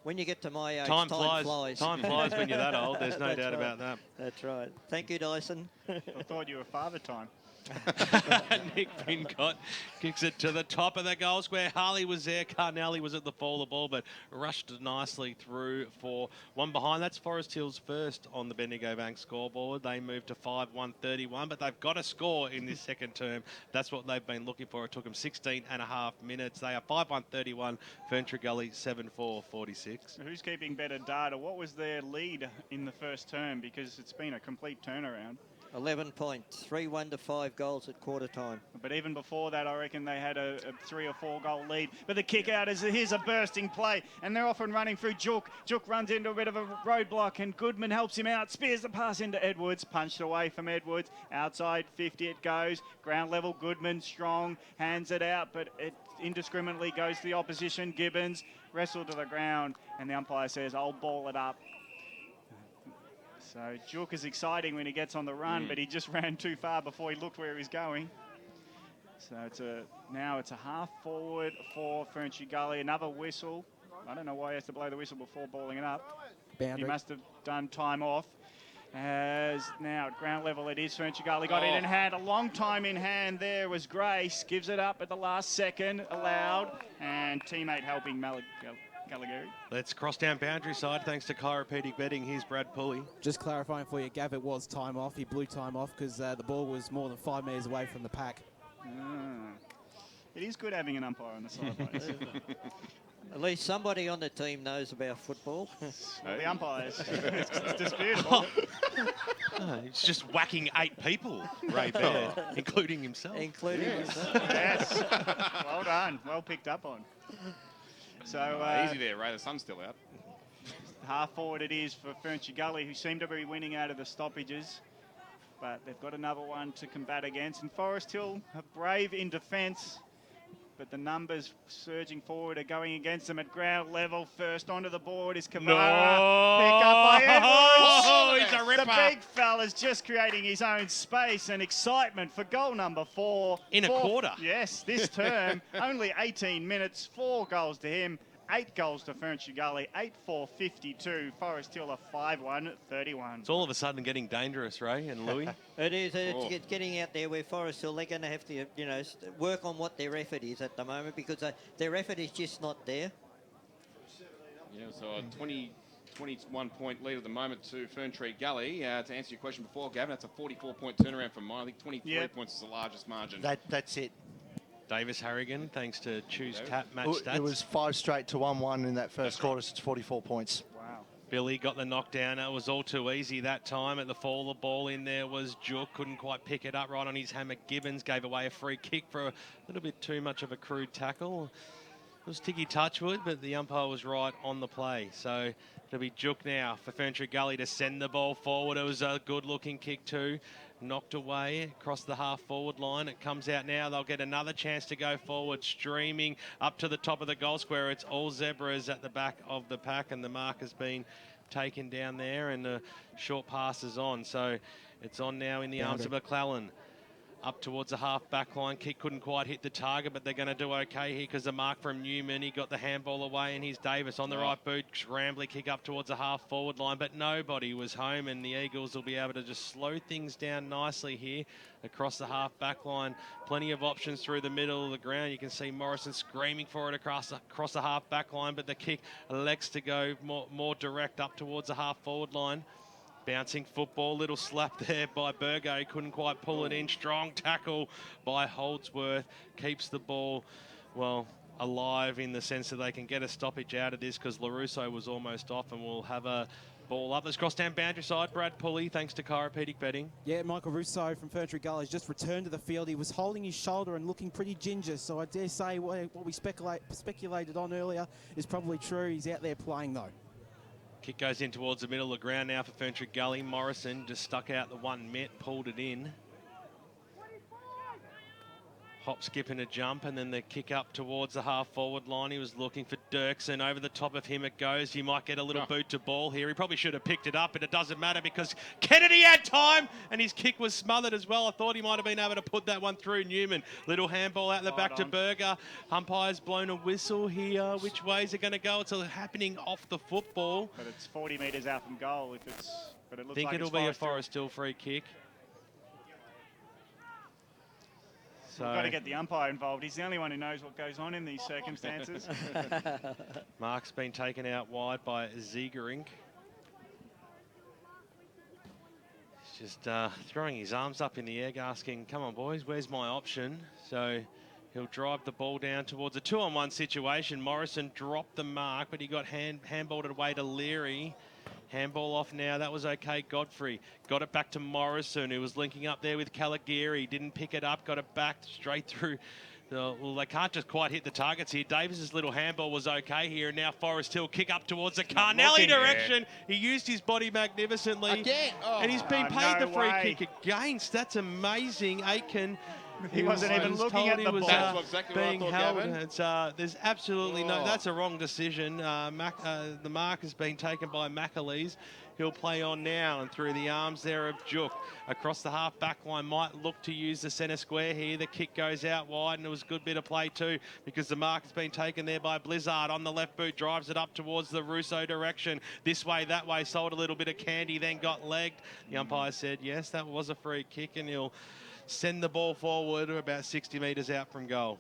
S21: When you get to my age,
S19: time flies. Time flies when you're that old. There's no doubt about that.
S21: That's right. Thank you, Dyson.
S1: I thought you were father time.
S19: Nick Pincott kicks it to the top of the goal square. Harley was there. Carnelli was at the fall of the ball, but rushed nicely through for one behind. That's Forest Hill's first on the Bendigo Bank scoreboard. They moved to 5-1-31, but they've got to score in this second term. That's what they've been looking for. It took them 16 and a half minutes. They are 5-1-31, Ferny Creek 7-4-46.
S1: Who's keeping better data? What was their lead in the first term? Because it's been a complete turnaround.
S21: 11 points, 3-1 to 5 goals at quarter time.
S1: But even before that, I reckon they had a 3 or 4 goal lead. But the kick out is, here's a bursting play, and they're often running through Jook. Jook runs into a bit of a roadblock, and Goodman helps him out, spears the pass into Edwards, punched away from Edwards. Outside 50 it goes, ground level, Goodman strong, hands it out, but it indiscriminately goes to the opposition. Gibbons wrestled to the ground, and the umpire says, I'll ball it up. So Jook is exciting when he gets on the run, but he just ran too far before he looked where he was going. So now it's a half forward for Ferny Creek. Another whistle. I don't know why he has to blow the whistle before balling it up.
S4: Boundary.
S1: He must have done time off. As now at ground level it is Ferny Creek. Got it in hand. A long time in hand there was Grace. Gives it up at the last second. Allowed. And teammate helping Galigari.
S19: Let's cross down boundary side thanks to chiropractic betting. Here's Brad Pulley.
S4: Just clarifying for you, Gav, it was time off. He blew time off because the ball was more than 5 metres away from the pack.
S1: It is good having an umpire on the sidelines.
S21: At least somebody on the team knows about football.
S1: The umpires. It's disputable.
S19: He's just whacking 8 people right there, including himself.
S21: Himself.
S1: Yes. Well done. Well picked up on. So
S18: easy there, Ray. The sun's still out.
S1: Half forward it is for Ferny Creek, who seem to be winning out of the stoppages. But they've got another one to combat against. And Forest Hill are brave in defence. But the numbers surging forward are going against them at ground level. First onto the board is Cavaro. Pick up by Edwards.
S19: Oh, he's a ripper.
S1: The big fella's just creating his own space and excitement for goal number 4.
S19: In a quarter.
S1: Yes, this term. Only 18 minutes, 4 goals to him. 8 goals to Ferny Creek, 8-4-52. Forest Hill are 5-1-31.
S19: It's all of a sudden getting dangerous, Ray and Louis.
S21: It is. It's getting out there where Forest Hill, they're going to have to, work on what their effort is at the moment because their effort is just not there.
S18: Yeah, so a 21-point lead at the moment to Ferny Creek. To answer your question before, Gavin, that's a 44-point turnaround from mine. I think 23 points is the largest margin.
S22: That's it.
S19: Davis Harrigan, thanks to Choose Tap Match Stats.
S22: It was 5 straight to 1-1 in that first quarter, so it's 44 points.
S1: Wow.
S19: Billy got the knockdown. It was all too easy that time. At the fall, the ball in there was Jook. Couldn't quite pick it up right on his hammer. Gibbons gave away a free kick for a little bit too much of a crude tackle. It was Tiggy Touchwood, but the umpire was right on the play. So it'll be Jook now for Ferny Creek to send the ball forward. It was a good-looking kick too. Knocked away across the half-forward line. It comes out now. They'll get another chance to go forward, streaming up to the top of the goal square. It's all Zebras at the back of the pack, and the mark has been taken down there, and the short pass is on. So it's on now in the arms of McClellan. up towards the half-back line. Kick couldn't quite hit the target, but they're going to do okay here because the mark from Newman, he got the handball away, and here's Davis on the right boot. Scrambly kick up towards the half-forward line, but nobody was home, and the Eagles will be able to just slow things down nicely here across the half-back line. Plenty of options through the middle of the ground. You can see Morrison screaming for it across the half-back line, but the kick elects to go more direct up towards the half-forward line. Bouncing football, little slap there by Burgo. He couldn't quite pull it in. Strong tackle by Holdsworth. Keeps the ball, well, alive in the sense that they can get a stoppage out of this because LaRusso was almost off, and we'll have a ball up. Let's cross down boundary side. Brad Pulley, thanks to chiropractic betting.
S4: Yeah, Michael Russo from Ferny Creek has just returned to the field. He was holding his shoulder and looking pretty ginger, so I dare say what we speculated on earlier is probably true. He's out there playing, though.
S19: Kick goes in towards the middle of the ground now for Ferny Creek Gully. Morrison just stuck out the one met, pulled it in. Hop, skip and a jump, and then the kick up towards the half-forward line. He was looking for Dirksen. Over the top of him it goes. He might get a little boot to ball here. He probably should have picked it up, but it doesn't matter because Kennedy had time, and his kick was smothered as well. I thought he might have been able to put that one through Newman. Little handball out the back to Berger. Umpire's blown a whistle here. Which way is it going to go? It's happening off the football.
S1: But it's 40 metres out from goal. But it looks
S19: think
S1: like
S19: it'll be a Forest Hill free kick.
S1: We've got to get the umpire involved. He's the only one who knows what goes on in these circumstances.
S19: Mark's been taken out wide by Ziegerink. He's just throwing his arms up in the air, asking, come on, boys, where's my option? So he'll drive the ball down towards a 2-on-1 situation. Morrison dropped the mark, but he got handballed it away to Leary. Handball off now. That was okay. Godfrey got it back to Morrison, who was linking up there with Caligari. Didn't pick it up. Got it back straight through. Well, they can't just quite hit the targets here. Davis's little handball was okay here. And now Forest Hill kick up towards the Carnelli direction. He used his body magnificently.
S18: Again. Oh.
S19: And he's been paid
S1: no
S19: the free
S1: way.
S19: kick against. That's amazing. Aitken.
S1: He wasn't even looking at the ball.
S18: That's exactly
S19: being
S18: what I thought,
S19: held.
S18: Gavin.
S19: It's, there's absolutely no. That's a wrong decision. The mark has been taken by McAleese. He'll play on now and through the arms there of Juk. Across the half-back line, might look to use the centre square here. The kick goes out wide, and it was a good bit of play too because the mark has been taken there by Blizzard. On the left boot, drives it up towards the Russo direction. This way, that way, sold a little bit of candy, then got legged. The umpire said, yes, that was a free kick, and he'll send the ball forward about 60 metres out from goal.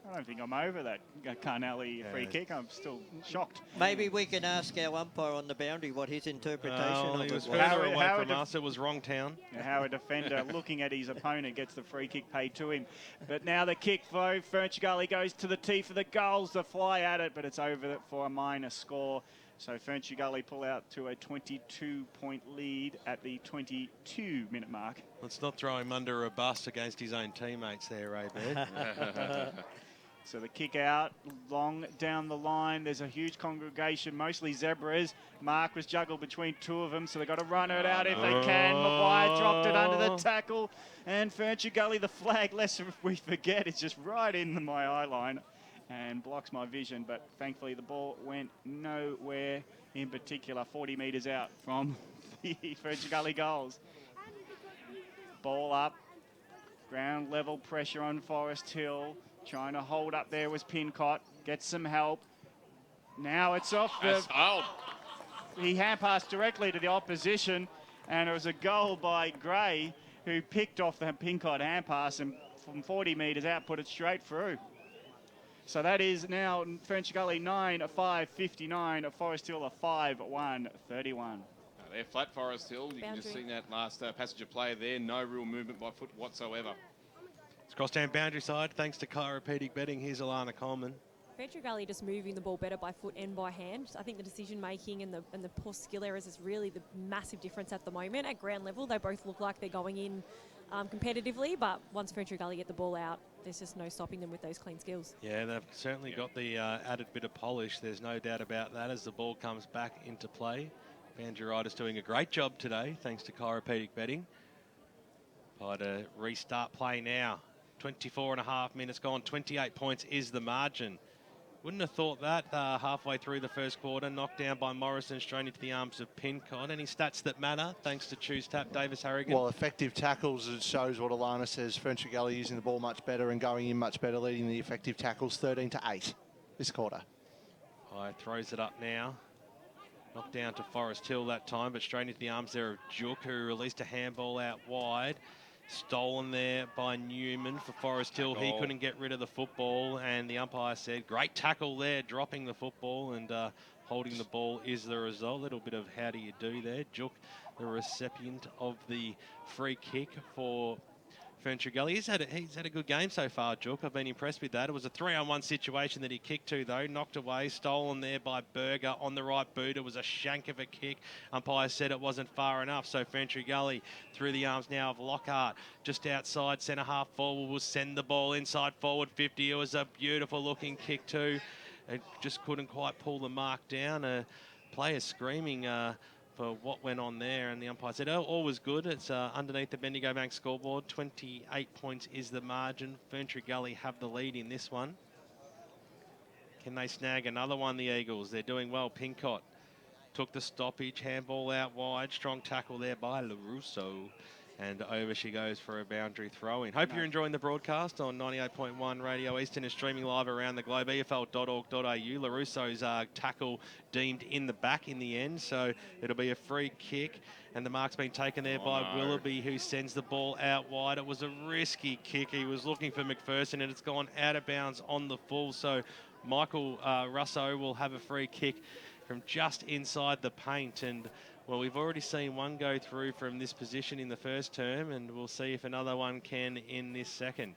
S1: I don't think I'm over that Carnelli free kick. I'm still shocked.
S21: Maybe we can ask our umpire on the boundary what his interpretation of
S19: He
S21: it
S19: was
S21: was.
S19: further away from us. It was wrong town.
S1: How a defender looking at his opponent gets the free kick paid to him. But now the kick, though. Ferny goes to the tee for the goals. The fly at it, but it's over for a minor score. So Ferny pull out to a 22-point lead at the 22-minute mark.
S19: Let's not throw him under a bus against his own teammates there, Ray-Bird.
S1: So the kick out, long down the line. There's a huge congregation, mostly zebras. Mark was juggled between two of them, so they've got to run it out if they can. Maguire dropped it under the tackle. And Ferny, the flag, lest we forget, it's just right in my eye line and blocks my vision. But thankfully the ball went nowhere in particular, 40 metres out from the Ferny goals. Ball up, ground level pressure on Forest Hill. Trying to hold up there was Pincott. Gets some help. Now it's off the... He hand-passed directly to the opposition, and it was a goal by Gray, who picked off the Pincott hand-pass and from 40 metres out put it straight through. So that is now Ferny 9, a 5-59, Forest Hill a 5-1, 31.
S18: They're flat Forest Hill. You can just see that last passenger play there. No real movement by foot whatsoever.
S19: It's cross down boundary side, thanks to chiropractic betting. Here's Alana Coleman.
S3: Ferny just moving the ball better by foot and by hand. I think the decision making and the poor skill errors is really the massive difference at the moment. At ground level, they both look like they're going in competitively, but once Ferny get the ball out, there's just no stopping them with those clean skills.
S19: Yeah, they've certainly got the added bit of polish. There's no doubt about that as the ball comes back into play. Banduritis doing a great job today, thanks to chiropractic betting. By to restart play now. 24 and a half minutes gone. 28 points is the margin. Wouldn't have thought that halfway through the first quarter. Knocked down by Morrison, straight into the arms of Pincott. Any stats that matter, thanks to Choose Tap, Davis Harrigan?
S22: Well, effective tackles, it shows what Alana says. Ferny Gully using the ball much better and going in much better, leading the effective tackles 13-8 this quarter.
S19: High throws it up now. Knocked down to Forest Hill that time, but straight into the arms there of Jook, who released a handball out wide. Stolen there by Newman for Forest Hill. He couldn't get rid of the football, and the umpire said, great tackle there, dropping the football, and holding the ball is the result. A little bit of how do you do there. Jook, the recipient of the free kick for Ferny Gully. He's had a good game so far, Jook. I've been impressed with that. It was a 3-on-1 situation that he kicked to, though. Knocked away, stolen there by Berger on the right boot. It was a shank of a kick. Umpire said it wasn't far enough, so Ferny Gully through the arms now of Lockhart. Just outside, centre half forward will send the ball inside forward 50. It was a beautiful looking kick too. It just couldn't quite pull the mark down. A player screaming for what went on there, and the umpire said, oh, all was good. It's underneath the Bendigo Bank scoreboard. 28 points is the margin. Ferny Gully have the lead in this one. Can they snag another one, the Eagles? They're doing well. Pincott took the stoppage, handball out wide. Strong tackle there by LaRusso. And over she goes for a boundary throw-in. Hope you're enjoying the broadcast on 98.1 Radio Eastern and streaming live around the globe, efl.org.au. LaRusso's tackle deemed in the back in the end, so it'll be a free kick. And the mark's been taken there by Willoughby, who sends the ball out wide. It was a risky kick. He was looking for McPherson, and it's gone out of bounds on the full. So Michael Russo will have a free kick from just inside the paint. And well, we've already seen one go through from this position in the first term, and we'll see if another one can in this second.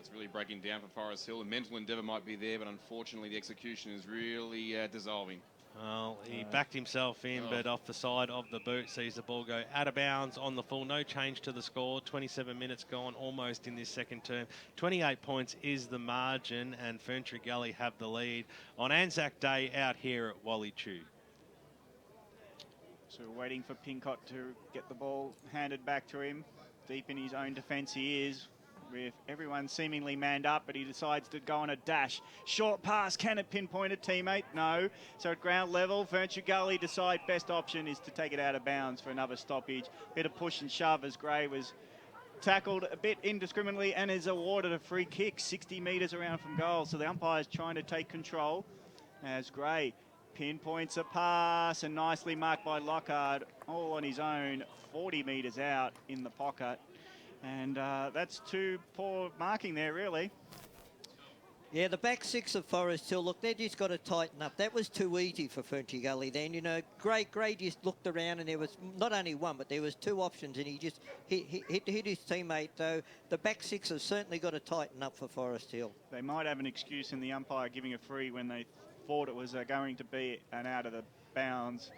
S18: It's really breaking down for Forest Hill. The mental endeavour might be there, but unfortunately the execution is really dissolving.
S19: Well, he backed himself in, but off the side of the boot, sees the ball go out of bounds on the full. No change to the score. 27 minutes gone almost in this second term. 28 points is the margin, and Ferny Gully have the lead on Anzac Day out here at Wally Chew.
S1: So we're waiting for Pincott to get the ball handed back to him. Deep in his own defence he is, with everyone seemingly manned up, but he decides to go on a dash. Short pass, can it pinpoint a teammate? No. So at ground level, Ferny Gully decide best option is to take it out of bounds for another stoppage. Bit of push and shove as Gray was tackled a bit indiscriminately and is awarded a free kick 60 metres around from goal. So the umpire's trying to take control as Gray pinpoints a pass, and nicely marked by Lockhart, all on his own, 40 metres out in the pocket. And that's too poor marking there, really.
S21: Yeah, the back six of Forest Hill, look, they just got to tighten up. That was too easy for Ferny Gully then. You know, Gray just looked around, and there was not only one, but there was two options, and he just hit his teammate, though. The back six have certainly got to tighten up for Forest Hill.
S1: They might have an excuse in the umpire giving a free when they thought it was going to be an out of the bounds.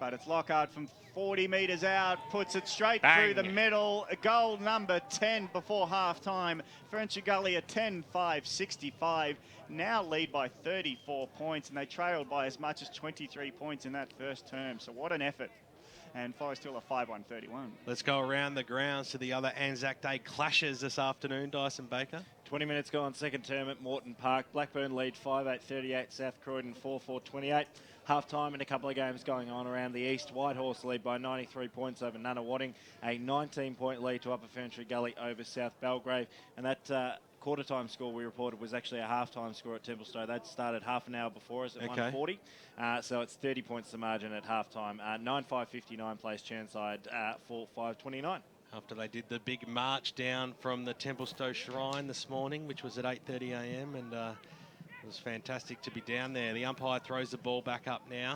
S1: But it's Lockhart from 40 metres out, puts it straight through the middle. Goal number 10 before half-time. Ferny Gully a 10-5-65. Now lead by 34 points, and they trailed by as much as 23 points in that first term. So what an effort. And Forest Hill are 5-1-31.
S19: Let's go around the grounds to the other Anzac Day clashes this afternoon. Dyson Baker.
S6: 20 minutes gone, second term at Moreton Park. Blackburn lead 5-8-38, South Croydon 4-4-28. Half-time and a couple of games going on around the east. Whitehorse lead by 93 points over Nunawading. A 19-point lead to Upper Ferny Gully over South Belgrave. And that quarter-time score we reported was actually a half-time score at Templestowe. That started half an hour before us at 140. So it's 30 points the margin at half-time. 9-5-59 plays Chernside for 5-29.
S19: After they did the big march down from the Templestowe Shrine this morning, which was at 8:30 a.m. and it was fantastic to be down there. The umpire throws the ball back up now.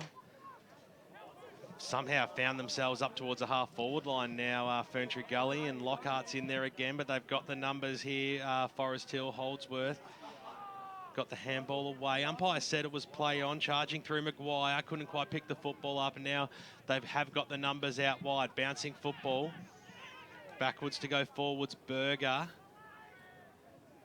S19: Somehow found themselves up towards a half-forward line now, Ferny Gully, and Lockhart's in there again, but they've got the numbers here. Forest Hill, Holdsworth got the handball away. Umpire said it was play on, charging through Maguire, couldn't quite pick the football up, and now they have got the numbers out wide. Bouncing football. Backwards to go forwards, Berger.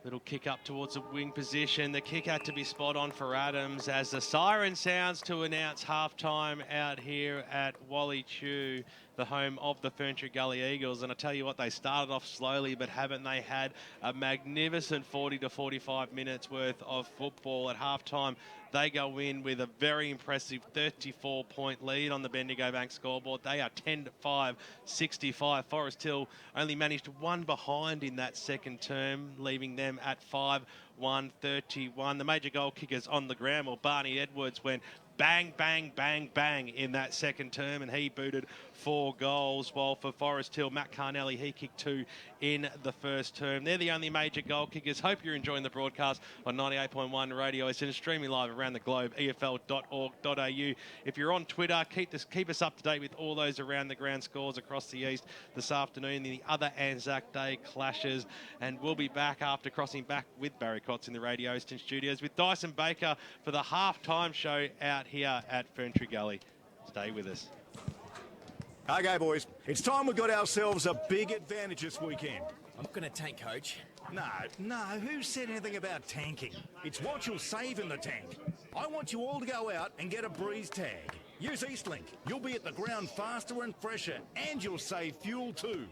S19: Little kick up towards the wing position. The kick had to be spot on for Adams as the siren sounds to announce half-time out here at Wally Chew. the home of the Ferntree Gully Eagles. And I tell you what, they started off slowly, but haven't they had a magnificent 40 to 45 minutes worth of football at halftime? They go in with a very impressive 34-point lead on the Bendigo Bank scoreboard. They are 10-5, 65. Forest Hill only managed one behind in that second term, leaving them at 5-1, 31. The major goal kickers on the ground. Well, Barney Edwards went bang, bang, bang, bang in that second term, and he booted 4 goals, while for Forest Hill, Matt Carnelli, he kicked 2 in the first term. They're the only major goal kickers. Hope you're enjoying the broadcast on 98.1 Radio. It's streaming live around the globe, efl.org.au. If you're on Twitter, keep us up to date with all those around the ground scores across the east this afternoon, the other Anzac Day clashes, and we'll be back after crossing back with Barry Cotts in the Radio Eastern studios with Dyson Baker for the halftime show out here at Ferntree Gully. Stay with us.
S8: Okay, boys, it's time we got ourselves a big advantage this weekend.
S9: I'm not going to tank, Coach.
S8: No, who said anything about tanking? It's what you'll save in the tank. I want you all to go out and get a breeze tag. Use Eastlink. You'll be at the ground faster and fresher, and you'll save fuel too.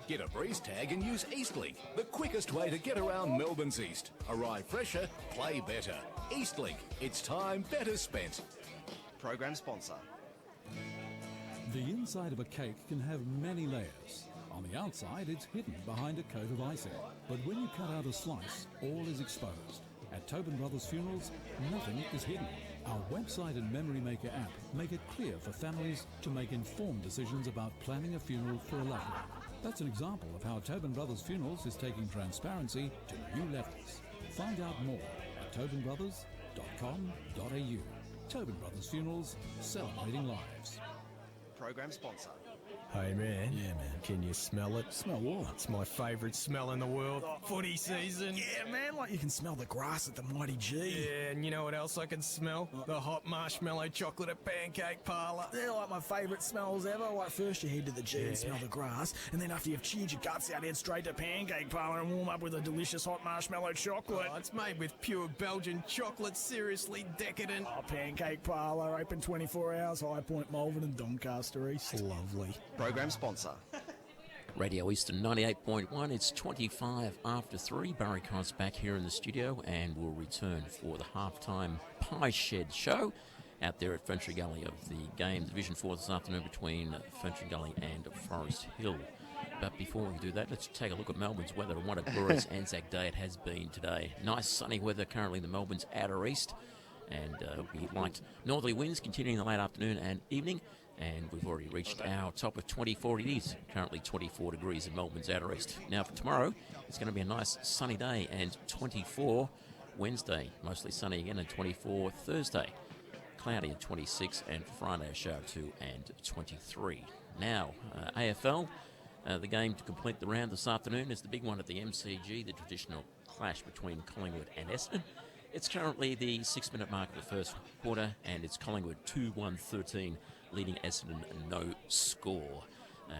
S10: Get a breeze tag and use Eastlink, the quickest way to get around Melbourne's east. Arrive fresher, play better. Eastlink, it's time better spent.
S9: Program sponsor.
S12: The inside of a cake can have many layers. On the outside, it's hidden behind a coat of icing. But when you cut out a slice, all is exposed. At Tobin Brothers Funerals, nothing is hidden. Our website and Memory Maker app make it clear for families to make informed decisions about planning a funeral for a loved one. That's an example of how Tobin Brothers Funerals is taking transparency to new levels. Find out more at tobinbrothers.com.au. Tobin Brothers Funerals, celebrating lives.
S9: Program sponsor.
S24: Hey man.
S12: Yeah, man.
S24: Can you smell it?
S12: Smell what?
S24: It's my favourite smell in the world. Footy season.
S12: Yeah, man, like you can smell the grass at the Mighty G.
S24: Yeah, and you know what else I can smell? The hot marshmallow chocolate at Pancake Parlour.
S12: They're like my favourite smells ever. Like first you head to the G and smell the grass, and then after you've cheered your guts out, head straight to Pancake Parlour and warm up with a delicious hot marshmallow chocolate.
S24: Oh, it's made with pure Belgian chocolate, seriously decadent.
S12: Oh, Pancake Parlour, open 24 hours, High Point, Malvern and Doncaster East. Lovely.
S9: Program sponsor.
S15: Radio Eastern 98.1, it's 25 after 3. Barry Cotts back here in the studio, and we'll return for the halftime Pie Shed show out there at Ferntree Gully of the game, Division 4 this afternoon between Ferntree Gully and Forest Hill. But before we do that, let's take a look at Melbourne's weather, and what a glorious Anzac Day it has been today. Nice sunny weather currently in the Melbourne's outer east, and we liked northerly winds continuing in the late afternoon and evening. And we've already reached our top of 24. It is currently 24 degrees in Melbourne's outer east. Now for tomorrow, it's going to be a nice sunny day, and 24 Wednesday, mostly sunny again, and 24 Thursday, cloudy and 26, and Friday a shower 2 and 23. Now, AFL, the game to complete the round this afternoon is the big one at the MCG, the traditional clash between Collingwood and Essendon. It's currently the 6-minute mark of the first quarter, and it's Collingwood 2-1-13, leading Essendon no score.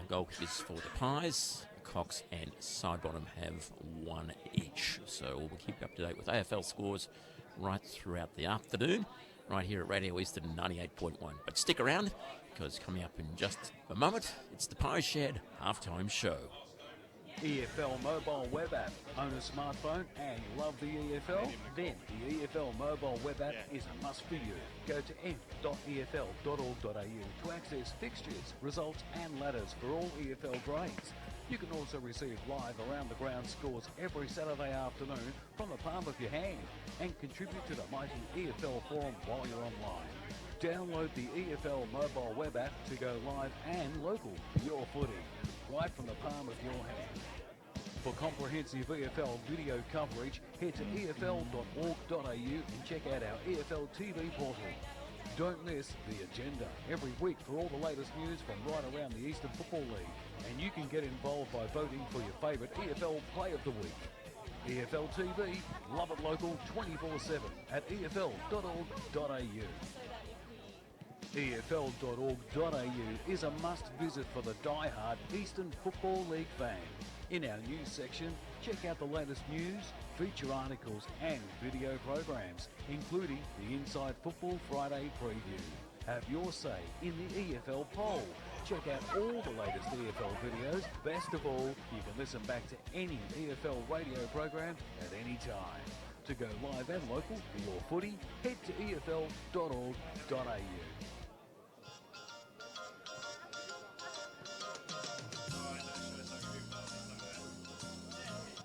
S15: Goal kickers for the Pies, Cox and Sidebottom have 1 each. So we'll keep you up to date with AFL scores right throughout the afternoon, right here at Radio Eastern 98.1. But stick around, because coming up in just a moment, it's the Pie Shed halftime show.
S13: EFL mobile web app. Own a smartphone and love the EFL? Then the EFL mobile web app is a must for you. Go to m.efl.org.au to access fixtures, results and ladders for all EFL grades. You can also receive live around-the-ground scores every Saturday afternoon from the palm of your hand and contribute to the mighty EFL forum while you're online. Download the EFL mobile web app to go live and local for your footy, right from the palm of your hand. For comprehensive EFL video coverage, head to efl.org.au and check out our EFL TV portal. Don't miss The Agenda every week for all the latest news from right around the Eastern Football League, and you can get involved by voting for your favourite EFL Play of the Week. EFL TV, love it local 24/7 at efl.org.au. EFL.org.au is a must visit for the die-hard Eastern Football League fan. In our news section, check out the latest news, feature articles and video programs, including the Inside Football Friday preview. Have your say in the EFL poll. Check out all the latest EFL videos. Best of all, you can listen back to any EFL radio program at any time. To go live and local for your footy, head to efl.org.au.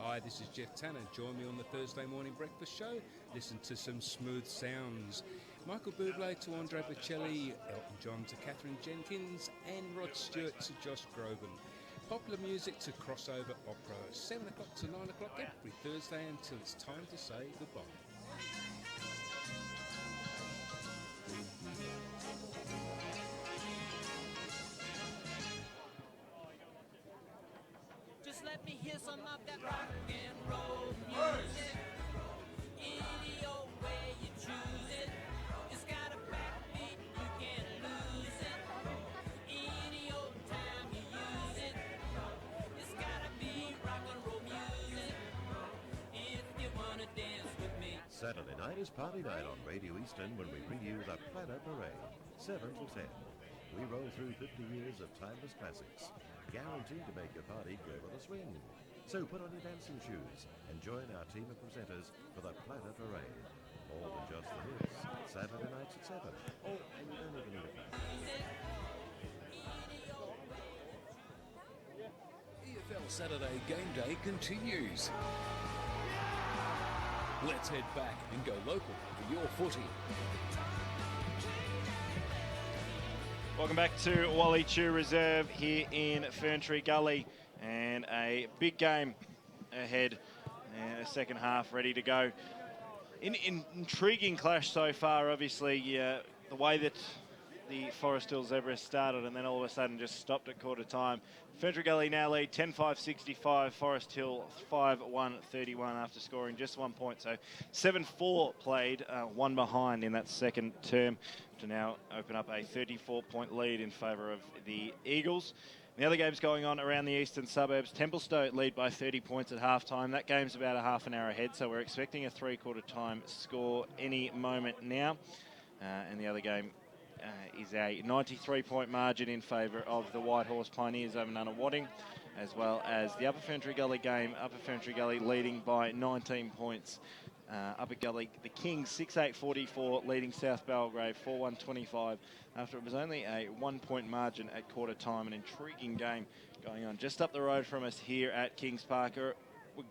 S5: Hi, this is Jeff Tanner. Join me on the Thursday morning breakfast show. Listen to some smooth sounds. Michael Bublé to Andre Bocelli, Elton John to Catherine Jenkins, and Rod Stewart to Josh Groban. Popular music to crossover opera, 7 o'clock to 9 o'clock every Thursday until it's time to say goodbye.
S16: Just let me hear some of that rock and roll music. Any old way you choose it. It's got a backbeat, you can't lose it. Any old time you use it. It's gotta be rock and roll music. If you wanna dance with me.
S17: Saturday night is party night on Radio Eastern when we bring you the Planet Parade, 7 till 10. We roll through 50 years of timeless classics, guaranteed to make your party go with a swing. So put on your dancing shoes and join our team of presenters for the Planet Parade. More than just the hits, Saturday nights at 7. Oh, and you don't even need a plan.
S11: EFL Saturday Game Day continues. Let's head back and go local for your footy.
S6: Welcome back to Wally Chew Reserve here in Ferny Gully, and a big game ahead, and a second half ready to go. Intriguing clash so far, obviously, the way that the Forest Hill Zebras started and then all of a sudden just stopped at quarter time. Ferny Gully now lead 10-5-65, Forest Hill 5-1-31 after scoring just 1 point. So 7-4 played, one behind in that second term to now open up a 34-point lead in favour of the Eagles. The other games going on around the eastern suburbs. Templestowe lead by 30 points at half-time. That game's about a half an hour ahead, so we're expecting a three-quarter time score any moment now. And the other game is a 93-point margin in favour of the White Horse Pioneers over Nunawading, as well as the Upper Ferny Gully game. Upper Ferny Gully leading by 19 points. Upper Gully, the Kings 6-8-44, leading South Belgrave 4-1-25 after it was only a 1 point margin at quarter time. An intriguing game going on just up the road from us here at Kings Park.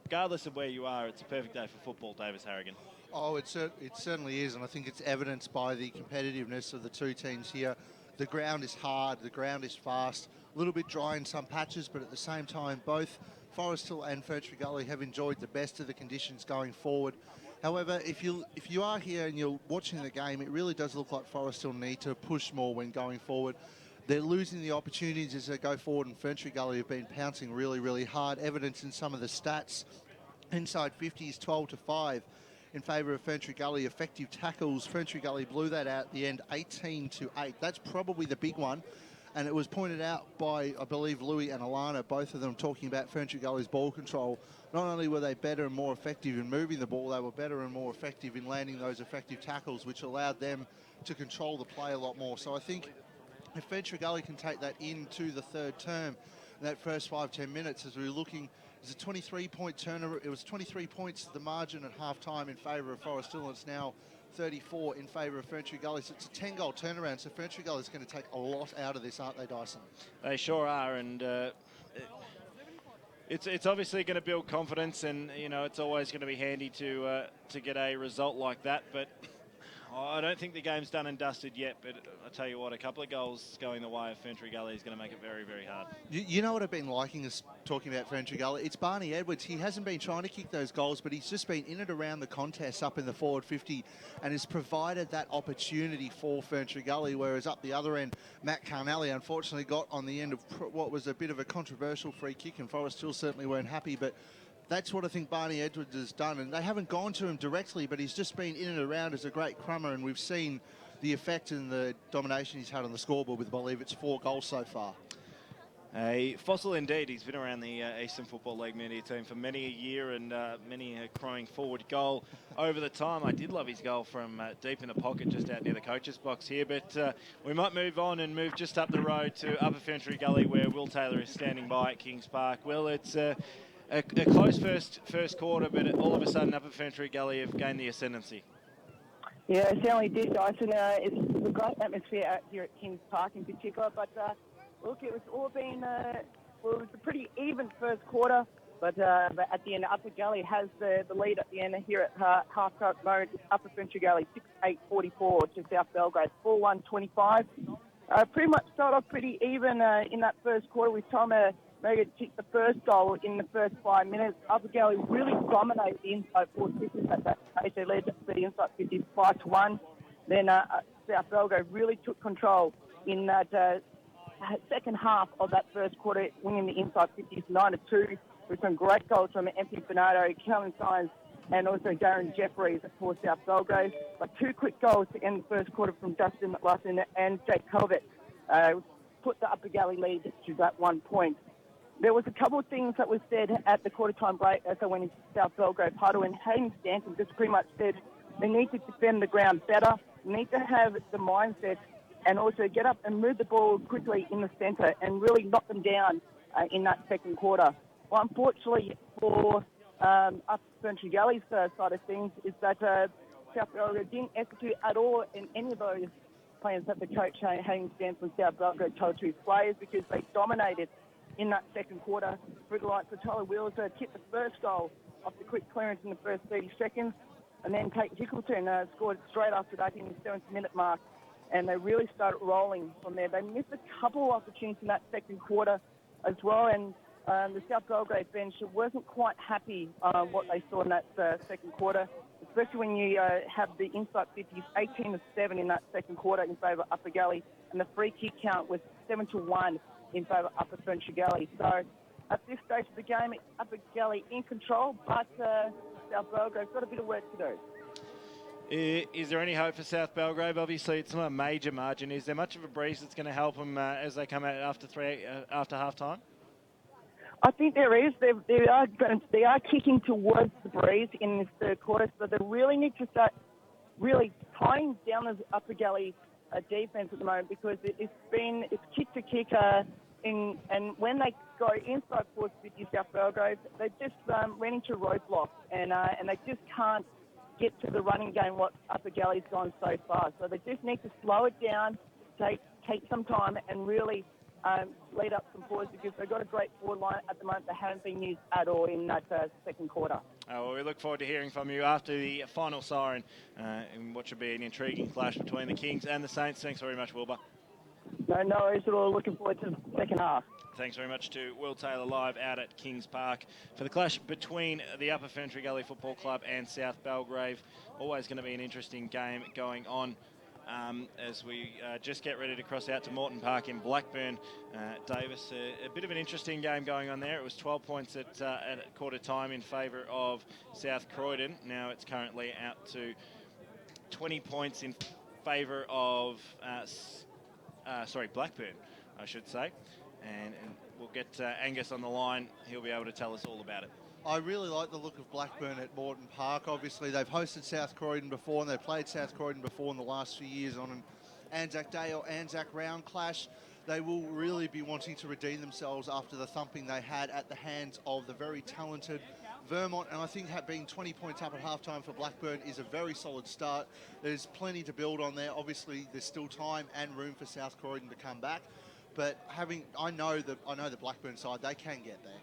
S6: Regardless of where you are, it's a perfect day for football, Davis Harrigan.
S22: Oh, it certainly is, and I think it's evidenced by the competitiveness of the two teams here. The ground is hard, the ground is fast, a little bit dry in some patches, but at the same time, both Forest Hill and Ferny Gully have enjoyed the best of the conditions going forward. However, if you are here and you're watching the game, it really does look like Forest Hill need to push more when going forward. They're losing the opportunities as they go forward, and Ferny Gully have been pouncing really, really hard. Evidence in some of the stats. Inside 50s, 12-5 in favour of Ferny Gully. Effective tackles, Ferny Gully blew that out at the end, 18-8. That's probably the big one. And it was pointed out by, I believe, Louis and Alana, both of them talking about Ferny Gully's ball control. Not only were they better and more effective in moving the ball, they were better and more effective in landing those effective tackles, which allowed them to control the play a lot more. So I think if Ferny Gully can take that into the third term, in that first 5-10 minutes, as we were looking, it was a 23-point turnover. It was 23 points to the margin at half-time in favour of Forest Hill, and it's now 34 in favour of Ferny Gully. So it's a 10-goal turnaround. So Ferny Gully is going to take a lot out of this, aren't they, Dyson?
S6: They sure are, and it's obviously going to build confidence, and it's always going to be handy to get a result like that. But I don't think the game's done and dusted yet. But I tell you what, a couple of goals going the way of Ferny Gully is going to make it very, very hard.
S22: You know what I've been liking is talking about Ferny Gully? It's Barney Edwards. He hasn't been trying to kick those goals, but he's just been in and around the contest up in the forward 50 and has provided that opportunity for Ferny Gully, whereas up the other end, Matt Carnelli unfortunately got on the end of what was a bit of a controversial free kick, and Forest Hill certainly weren't happy, but that's what I think Barney Edwards has done, and they haven't gone to him directly, but he's just been in and around as a great crummer, and we've seen the effect and the domination he's had on the scoreboard with, I believe it's 4 goals so far.
S6: A fossil indeed. He's been around the Eastern Football League media team for many a year and many a crowing forward goal over the time. I did love his goal from deep in the pocket just out near the coach's box here, but we might move on and move just up the road to Upper Ferny Gully where Will Taylor is standing by at Kings Park. Well, it's a close first quarter, but all of a sudden Upper Ferny Gully have gained the ascendancy.
S7: Yeah, it certainly did, Dyson. It's a great atmosphere out here at Kings Park in particular, but look, it was all been, it was a pretty even first quarter, but at the end, Upper Gully has the lead at the end here at half-time mode. Upper Ferny Gully, 6-8-44 to South Belgrade, 4-1-25. Pretty much started off pretty even in that first quarter with Tom Mega kicked the first goal in the first 5 minutes. Upper Gully really dominated the inside 450s at that stage. They led the inside 50s 5-1. Then South Belgrade really took control in that second half of that first quarter, winning the inside 50s 9-2 with some great goals from Anthony Bernardo, Calvin Sines, and also Darren Jeffries for South Belgrade. But two quick goals to end the first quarter from Justin McLaughlin and Jake Calvert put the Upper Gully lead to that 1 point. There was a couple of things that was said at the quarter-time break as they went into South Belgrade huddle, and Hayden Stanton just pretty much said they need to defend the ground better, need to have the mindset, and also get up and move the ball quickly in the centre and really knock them down in that second quarter. Well, unfortunately for Upper Ferny Gully's side of things is that South Belgrade didn't execute at all in any of those plans that the coach Hayden Stanton from South Belgrade told to his players, because they dominated in that second quarter. For the likes of Tyler Wills kicked the first goal off the quick clearance in the first 30 seconds, and then Kate Hickleton scored straight after that in the 70-minute mark, and they really started rolling from there. They missed a couple of opportunities in that second quarter as well, and the South Belgrade bench wasn't quite happy what they saw in that second quarter, especially when you have the inside 50s 18-7 in that second quarter in favour of Upper Gully, and the free kick count was 7-1 in favour of Upper Ferny Gully. So at this stage of the game, it's Upper Gully in control, but South Belgrade's got a bit of work to do.
S6: Is there any hope for South Belgrade? Obviously, it's not a major margin. Is there much of a breeze that's going to help them as they come out after half-time?
S7: I think there is. They are kicking towards the breeze in this third quarter, so they really need to start really tying down the Upper Gully defence at the moment, because it's kick to kick, and when they go inside 450 South Belgrade, they just ran into roadblocks, and they just can't get to the running game what Upper Gully's gone so far. So they just need to slow it down, take some time, and really lead up some forwards, because they've got a great forward line at the moment that haven't been used at all in that second quarter.
S6: Well, we look forward to hearing from you after the final siren in what should be an intriguing clash between the Kings and the Saints. Thanks very much, Wilbur.
S7: No worries at all. Looking forward to the second half.
S6: Thanks very much to Will Taylor live out at Kings Park for the clash between the Upper Ferny Gully Football Club and South Belgrade. Always going to be an interesting game going on as we just get ready to cross out to Moreton Park in Blackburn. Davis, a bit of an interesting game going on there. It was 12 points at quarter time in favour of South Croydon. Now it's currently out to 20 points in favour of Blackburn, I should say. And we'll get Angus on the line. He'll be able to tell us all about it.
S22: I really like the look of Blackburn at Moreton Park. Obviously, they've hosted South Croydon before, and they've played South Croydon before in the last few years on an Anzac Day or Anzac round clash. They will really be wanting to redeem themselves after the thumping they had at the hands of the very talented Vermont, and I think being 20 points up at halftime for Blackburn is a very solid start. There's plenty to build on there. Obviously, there's still time and room for South Croydon to come back, but I know the Blackburn side, they can get there.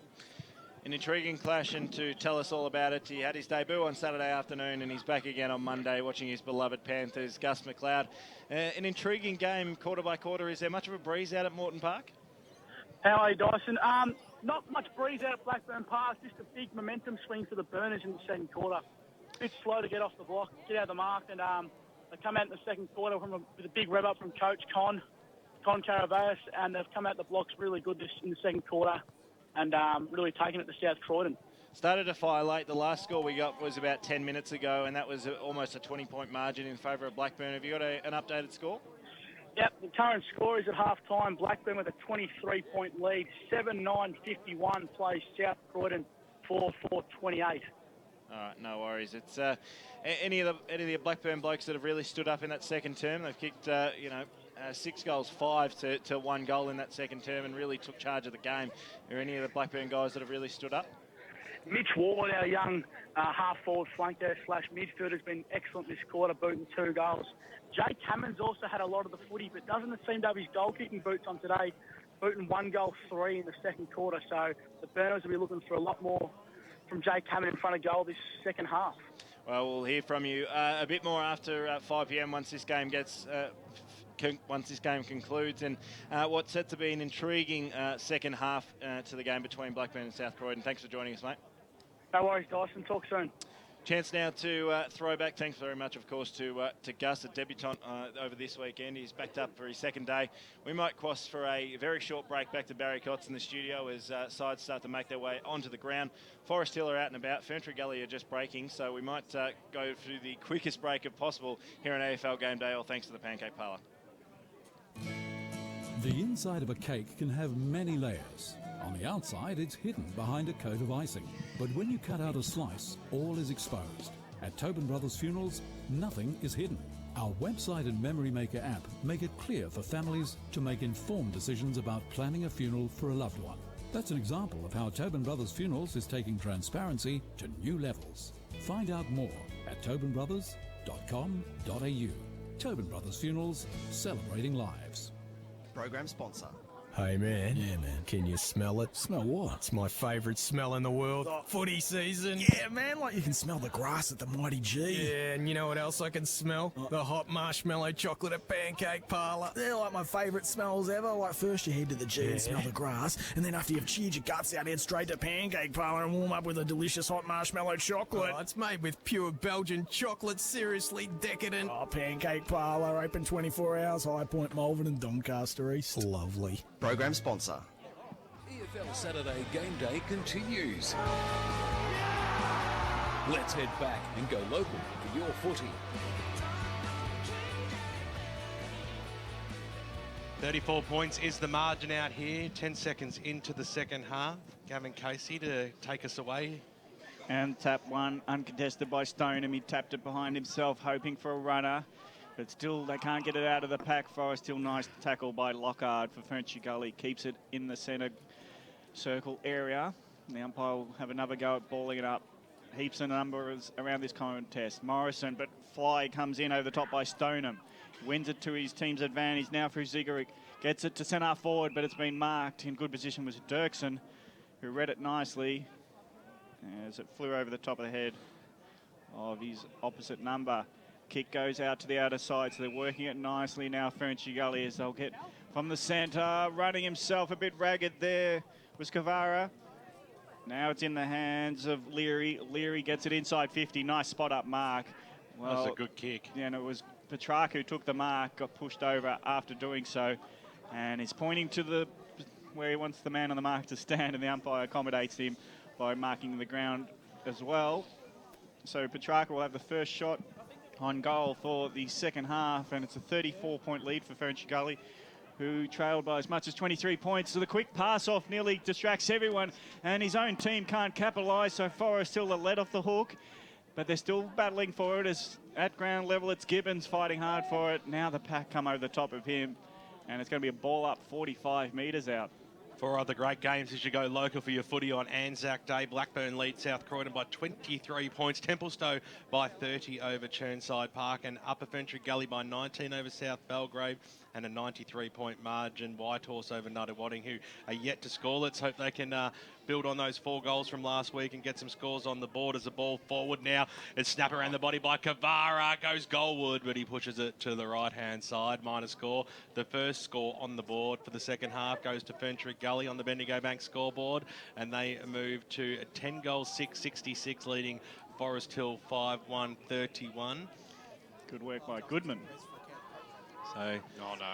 S6: An intriguing clash, and to tell us all about it, he had his debut on Saturday afternoon and he's back again on Monday watching his beloved Panthers, Gus McLeod. An intriguing game quarter by quarter. Is there much of a breeze out at Moreton Park?
S14: How are you, Dyson? Not much breeze out at Blackburn Park, just a big momentum swing for the Burners in the second quarter. A bit slow to get off the block, get out of the mark, and they come out in the second quarter with a big rev up from Coach Con Caraveas, and they've come out the blocks really good in the second quarter, and really taking it to South Croydon.
S6: Started to fire late. The last score we got was about 10 minutes ago, and that was almost a 20-point margin in favour of Blackburn. Have you got an updated score?
S14: Yep, the current score is at half-time. Blackburn with a 23-point lead. 7-9-51 plays South Croydon 4-4-28.
S6: All right, no worries. It's any of the Blackburn blokes that have really stood up in that second term. They've kicked, 6 goals, 5 to 1 goal in that second term, and really took charge of the game. Are any of the Blackburn guys that have really stood up?
S14: Mitch Ward, our young half-forward flanker / midfielder, has been excellent this quarter, booting 2 goals. Jay Cameron's also had a lot of the footy, but doesn't seem to have his goal-kicking boots on today, booting 1 goal, 3 in the second quarter. So the Burners will be looking for a lot more from Jay Cameron in front of goal this second half.
S6: Well, we'll hear from you a bit more after 5 p.m. once this game concludes, and what's set to be an intriguing second half to the game between Blackburn and South Croydon. Thanks for joining us, mate.
S14: No worries, Dyson. Talk soon.
S6: Chance now to throw back. Thanks very much, of course, to Gus, a debutant over this weekend. He's backed up for his second day. We might cross for a very short break back to Barry Cotts in the studio as sides start to make their way onto the ground. Forest Hill are out and about. Ferny Gully are just breaking, so we might go through the quickest break if possible here on AFL Game Day, all thanks to the Pancake Parlour.
S12: The inside of a cake can have many layers. On the outside, it's hidden behind a coat of icing. But when you cut out a slice, all is exposed. At Tobin Brothers Funerals, nothing is hidden. Our website and Memory Maker app make it clear for families to make informed decisions about planning a funeral for a loved one. That's an example of how Tobin Brothers Funerals is taking transparency to new levels. Find out more at tobinbrothers.com.au. Tobin Brothers Funerals, celebrating lives.
S9: Program sponsor.
S24: Hey, man. Yeah, man. Can you smell it? Smell what? It's my favourite smell in the world. Oh, footy season. Yeah, man. Like you can smell the grass at the Mighty G. Yeah, and you know what else I can smell? The hot marshmallow chocolate at Pancake Parlour. They're like my favourite smells ever. Like first you head to the G and smell the grass, and then after you've cheered your guts out, head straight to Pancake Parlour and warm up with a delicious hot marshmallow chocolate. Oh, it's made with pure Belgian chocolate. Seriously decadent. Oh, Pancake Parlour. Open 24 hours. High Point, Malvern and Doncaster East. Lovely.
S9: Program sponsor.
S10: EFL Saturday Game Day continues. Let's head back and go local for your footy.
S19: 34 points is the margin out here. 10 seconds into the second half. Gavin Casey to take us away.
S1: And tap one, uncontested by Stoneham. He tapped it behind himself, hoping for a runner. But still, they can't get it out of the pack. Forest Hill, nice tackle by Lockhart for Ferny Gully. Keeps it in the centre circle area. The umpire will have another go at balling it up. Heaps of numbers around this contest. Morrison, but fly comes in over the top by Stoneham. Wins it to his team's advantage. Now for Zigaric. Gets it to centre forward, but it's been marked. In good position was Dirksen, who read it nicely as it flew over the top of the head of his opposite number. Kick goes out to the outer side, so they're working it nicely now. Ferny Gully as they'll get from the centre. Running himself a bit ragged there was Cavaro. Now it's in the hands of Leary. Leary gets it inside 50. Nice spot up mark. Well,
S19: that's a good kick.
S1: Yeah, and it was Petrarca who took the mark, got pushed over after doing so. And he's pointing to where he wants the man on the mark to stand, and the umpire accommodates him by marking the ground as well. So Petrarca will have the first shot on goal for the second half, and it's a 34-point lead for Ferny Gully, who trailed by as much as 23 points. So the quick pass off nearly distracts everyone, and his own team can't capitalise, so Forest still let off the hook, but they're still battling for it. As at ground level, it's Gibbons fighting hard for it. Now the pack come over the top of him, and it's going to be a ball up 45 metres out.
S19: 4 other great games as you go local for your footy on Anzac Day. Blackburn lead South Croydon by 23 points. Templestowe by 30 over Churnside Park, and Upper Ferny Gully by 19 over South Belgrave, and a 93-point margin. Whitehorse over Nuttawading, who are yet to score. Let's hope they can build on those 4 goals from last week and get some scores on the board. As the ball forward now, it's snap around the body by Cavara. Goes Goldwood, but he pushes it to the right-hand side. Minor score. The first score on the board for the second half goes to Ferny Gully on the Bendigo Bank scoreboard, and they move to 10 goals, 6-66, leading Forest Hill 5-1-31.
S1: Good work by Goodman.
S19: So,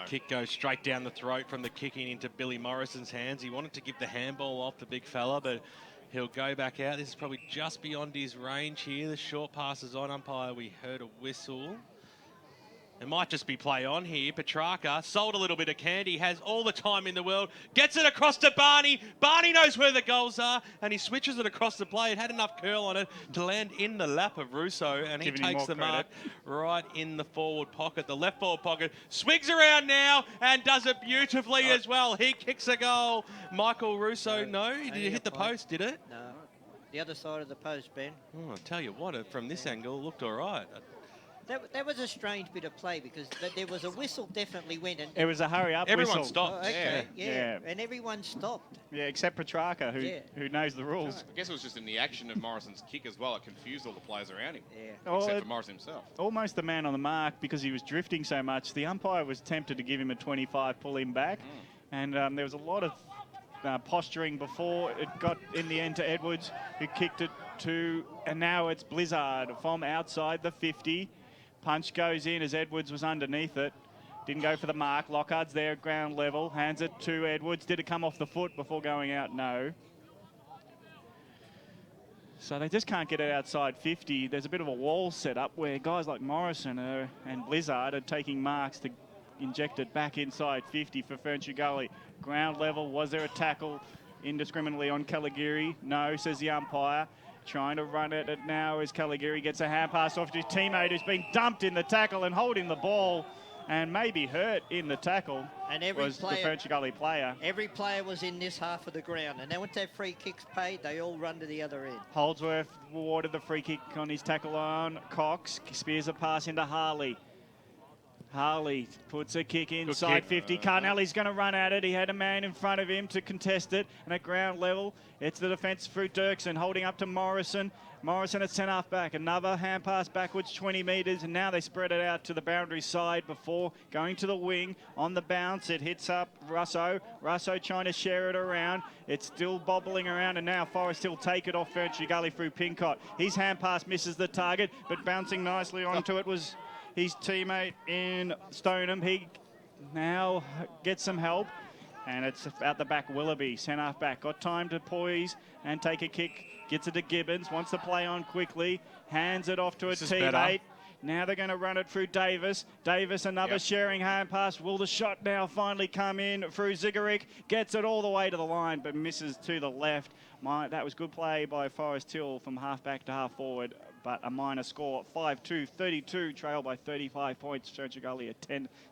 S19: kick goes straight down the throat from the kicking into Billy Morrison's hands. He wanted to give the handball off the big fella, but he'll go back out. This is probably just beyond his range here. The short pass is on. Umpire, we heard a whistle. It might just be play on here. Petrarca sold a little bit of candy, has all the time in the world, gets it across to Barney. Barney knows where the goals are, and he switches it across the play. It had enough curl on it to land in the lap of Russo, and he takes the mark right in the forward pocket, the left forward pocket. Swigs around now and does it beautifully as well. He kicks a goal. Michael Russo, no, did it hit the post, did it?
S21: No. The other side of the post, Ben.
S19: Oh, I'll tell you what, from this angle, it looked all right.
S21: That was a strange bit of play because there was a whistle definitely went. And
S1: it was a hurry-up
S19: Everyone
S1: whistle.
S19: stopped.
S21: Oh, okay,
S1: Yeah.
S21: and everyone stopped.
S1: Yeah, except Petrarca, who knows the rules.
S18: I guess it was just in the action of Morrison's kick as well. It confused all the players around him,
S1: Oh,
S18: except for Morrison himself.
S1: Almost the man on the mark because he was drifting so much. The umpire was tempted to give him a 25, pull him back. And there was a lot of posturing before it got in the end to Edwards, who kicked it to, and now it's Blizzard from outside the 50. Punch goes in as Edwards was underneath it. Didn't go for the mark. Lockhart's there at ground level. Hands it to Edwards. Did it come off the foot before going out? No. So they just can't get it outside 50. There's a bit of a wall set up where guys like Morrison and Blizzard are taking marks to inject it back inside 50 for Ferny Creek. Ground level. Was there a tackle indiscriminately on Caligari? No, says the umpire. Trying to run it now as Caligari gets a hand pass off to his teammate who's been dumped in the tackle and holding the ball and maybe hurt in the tackle.
S21: And every
S1: was
S21: player,
S1: the Ferny Creek player.
S21: Every player was in this half of the ground, and then once their free kicks paid, they all run to the other end.
S1: Holdsworth awarded the free kick on his tackle on Cox. Spears a pass into Harley. Harley puts a kick inside
S6: kick.
S1: 50. Carnelli's going to run at it. He had a man in front of him to contest it. And at ground level, it's the defence through Dirksen, holding up to Morrison. Morrison at centre-half back. Another hand pass backwards 20 metres. And now they spread it out to the boundary side before going to the wing. On the bounce, it hits up Russo. Russo trying to share it around. It's still bobbling around. And now Forrest Hill take it off Ferny Creek through Pincott. His hand pass misses the target, but bouncing nicely onto it was his teammate in Stoneham. He now gets some help, and it's out the back. Willoughby, centre-half back, got time to poise and take a kick. Gets it to Gibbons, wants to play on quickly, hands it off to a teammate. Now they're going to run it through Davis. Davis, another sharing hand pass. Will the shot now finally come in through Zigaric? Gets it all the way to the line, but misses to the left. That was good play by Forrest Hill from half back to half forward, but a minor score. 5-2, 32, trail by 35 points. Ferny Creek at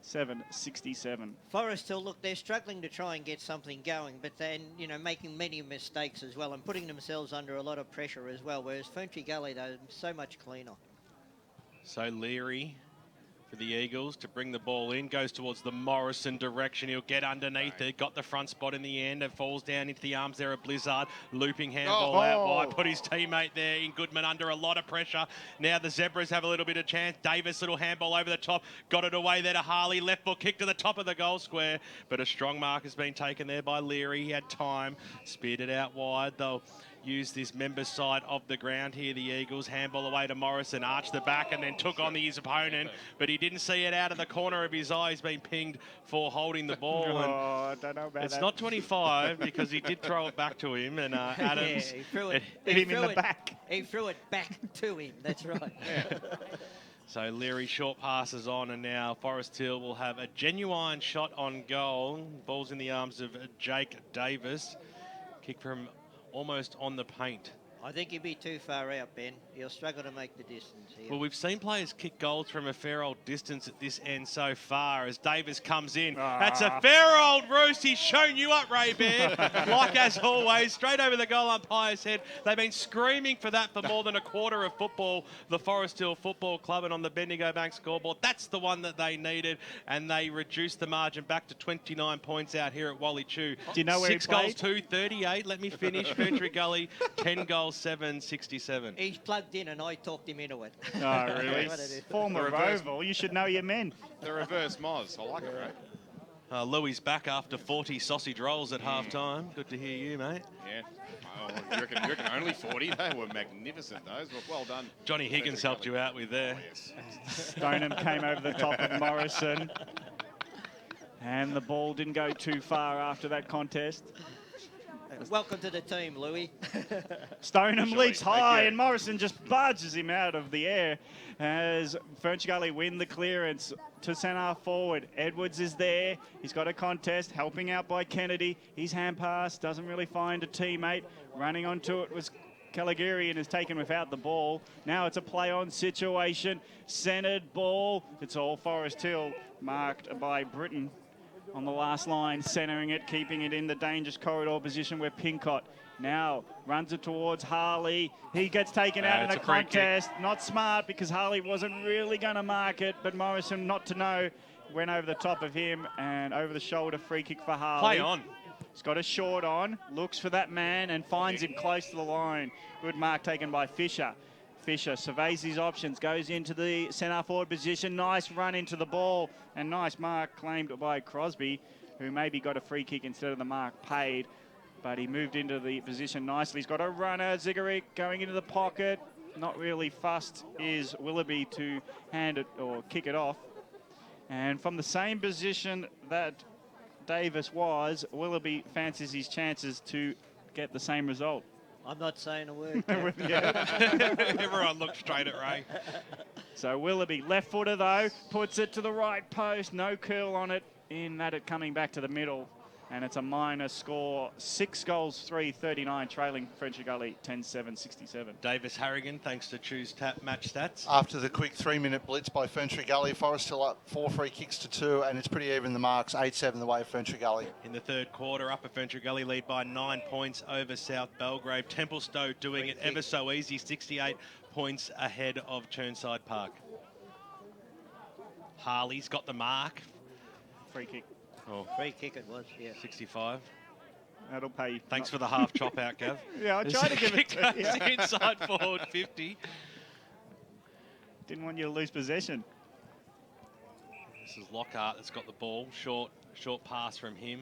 S1: 10-7-67.
S21: Forrest Hill, look, they're struggling to try and get something going, but then, making many mistakes as well and putting themselves under a lot of pressure as well, whereas Ferny Creek, though, so much cleaner.
S19: So Leary for the Eagles to bring the ball in, goes towards the Morrison direction. He'll get underneath it, got the front spot in the end. It falls down into the arms there of Blizzard. Looping handball out wide, put his teammate there in Goodman under a lot of pressure. Now the Zebras have a little bit of chance. Davis, little handball over the top, got it away there to Harley. Left foot kick to the top of the goal square, but a strong mark has been taken there by Leary. He had time, speared it out wide. They'll use this members side of the ground here, the Eagles. Handball away to Morrison, arched the back and then took on his opponent, but he didn't see it out of the corner of his eye. He's been pinged for holding the ball.
S1: I don't know about
S19: it's
S1: that.
S19: not 25 because he did throw it back to him, and Adams
S21: he threw it,
S1: hit him in the back.
S21: He threw it back to him, that's right.
S19: So Leary short passes on, and now Forrest Hill will have a genuine shot on goal. Ball's in the arms of Jake Davis. Kick from almost on the paint.
S21: I think he'd be too far out, Ben. He'll struggle to make the distance here.
S19: Well, we've seen players kick goals from a fair old distance at this end so far as Davis comes in. That's a fair old roost. He's shown you up, Ray Bear. Like as always, straight over the goal umpire's head. They've been screaming for that for more than a quarter of football, the Forest Hill Football Club, and on the Bendigo Bank scoreboard, that's the one that they needed, and they reduced the margin back to 29 points out here at Wally Chew.
S1: Do you know where
S19: 6
S1: he
S19: goals,
S1: played?
S19: 2, 38. Let me finish. Ferny Creek, 10 goals, 7, 67.
S21: He's plugged in and I talked him into it.
S1: Oh, really? Former Roval, you should know your men.
S18: The reverse Moz. I like it, right?
S19: Louis back after 40 sausage rolls at half-time. Good to hear you, mate.
S18: Yeah. Oh, you reckon only 40? They were magnificent, those. Well done.
S19: Johnny Higgins helped you out with there.
S18: Oh, yes.
S1: Stoneham came over the top of Morrison. And the ball didn't go too far after that contest.
S21: Welcome to the team, Louis.
S1: Stoneham
S21: Sure,
S1: leaps
S21: thank
S1: high,
S21: you.
S1: and Morrison just budges him out of the air as Ferny Gully win the clearance to centre forward. Edwards is there. He's got a contest, helping out by Kennedy. His hand pass doesn't really find a teammate. Running onto it was Caligari and is taken without the ball. Now it's a play-on situation. Centred ball. It's all Forest Hill, marked by Britton on the last line, centering it, keeping it in the dangerous corridor position where Pincott now runs it towards Harley. He gets taken out in
S6: It's
S1: a
S6: a free kick.
S1: contest. Not smart because Harley wasn't really going to mark it, but Morrison, not to know, went over the top of him and over the shoulder. Free kick for Harley.
S6: Play on.
S1: He's got a short on, looks for that man and finds him close to the line. Good mark taken by Fisher. Fisher surveys his options, goes into the centre forward position. Nice run into the ball and nice mark claimed by Crosby, who maybe got a free kick instead of the mark paid. But he moved into the position nicely. He's got a runner, Zigaric going into the pocket. Not really fussed is Willoughby to hand it or kick it off. And from the same position that Davis was, Willoughby fancies his chances to get the same result.
S21: I'm not saying a word.
S19: Everyone looked straight at Ray.
S1: So Willoughby, left footer though, puts it to the right post. No curl on it in that it coming back to the middle. And it's a minor score. 6 goals, 3-39, trailing Ferny Gully 10-7-67.
S19: Davis Harrigan, thanks to Choose Tap Match Stats.
S22: After the quick 3-minute blitz by Ferny Gully, Forest still up 4 free kicks to 2, and it's pretty even the marks, 8-7 the way of Ferny Gully.
S19: In the third quarter, Upper Ferny Gully lead by 9 points over South Belgrave. Templestowe doing it ever so easy, 68 points ahead of Churnside Park. Harley's got the mark.
S1: Free kick.
S19: Oh,
S21: Free kick it was, yeah.
S19: 65.
S1: That'll pay.
S19: Thanks for the half chop out, Gav.
S1: Yeah, I tried to give it to you.
S19: Goes inside forward 50.
S1: Didn't want you to lose possession.
S19: This is Lockhart that's got the ball. Short pass from him.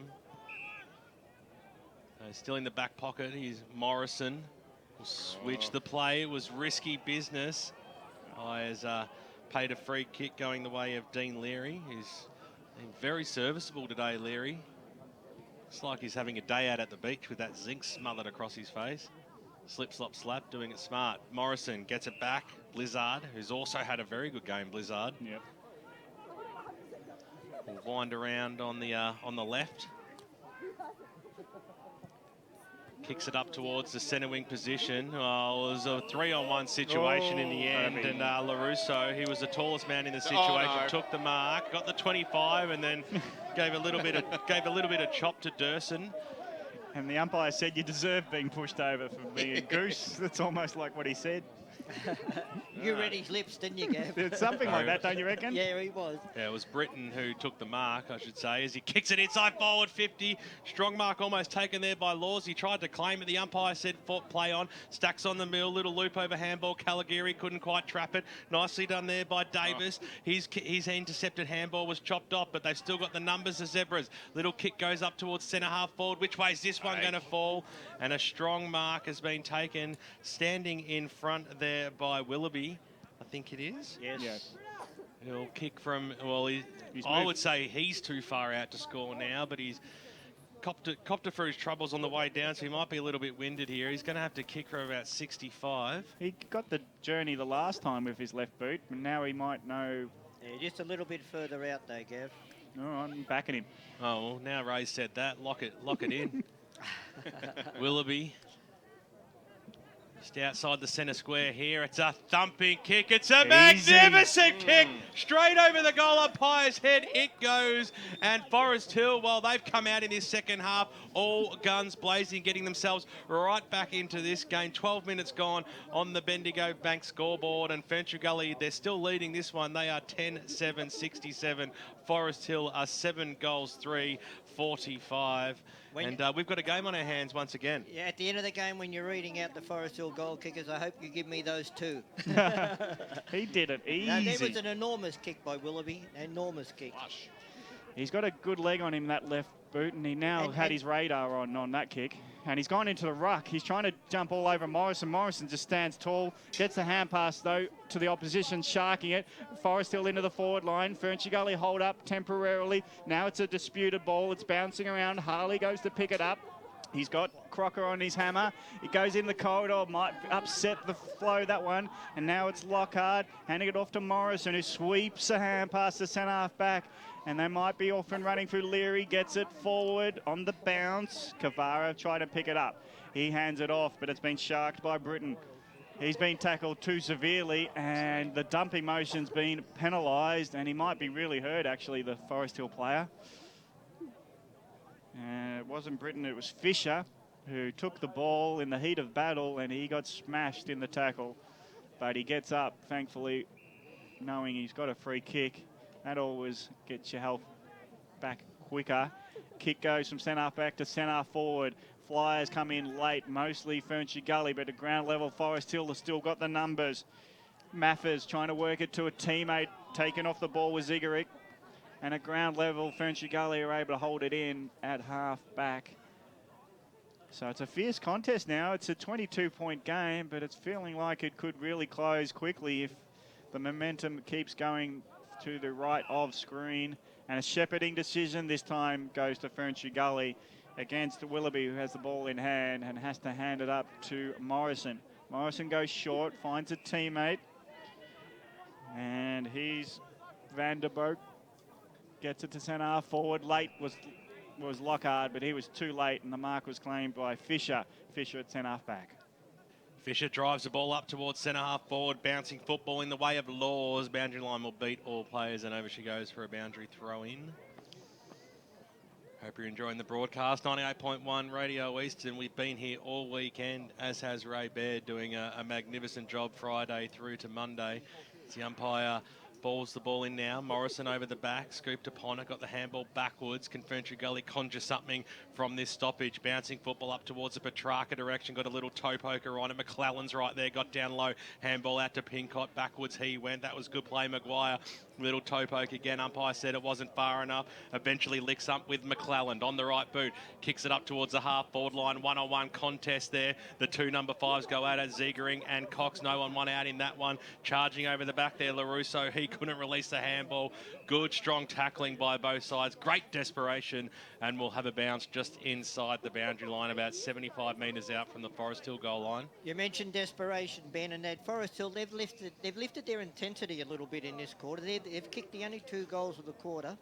S19: Still in the back pocket. He's Morrison. Will switch the play. It was risky business. Has paid a free kick going the way of Dean Leary, who's been very serviceable today, Leary. It's like he's having a day out at the beach with that zinc smothered across his face. Slip, slop, slap, doing it smart. Morrison gets it back. Blizzard, who's also had a very good game, Blizzard.
S1: Yep.
S19: Will wind around on the left. Kicks it up towards the centre wing position. Oh, it was a 3-on-1 situation in the end, and LaRusso, he was the tallest man in the situation, took the mark, got the 25, and then gave a little bit of chop to Durson.
S1: And the umpire said you deserve being pushed over for being a goose. That's almost like what he said.
S21: You read his lips, didn't you, Gav?
S1: It's something like that, don't you reckon?
S21: Yeah, he was.
S19: Yeah, it was Britton who took the mark, I should say, as he kicks it inside forward 50. Strong mark almost taken there by Laws. He tried to claim it. The umpire said play on. Stacks on the mill. Little loop over handball. Caligari couldn't quite trap it. Nicely done there by Davis. His intercepted handball was chopped off, but they've still got the numbers, the Zebras. Little kick goes up towards centre half forward. Which way is this one going to fall? And a strong mark has been taken, standing in front there by Willoughby, I think it is.
S21: Yes.
S19: He'll kick from, well, I would say he's too far out to score now, but he's copped it for his troubles on the way down, so he might be a little bit winded here. He's going to have to kick for about 65.
S1: He got the journey the last time with his left boot, but now he might know.
S21: Yeah, just a little bit further out there, Gav.
S1: No, I'm backing him.
S19: Oh, well, now Ray said that. Lock it in. Willoughby. Just outside the centre square here. It's a thumping kick. It's a magnificent kick. Straight over the goal umpire's head it goes. And Forest Hill, well, they've come out in this second half, all guns blazing, getting themselves right back into this game. 12 minutes gone on the Bendigo Bank scoreboard. And Ferny Gully, they're still leading this one. They are 10-7-67. Forest Hill are 7 goals, 3-45. And we've got a game on our hands once again.
S21: Yeah, at the end of the game, when you're reading out the Forest Hill goal kickers, I hope you give me those two.
S1: He did it easy.
S21: No, there was an enormous kick by Willoughby. Enormous kick.
S1: He's got a good leg on him, that left boot, and he now had his radar on that kick. And he's gone into the ruck. He's trying to jump all over Morrison. Morrison just stands tall, gets the hand pass, though, to the opposition, sharking it. Forest Hill into the forward line. Ferny Gully hold up temporarily. Now it's a disputed ball. It's bouncing around. Harley goes to pick it up. He's got Crocker on his hammer. It goes in the corridor, might upset the flow, that one. And now it's Lockhart handing it off to Morrison, who sweeps a hand past the centre half back. And they might be off and running through. Leary gets it forward on the bounce. Cavaro trying to pick it up. He hands it off, but it's been sharked by Britton. He's been tackled too severely, and the dumping motion's been penalised, and he might be really hurt, actually, the Forest Hill player. It wasn't Britton, it was Fisher, who took the ball in the heat of battle, and he got smashed in the tackle. But he gets up, thankfully, knowing he's got a free kick. That always gets your health back quicker. Kick goes from centre back to centre forward. Flyers come in late, mostly Ferny Gully, but at ground level, Forest Hill has still got the numbers. Maffers trying to work it to a teammate, taken off the ball with Zigaric. And at ground level, Ferny Gully are able to hold it in at half back. So it's a fierce contest now. It's a 22-point game, but it's feeling like it could really close quickly if the momentum keeps going to the right of screen. And a shepherding decision this time goes to Ferny Gully against Willoughby, who has the ball in hand and has to hand it up to Morrison. Morrison goes short, finds a teammate. And he's Vanderboot. Gets it to centre half forward. Late was Lockhart, but he was too late, and the mark was claimed by Fisher. Fisher at centre half back.
S19: Fisher drives the ball up towards centre half forward, bouncing football in the way of Laws. Boundary line will beat all players, and over she goes for a boundary throw in. Hope you're enjoying the broadcast. 98.1 Radio Eastern. We've been here all weekend, as has Ray Baird, doing a magnificent job Friday through to Monday. It's the umpire balls the ball in now. Morrison over the back, scooped upon it, got the handball backwards. Can Ferny Gully conjure something from this stoppage? Bouncing football up towards the Petrarca direction, got a little toe poker on it. McClellan's right there, got down low. Handball out to Pincott, backwards he went. That was good play, Maguire. Little toe poke again. Umpire said it wasn't far enough. Eventually licks up with McClellan on the right boot. Kicks it up towards the half-forward line. One-on-one contest there. The two number 5s go out at Ziegering and Cox. No one out in that one. Charging over the back there, LaRusso. He couldn't release the handball. Good, strong tackling by both sides. Great desperation. And we'll have a bounce just inside the boundary line, about 75 metres out from the Forest Hill goal line.
S21: You mentioned desperation, Ben, and that Forest Hill, they've lifted their intensity a little bit in this quarter. They've kicked the only 2 goals of the quarter.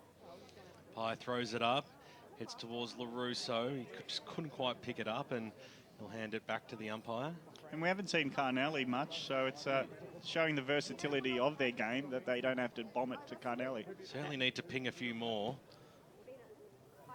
S19: Pye throws it up, heads towards LaRusso. He just couldn't quite pick it up, and he'll hand it back to the umpire.
S1: And we haven't seen Carnelli much, so it's showing the versatility of their game that they don't have to bomb it to Carnelli.
S19: Certainly need to ping a few more.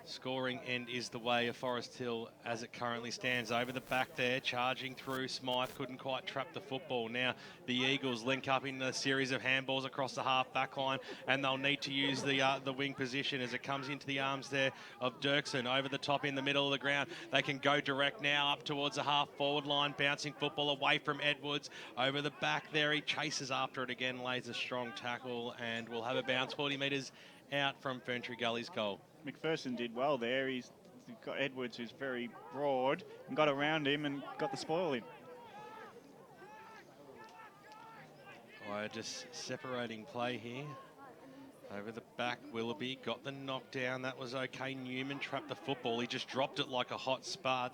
S19: Scoring end is the way of Forest Hill as it currently stands. Over the back there, charging through. Smythe couldn't quite trap the football. Now the Eagles link up in a series of handballs across the half-back line, and they'll need to use the wing position as it comes into the arms there of Dirksen. Over the top in the middle of the ground. They can go direct now up towards the half-forward line, bouncing football away from Edwards. Over the back there, he chases after it again, lays a strong tackle, and we'll have a bounce 40 metres out from Ferny Gully's goal.
S1: McPherson did well there. He's got Edwards, who's very broad, and got around him and got the spoil in.
S19: Just separating play here. Over the back, Willoughby got the knockdown. That was okay. Newman trapped the football. He just dropped it like a hot spud.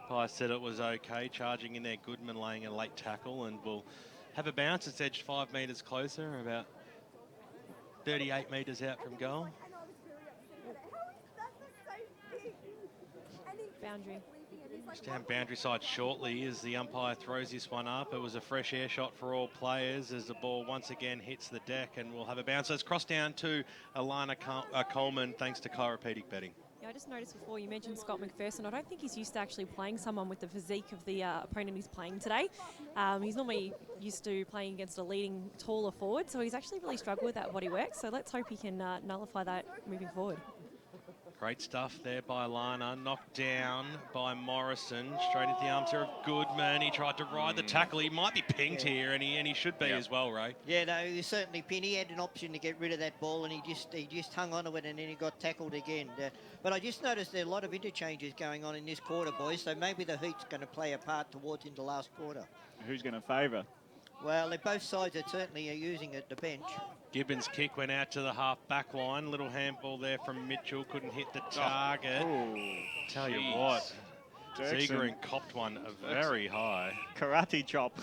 S19: Pye said it was okay. Charging in there, Goodman laying a late tackle, and we'll have a bounce. It's edged 5 metres closer, about 38 metres out from goal.
S3: Boundary.
S19: Just down boundary side shortly as the umpire throws this one up. It was a fresh air shot for all players as the ball once again hits the deck, and we'll have a bounce. Let's cross down to Alana Coleman, thanks to chiropractic betting.
S3: Yeah, I just noticed before you mentioned Scott McPherson. I don't think he's used to actually playing someone with the physique of the opponent he's playing today. He's normally used to playing against a leading, taller forward, so he's actually really struggled with that body work. So let's hope he can nullify that moving forward.
S19: Great stuff there by Lana. Knocked down by Morrison. Straight into the arms here of Goodman. He tried to ride the tackle. He might be pinged here, and he should be as well, Ray.
S21: Yeah, no, he was certainly pinned. He had an option to get rid of that ball, and he just hung on to it, and then he got tackled again. But I just noticed there are a lot of interchanges going on in this quarter, boys, so maybe the heat's going to play a part towards in the last quarter.
S1: Who's going to favour?
S21: Well, both sides are certainly using it, the bench.
S19: Gibbons' kick went out to the half-back line. Little handball there from Mitchell. Couldn't hit the target.
S1: Oh,
S19: Tell you what, Zegering copped one very high.
S1: Karate chop.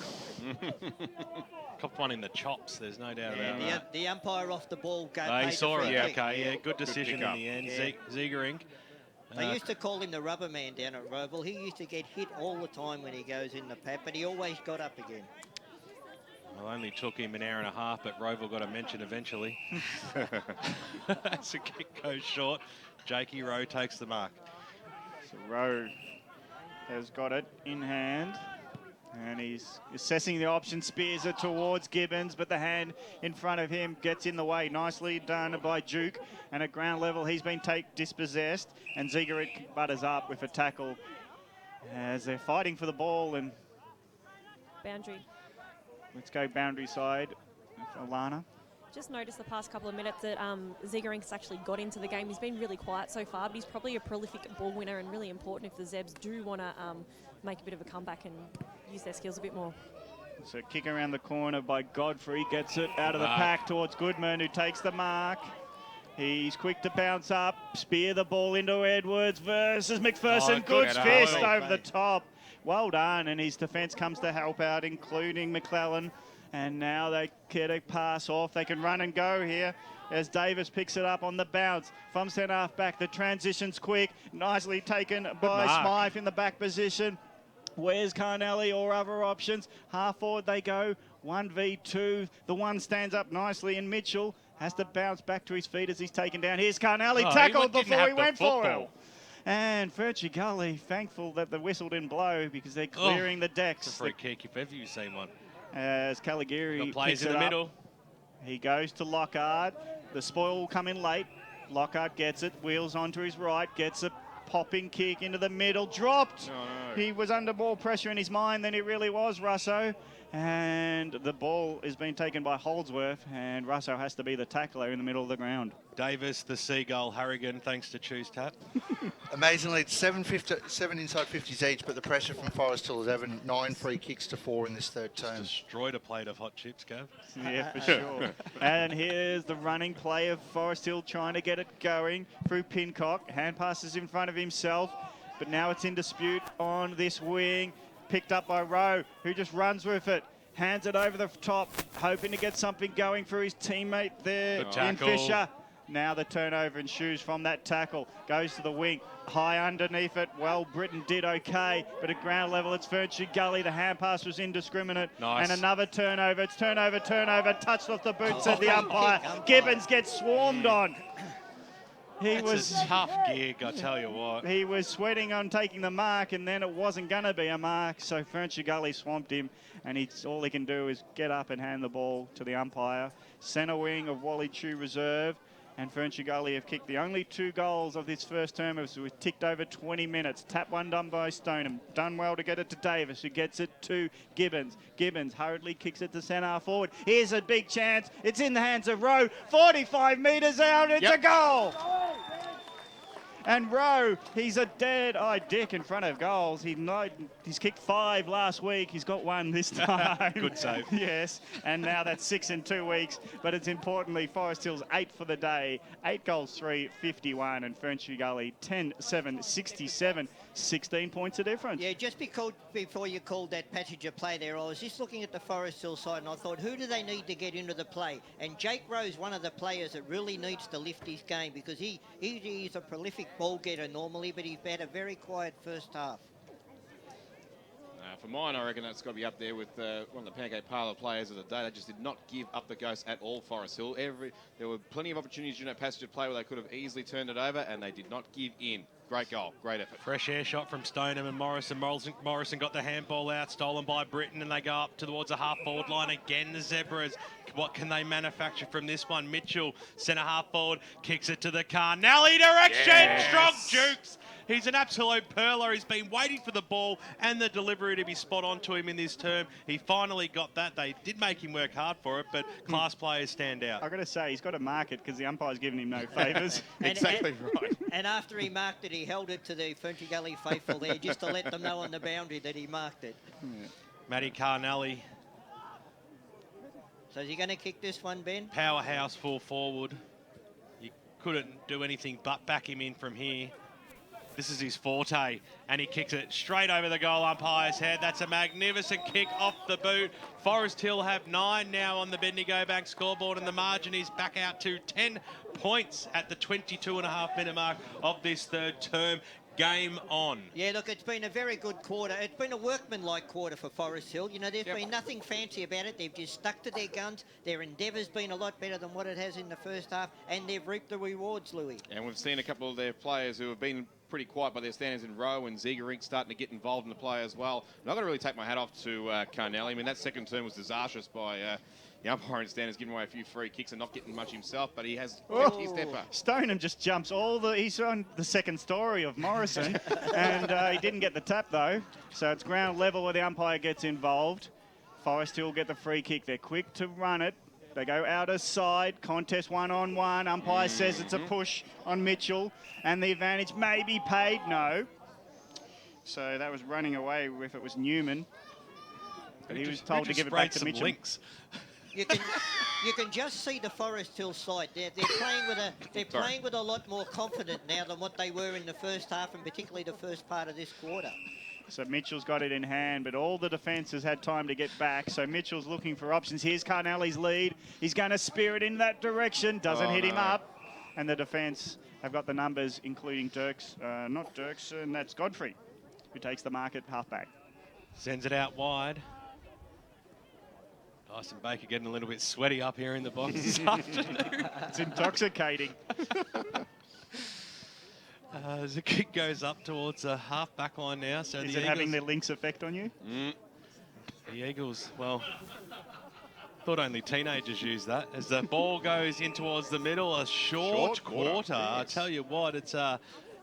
S19: Copped one in the chops, there's no doubt about that.
S21: The umpire off the ball
S19: He
S21: made
S19: saw
S21: the
S19: it.
S21: free
S19: Yeah,
S21: kick.
S19: okay, yeah, good decision in the end.
S21: Yeah.
S19: Zegering.
S21: They used to call him the rubber man down at Roval. He used to get hit all the time when he goes in the pad, but he always got up again.
S19: Well, only took him an hour and a half, but Roval got a mention eventually. As the kick goes short, Jakey Rowe takes the mark.
S1: So Rowe has got it in hand. And he's assessing the option, spears it towards Gibbons, but the hand in front of him gets in the way. Nicely done by Duke. And at ground level, he's been dispossessed. And Zegering butters up with a tackle as they're fighting for the ball. And
S3: Boundary.
S1: let's go boundary side for Alana.
S3: Just noticed the past couple of minutes that Zegering's actually got into the game. He's been really quiet so far, but he's probably a prolific ball winner and really important if the Zebs do want to make a bit of a comeback and use their skills a bit more.
S1: So kick around the corner by Godfrey, gets it out of the pack towards Goodman, who takes the mark. He's quick to bounce up, spear the ball into Edwards versus McPherson. Good fist over the top. Well done, and his defence comes to help out, including McClellan. And now they get a pass off. They can run and go here as Davis picks it up on the bounce. From centre half back, the transition's quick. Nicely taken by Smythe in the back position. Where's Carnelli or other options? Half forward they go, 1v2. The one stands up nicely, and Mitchell has to bounce back to his feet as he's taken down. Here's Carnelli, tackled before he went for it. And Ferny Gully, thankful that the whistle didn't blow because they're clearing the decks.
S19: It's a free kick if ever you've seen one.
S1: As Caligari
S19: plays
S1: picks
S19: in the
S1: it up.
S19: middle.
S1: He goes to Lockhart. The spoil will come in late. Lockhart gets it, wheels onto his right, gets a popping kick into the middle, dropped. He was under more pressure in his mind than he really was, Russo. And the ball is being taken by Holdsworth, and Russo has to be the tackler in the middle of the ground.
S19: Davis, the Seagull, Harrigan, thanks to Choose Tap.
S22: Amazingly, it's 7 inside 50s each, but the pressure from Forest Hill is having 9 free kicks to 4 in this third term.
S19: Destroyed a plate of hot chips, Gav.
S1: Yeah, for sure. And here's the running play of Forest Hill trying to get it going through Pincock. Hand passes in front of himself, but now it's in dispute on this wing. Picked up by Rowe, who just runs with it. Hands it over the top, hoping to get something going for his teammate there in Fisher. Now the turnover and shoes from that tackle. Goes to the wing, high underneath it. Well, Britton did okay, but at ground level it's Ferny Gully. The hand pass was indiscriminate.
S19: Nice.
S1: And another turnover. It's turnover, touched off the boot, said the umpire. Gibbons gets swarmed on.
S19: It's a tough gig, I tell you what.
S1: He was sweating on taking the mark, and then it wasn't going to be a mark, so Ferny Gully swamped him, and all he can do is get up and hand the ball to the umpire. Centre wing of Wally Chew reserve, and Ferny Gully have kicked the only 2 goals of this first term, as we've ticked over 20 minutes. Tap one done by Stoneham. Done well to get it to Davis, who gets it to Gibbons. Gibbons hurriedly kicks it to centre forward. Here's a big chance. It's in the hands of Rowe. 45 metres out. It's a goal. And Rowe, he's a dead-eyed dick in front of goals. He's kicked 5 last week. He's got 1 this time.
S19: Good save.
S1: Yes, and now that's 6 in 2 weeks. But it's importantly, Forest Hill's 8 for the day. 8 goals, 3, 51. And Ferny Gully, 10, 7, 67. 16 points of difference.
S21: Yeah, just before you called that passage of play there, I was just looking at the Forest Hill side and I thought, who do they need to get into the play? And Jake Rowe's one of the players that really needs to lift his game because he's a prolific ball getter normally, but he's had a very quiet first half.
S18: For mine, I reckon that's got to be up there with one of the Pancake Parlour players of the day. They just did not give up the ghost at all, Forest Hill. There were plenty of opportunities during that passage of play where they could have easily turned it over, and they did not give in. Great goal, great effort.
S19: Fresh air shot from Stoneham and Morrison. Morrison got the handball out, stolen by Britton, and they go up towards the half-forward line again. The Zebras, what can they manufacture from this one? Mitchell, centre half-forward, kicks it to the Carnelli direction.
S18: Yes.
S19: Strong Jukes. He's an absolute pearler. He's been waiting for the ball and the delivery to be spot on to him in this term. He finally got that. They did make him work hard for it, but class players stand out.
S1: I've got to say, he's got to mark it because the umpire's given him no favours.
S18: Exactly right.
S21: And after he marked it, he held it to the Ferny Gully faithful there just to let them know on the boundary that he marked it.
S1: Yeah.
S19: Matty Carnelli.
S21: So is he going to kick this one, Ben?
S19: Powerhouse full forward. You couldn't do anything but back him in from here. This is his forte, and he kicks it straight over the goal umpire's head. That's a magnificent kick off the boot. Forest Hill have 9 now on the Bendigo Bank scoreboard, and the margin is back out to 10 points at the 22.5-minute mark of this third term. Game on.
S21: Yeah, look, it's been a very good quarter. It's been a workmanlike quarter for Forest Hill. You know, there's been nothing fancy about it. They've just stuck to their guns. Their endeavour's been a lot better than what it has in the first half, and they've reaped the rewards, Louis.
S18: And we've seen a couple of their players who have been pretty quiet by their standards in Rowe and Ziegering starting to get involved in the play as well. And I've got to really take my hat off to Carnelli. I mean, that second term was disastrous by the umpiring standards, giving away a few free kicks and not getting much himself, but he has his stepper.
S1: Stoneham just jumps he's on the second story of Morrison, and he didn't get the tap though. So it's ground level where the umpire gets involved. Forest Hill get the free kick. They're quick to run it. They go out of side, contest 1-on-1. Umpire says it's a push on Mitchell, and the advantage may be paid. No. So that was running away if it was Newman. But he was told to give it back to Mitchell.
S21: You can just see the Forest Hill side. They're playing with a lot more confidence now than what they were in the first half, and particularly the first part of this quarter.
S1: So Mitchell's got it in hand, but all the defence has had time to get back. So Mitchell's looking for options. Here's Carnelli's lead. He's going to spear it in that direction. Doesn't hit him up. And the defence have got the numbers, including Dirks. Not Dirks, and that's Godfrey, who takes the mark at halfback.
S19: Sends it out wide. Dyson Baker getting a little bit sweaty up here in the box this afternoon.
S1: It's intoxicating.
S19: As the kick goes up towards a half-back line now. So
S1: Is it having the Lynx effect on you?
S19: The Eagles, well, thought only teenagers use that. As the ball goes in towards the middle, a short quarter. Yes. I tell you what, it's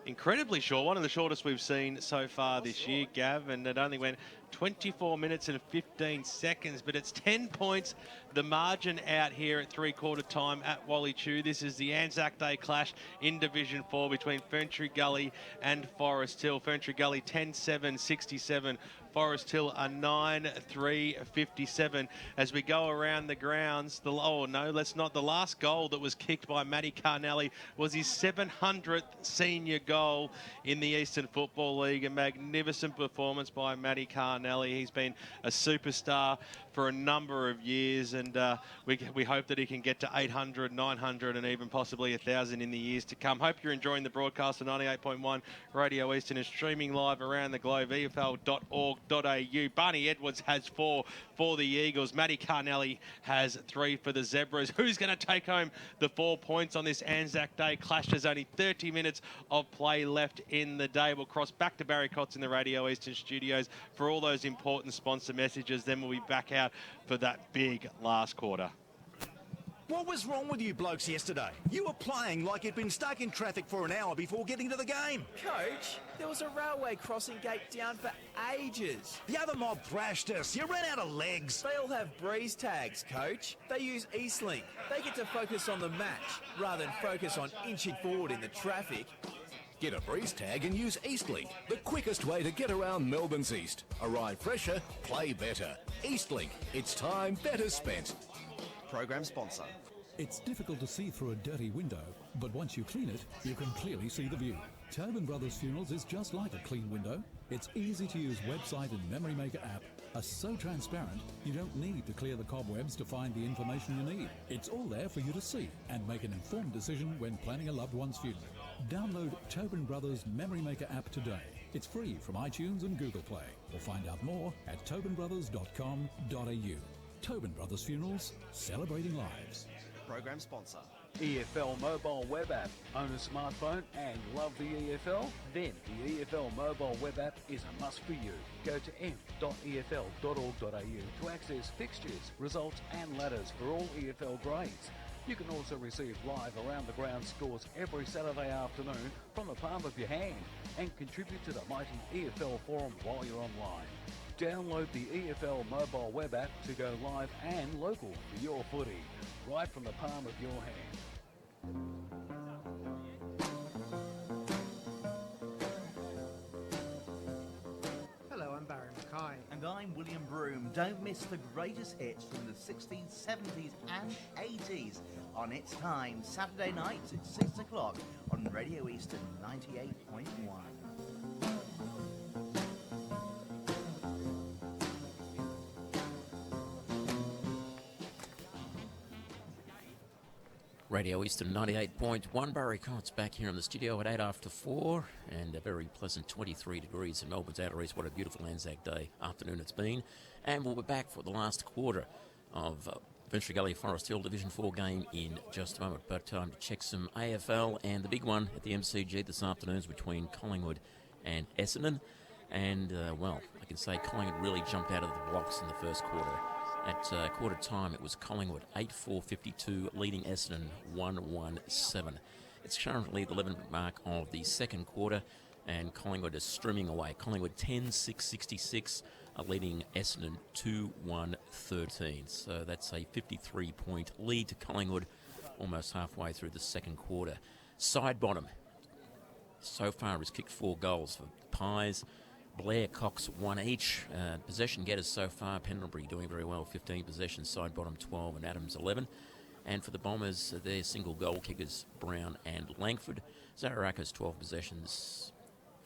S19: incredibly short. One of the shortest we've seen so far this year, Gav, and it only went 24 minutes and 15 seconds, but it's 10 points. The margin out here at three-quarter time at Wally Chew. This is the Anzac Day clash in Division 4 between Ferny Gully and Forest Hill. Ferny Gully 10-7-67. Forest Hill a 9-3-57. As we go around the grounds, the last goal that was kicked by Matty Carnelli was his 700th senior goal in the Eastern Football League. A magnificent performance by Matty Carnelli. He's been a superstar for a number of years, and we hope that he can get to 800, 900, and even possibly 1,000 in the years to come. Hope you're enjoying the broadcast on 98.1 Radio Eastern and streaming live around the globe, efl.org.au. Barney Edwards has 4 for the Eagles. Matty Carnelli has 3 for the Zebras. Who's going to take home the 4 points on this Anzac Day clash? There's only 30 minutes of play left in the day. We'll cross back to Barry Cotts in the Radio Eastern studios for all those important sponsor messages. Then we'll be back out for that big last quarter.
S8: What was wrong with you blokes yesterday? You were playing like you'd been stuck in traffic for an hour before getting to the game.
S2: Coach, there was a railway crossing gate down for ages.
S8: The other mob thrashed us. You ran out of legs.
S2: They all have breeze tags, Coach. They use Eastlink. They get to focus on the match rather than focus on inching forward in the traffic.
S10: Get a breeze tag and use Eastlink, the quickest way to get around Melbourne's East. Arrive fresher, play better. Eastlink, it's time better spent.
S9: Program sponsor.
S12: It's difficult to see through a dirty window, but once you clean it, you can clearly see the view. Tobin Brothers Funerals is just like a clean window. Its easy-to-use website and Memory Maker app are so transparent, you don't need to clear the cobwebs to find the information you need. It's all there for you to see and make an informed decision when planning a loved one's funeral. Download Tobin Brothers Memory Maker app today. It's free from iTunes and Google Play. Or find out more at tobinbrothers.com.au. Tobin Brothers Funerals, celebrating lives.
S9: Program sponsor.
S13: EFL mobile web app. Own a smartphone and love the EFL? Then the EFL mobile web app is a must for you. Go to m.efl.org.au to access fixtures, results and ladders for all EFL grades. You can also receive live around the ground scores every Saturday afternoon from the palm of your hand and contribute to the mighty EFL forum while you're online. Download the EFL mobile web app to go live and local for your footy, right from the palm of your hand.
S4: Hello, I'm Barry Mackay.
S20: And I'm William Broome. Don't miss the greatest hits from the 60s, 70s and 80s on It's Time, Saturday nights at 6 o'clock on Radio Eastern 98.1.
S5: Radio Eastern 98.1. Barry Cott's back here in the studio at 8 after 4 and a very pleasant 23 degrees in Melbourne's outer east. What a beautiful Anzac Day afternoon it's been. And we'll be back for the last quarter of Venture Gully Forest Hill Division 4 game in just a moment. But time to check some AFL, and the big one at the MCG this afternoon is between Collingwood and Essendon. And, well, I can say Collingwood really jumped out of the blocks in the first quarter. At quarter time, it was Collingwood 8-4-52, leading Essendon 1-1-7. It's currently the 11-minute mark of the second quarter, and Collingwood is streaming away. Collingwood 10-6-66, leading Essendon 2-1-13. So that's a 53-point lead to Collingwood almost halfway through the second quarter. Side bottom, so far has kicked 4 goals for the Pies. Blair, Cox, 1 each. Possession getters so far, Pendlebury doing very well, 15 possessions, side bottom 12 and Adams 11. And for the Bombers, their single goal kickers, Brown and Langford. Zaharakis 12 possessions,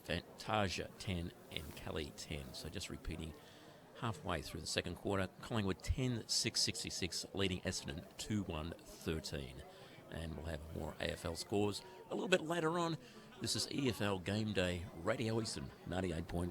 S5: Fantasia 10 and Kelly 10. So just repeating halfway through the second quarter, Collingwood 10-6-66, leading Essendon 2-1-13. And we'll have more AFL scores a little bit later on. This is EFL Game Day, Radio Eastern 98.1.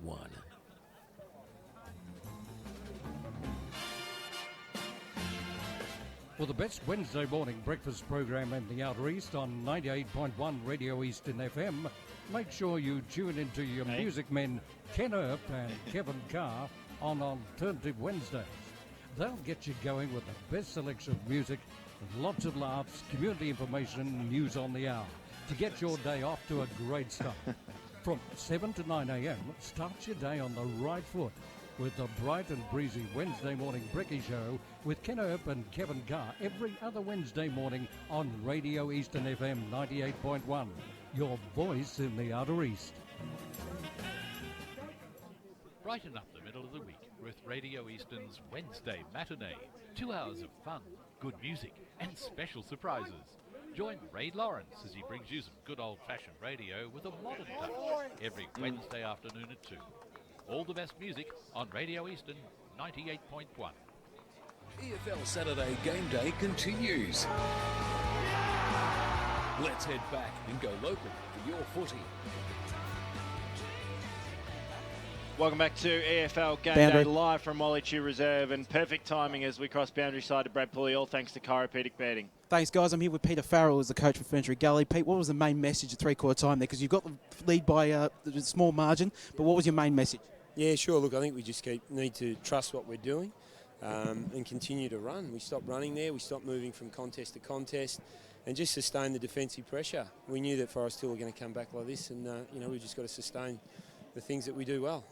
S15: For the best Wednesday morning breakfast program in the Outer East on 98.1 Radio Eastern FM, make sure you tune into your music men Ken Earp and Kevin Carr on Alternative Wednesdays. They'll get you going with the best selection of music, lots of laughs, community information, and news on the hour, to get your day off to a great start. From 7 to 9 a.m, start your day on the right foot with the bright and breezy Wednesday morning Brekkie Show with Ken Earp and Kevin Carr every other Wednesday morning on Radio Eastern FM 98.1, your voice in the Outer East.
S16: Brighten up the middle of the week with Radio Eastern's Wednesday Matinee. 2 hours of fun, good music and special surprises. Join Ray Lawrence as he brings you some good old-fashioned radio with a modern touch every Wednesday afternoon at 2. All the best music on Radio Eastern 98.1.
S10: EFL Saturday Game Day continues. Let's head back and go local for your footy.
S6: Welcome back to EFL Game Day live from Mollychew Reserve, and perfect timing as we cross boundary side to Brad Pulley, all thanks to chiropractic betting.
S23: Thanks, guys. I'm here with Peter Farrell as the coach for Ferny Creek. Pete, what was the main message at three-quarter time there? Because you've got the lead by a small margin, but what was your main message?
S25: Yeah, sure. Look, I think we just need to trust what we're doing and continue to run. We stopped running there. We stopped moving from contest to contest and just sustain the defensive pressure. We knew that Forest Hill were going to come back like this, and, we just got to sustain the things that we do well.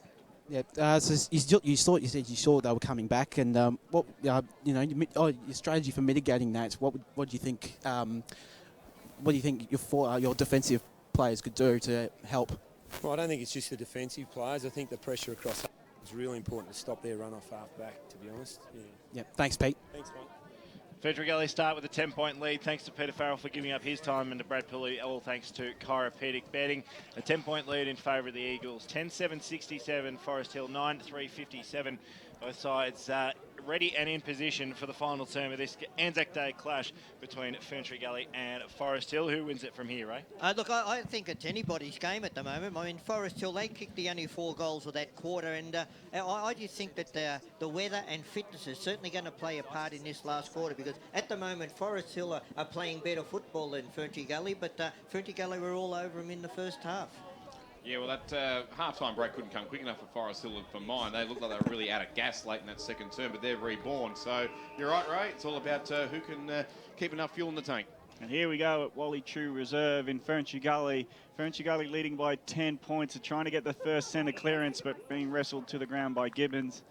S23: Yeah, so you said you saw they were coming back, and your strategy for mitigating that. What do you think? What do you think your defensive players could do to help?
S25: Well, I don't think it's just the defensive players. I think the pressure across is really important to stop their run off half back. To be honest.
S23: Yeah. Thanks, Pete.
S25: Thanks, mate.
S6: Ferny Creek start with a 10-point lead, thanks to Peter Farrell for giving up his time, and to Brad Pulley, all thanks to chiropractic betting. A 10-point lead in favour of the Eagles. 10-7-67, Forest Hill 9-3-57. Both sides ready and in position for the final term of this Anzac Day clash between Ferny Creek and Forest Hill. Who wins it from here, Ray?
S21: Look, I think it's anybody's game at the moment. I mean, Forest Hill, they kicked the only 4 goals of that quarter, and I just think that the weather and fitness is certainly going to play a part in this last quarter, because at the moment Forest Hill are playing better football than Ferny Creek, but Ferny Creek were all over them in the first half.
S18: Yeah, well, that half-time break couldn't come quick enough for Forest Hill for mine. They looked like they were really out of gas late in that second term, but they're reborn. So you're right, Ray. It's all about who can keep enough fuel in the tank.
S1: And here we go at Wallychew Reserve in Ferny Creek. Ferny Creek leading by 10 points. They're trying to get the first centre clearance, but being wrestled to the ground by Gibbons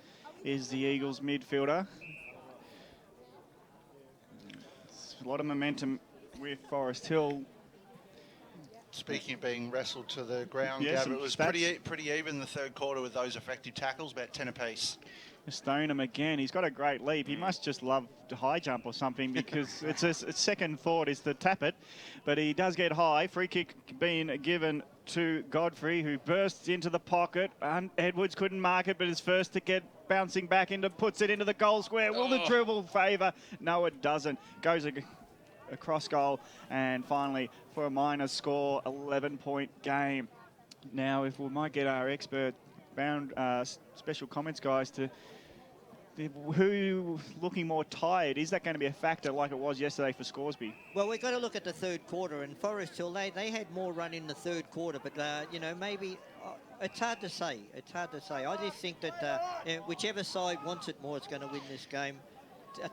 S1: is the Eagles midfielder. It's a lot of momentum with Forest Hill.
S22: Speaking of being wrestled to the ground,
S1: Yes,
S22: Gav, it was pretty even the third quarter with those effective tackles, about 10 apiece.
S1: Stoneham again. He's got a great leap. He must just love to high jump or something, because it's a second thought is to tap it, but he does get high. Free kick being given to Godfrey, who bursts into the pocket. And Edwards couldn't mark it, but is first to get bouncing back into, puts it into the goal square. Will the dribble favour? No, it doesn't. Goes a cross goal, and finally for a minor score, 11-point game. Now, if we might get our expert special comments guys to who looking more tired, is that going to be a factor like it was yesterday for Scoresby?
S21: Well, we've got to look at the third quarter, and Forest Hill, they had more run in the third quarter, but, you know, maybe it's hard to say. It's hard to say. I just think that whichever side wants it more is going to win this game.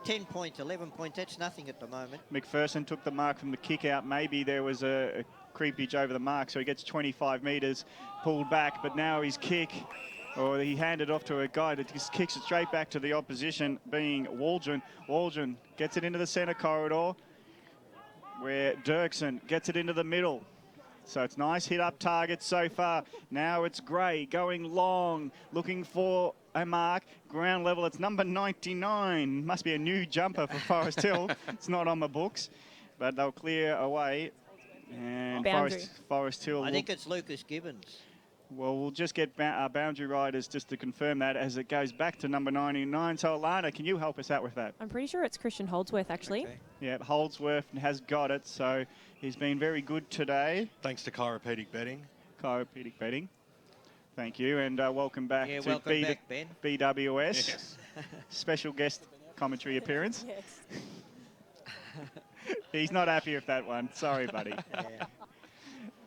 S21: 10 points, 11 points, that's nothing at the moment.
S1: McPherson took the mark from the kick out. Maybe there was a creepage over the mark, so he gets 25 metres, pulled back, but now his kick, or he handed off to a guy that just kicks it straight back to the opposition, being Waldron. Waldron gets it into the centre corridor, where Dirksen gets it into the middle. So it's nice hit up target so far. Now it's Gray going long, looking for a mark. Ground level, it's number 99. Must be a new jumper for Forest Hill. It's not on the books, but they'll clear away. And Forest Hill.
S21: I think it's Lucas Gibbons.
S1: Well, we'll just get boundary riders just to confirm that as it goes back to number 99. So, Alana, can you help us out with that?
S3: I'm pretty sure it's Christian Holdsworth, actually.
S21: Okay.
S1: Yeah, Holdsworth has got it, so he's been very good today.
S19: Thanks to chiropractic betting.
S1: Chiropractic betting. Thank you, and welcome back to
S21: welcome back, Ben.
S1: BWS.
S21: Yes.
S1: Special guest commentary appearance.
S3: Yes.
S1: He's not happy with that one. Sorry, buddy.
S21: Yeah.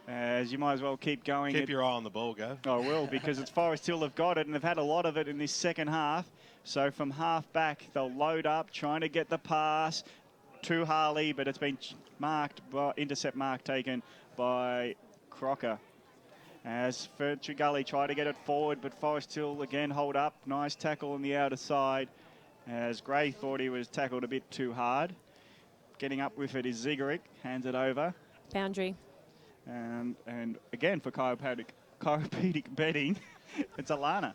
S1: As you might as well keep going.
S19: Keep your eye on the ball, Gav.
S1: I will, because it's Forest Hill have got it, and they've had a lot of it in this second half. So from half back, they'll load up, trying to get the pass to Harley, but it's been marked, intercept mark taken by Crocker. As Ferny Gully try to get it forward, but Forest Hill again hold up. Nice tackle on the outer side, as Gray thought he was tackled a bit too hard. Getting up with it is Zigaric, hands it over.
S3: Boundary.
S1: And again, for chiropractic betting, it's Alana.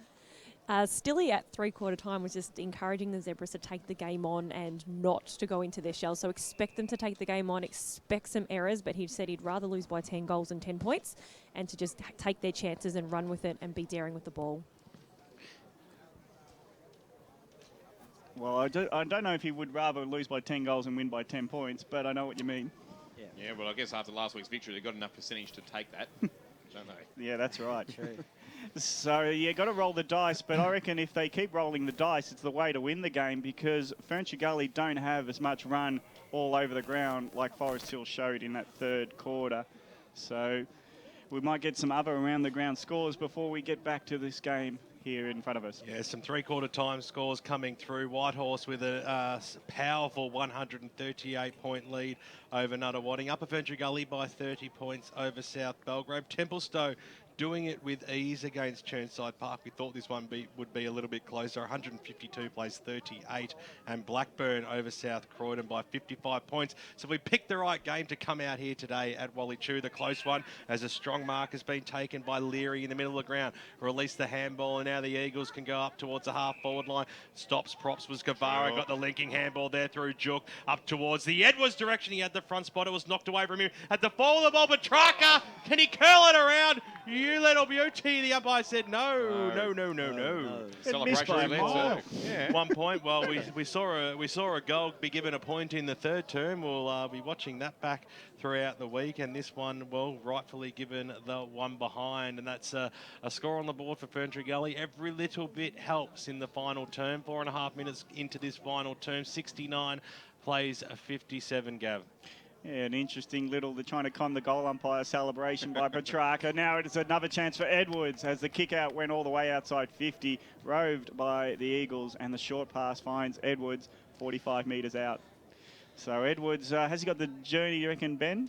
S3: Stilly at three-quarter time was just encouraging the Zebras to take the game on and not to go into their shell. So expect them to take the game on, expect some errors, but he said he'd rather lose by 10 goals than 10 points and to just take their chances and run with it and be daring with the ball.
S1: Well, I don't know if he would rather lose by 10 goals and win by 10 points, but I know what you mean.
S18: Yeah, well, I guess after last week's victory, they've got enough percentage to take that, don't they?
S1: Yeah, that's right.
S21: True.
S1: So, you got to roll the dice, but I reckon if they keep rolling the dice, it's the way to win the game, because Ferny Gully don't have as much run all over the ground like Forest Hill showed in that third quarter. So we might get some other around-the-ground scores before we get back to this game here in front of us.
S19: Yeah, some three-quarter time scores coming through. Whitehorse with a powerful 138-point lead over Nuttawading. Upper Ferny Gully by 30 points over South Belgrave. Templestowe doing it with ease against Churnside Park. We thought this one would be a little bit closer. 152 plays 38, and Blackburn over South Croydon by 55 points. So we picked the right game to come out here today at Wallichoo. The close one, as a strong mark has been taken by Leary in the middle of the ground. Released the handball, and now the Eagles can go up towards the half-forward line. Stops props was Cavaro. Got the linking handball there through Jook up towards the Edwards direction. He had the front spot. It was knocked away from him at the fall of the ball. Petrarca, can he curl it around? You little beauty. The umpire said no.
S18: Celebration led.
S19: Yeah. 1 point. Well, we saw a goal be given a point in the third term. We'll be watching that back throughout the week, and this one, well, rightfully given the one behind, and that's a score on the board for Ferny Gully. Every little bit helps in the final term. 4.5 minutes into this final term. 69 plays a 57, Gav.
S1: Yeah, an interesting little, they're trying to con the goal umpire celebration by Petrarca. Now it's another chance for Edwards as the kick out went all the way outside 50, roved by the Eagles, and the short pass finds Edwards 45 metres out. So Edwards, has he got the journey, you reckon, Ben?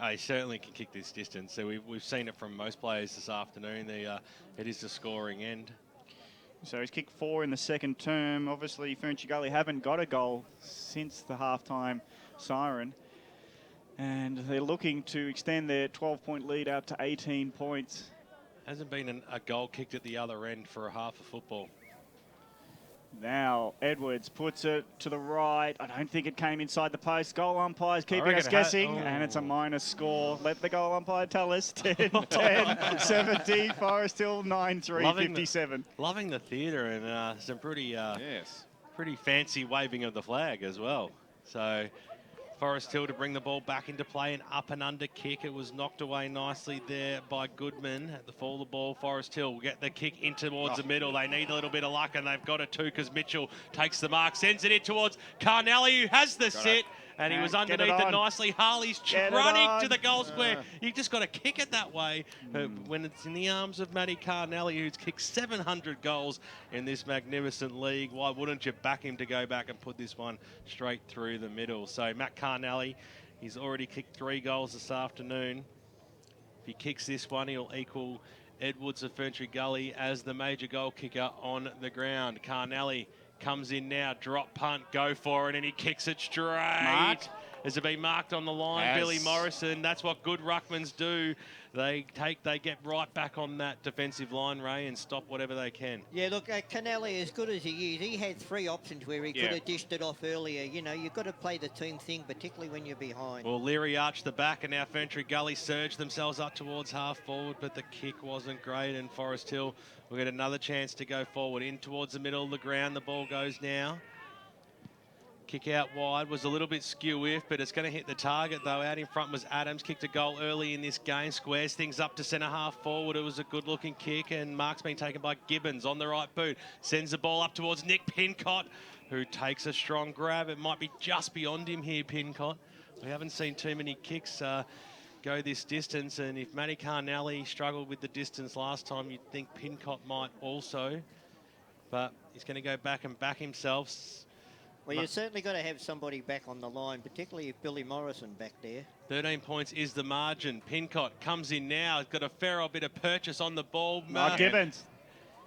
S19: He certainly can kick this distance. So we've seen it from most players this afternoon. It is the scoring end.
S1: So he's kicked 4 in the second term. Obviously, Ferny Gully haven't got a goal since the halftime siren. And they're looking to extend their 12-point lead out to 18 points.
S19: Hasn't been a goal kicked at the other end for a half of football.
S1: Now Edwards puts it to the right. I don't think it came inside the post. Goal umpires keeping us guessing, and it's a minus score. Let the goal umpire tell us. 10-10, 70, Forest Hill 9-3, 57.
S19: Loving the theatre and some pretty fancy waving of the flag as well. So Forest Hill to bring the ball back into play, an up and under kick. It was knocked away nicely there by Goodman at the fall of the ball. Forest Hill get the kick in towards the middle. They need a little bit of luck, and they've got it too, because Mitchell takes the mark, sends it in towards Carnelli, who has the sit. And he was underneath it nicely. Harley's running to the goal square. You just got to kick it that way. When it's in the arms of Matty Carnelli, who's kicked 700 goals in this magnificent league, why wouldn't you back him to go back and put this one straight through the middle? So Matt Carnelli, he's already kicked 3 goals this afternoon. If he kicks this one, he'll equal Edwards of Ferny Gully as the major goal kicker on the ground. Carnelli comes in now, drop punt, go for it, and he kicks it straight. Has it been marked on the line?
S18: Yes.
S19: Billy Morrison, that's what good ruckmans do. They get right back on that defensive line, Ray, and stop whatever they can.
S21: Yeah, look, Canelli, as good as he is, he had 3 options where he could have dished it off earlier. You know, you've got to play the team thing, particularly when you're behind.
S19: Well, Leary arched the back, and now Ferny Gully surged themselves up towards half forward, but the kick wasn't great, and Forest Hill will get another chance to go forward. In towards the middle of the ground, the ball goes now. Kick out wide was a little bit skew-if, but it's going to hit the target, though. Out in front was Adams. Kicked a goal early in this game. Squares things up to centre half forward. It was a good-looking kick, and mark's been taken by Gibbons on the right boot. Sends the ball up towards Nick Pincott, who takes a strong grab. It might be just beyond him here, Pincott. We haven't seen too many kicks go this distance, and if Matty Carnelli struggled with the distance last time, you'd think Pincott might also. But he's going to go back and back himself.
S21: Well, you've certainly got to have somebody back on the line, particularly if Billy Morrison back there.
S19: 13 points is the margin. Pincott comes in now. He's got a fair old bit of purchase on the ball.
S1: Gibbons.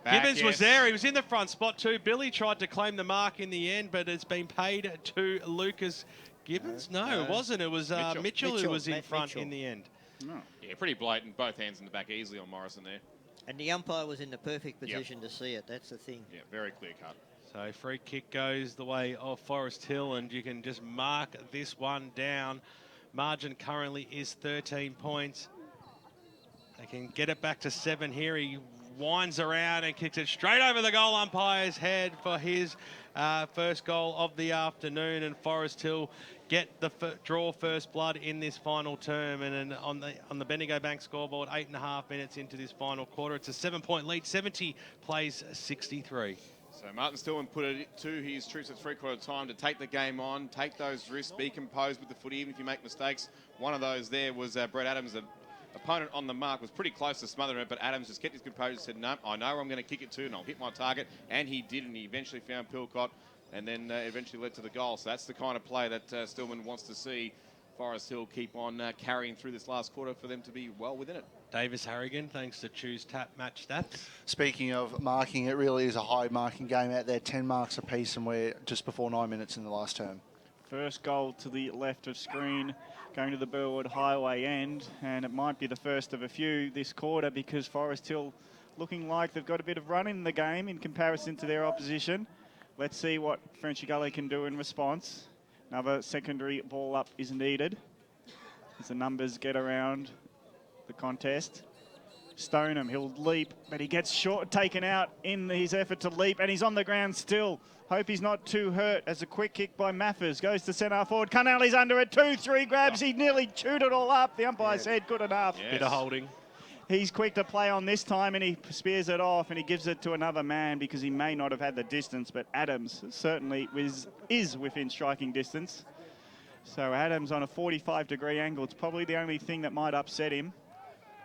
S19: Gibbons was there. He was in the front spot too. Billy tried to claim the mark in the end, but it's been paid to Lucas Gibbons. No, it wasn't. It was Mitchell who was in front in the end.
S18: No. Yeah, pretty blatant. Both hands in the back easily on Morrison there.
S21: And the umpire was in the perfect position to see it. That's the thing.
S18: Yeah, very clear cut.
S19: So free kick goes the way of Forest Hill, and you can just mark this one down. Margin currently is 13 points. They can get it back to 7 here. He winds around and kicks it straight over the goal umpire's head for his first goal of the afternoon, and Forest Hill get the draw first blood in this final term. And on the Bendigo Bank scoreboard, 8.5 minutes into this final quarter, it's a 7-point lead. 70 plays 63.
S18: So Martin Stillman put it to his troops at 3/4 time to take the game on, take those risks, be composed with the footy, even if you make mistakes. One of those there was Brett Adams, the opponent on the mark, was pretty close to smothering it, but Adams just kept his composure and said, no, I know where I'm going to kick it to, and I'll hit my target. And he did, and he eventually found Pilcott, and then eventually led to the goal. So that's the kind of play that Stillman wants to see Forest Hill keep on carrying through this last quarter for them to be well within it.
S19: Davis Harrigan, thanks to Choose Tap Match Stats.
S22: Speaking of marking, it really is a high marking game out there. 10 marks apiece, and we're just before 9 minutes in the last term.
S1: First goal to the left of screen, going to the Burwood Highway end, and it might be the first of a few this quarter, because Forest Hill looking like they've got a bit of run in the game in comparison to their opposition. Let's see what Ferny Gully can do in response. Another secondary ball up is needed as the numbers get around the contest. Stoneham, he'll leap, but he gets short, taken out in his effort to leap, and he's on the ground still. Hope he's not too hurt as a quick kick by Maffers. Goes to centre forward. Carnelli's under it. 2-3 grabs. He nearly chewed it all up. The umpire said good enough.
S19: Bit of holding.
S1: He's quick to play on this time, and he spears it off, and he gives it to another man because he may not have had the distance, but Adams certainly is within striking distance. So Adams on a 45-degree angle. It's probably the only thing that might upset him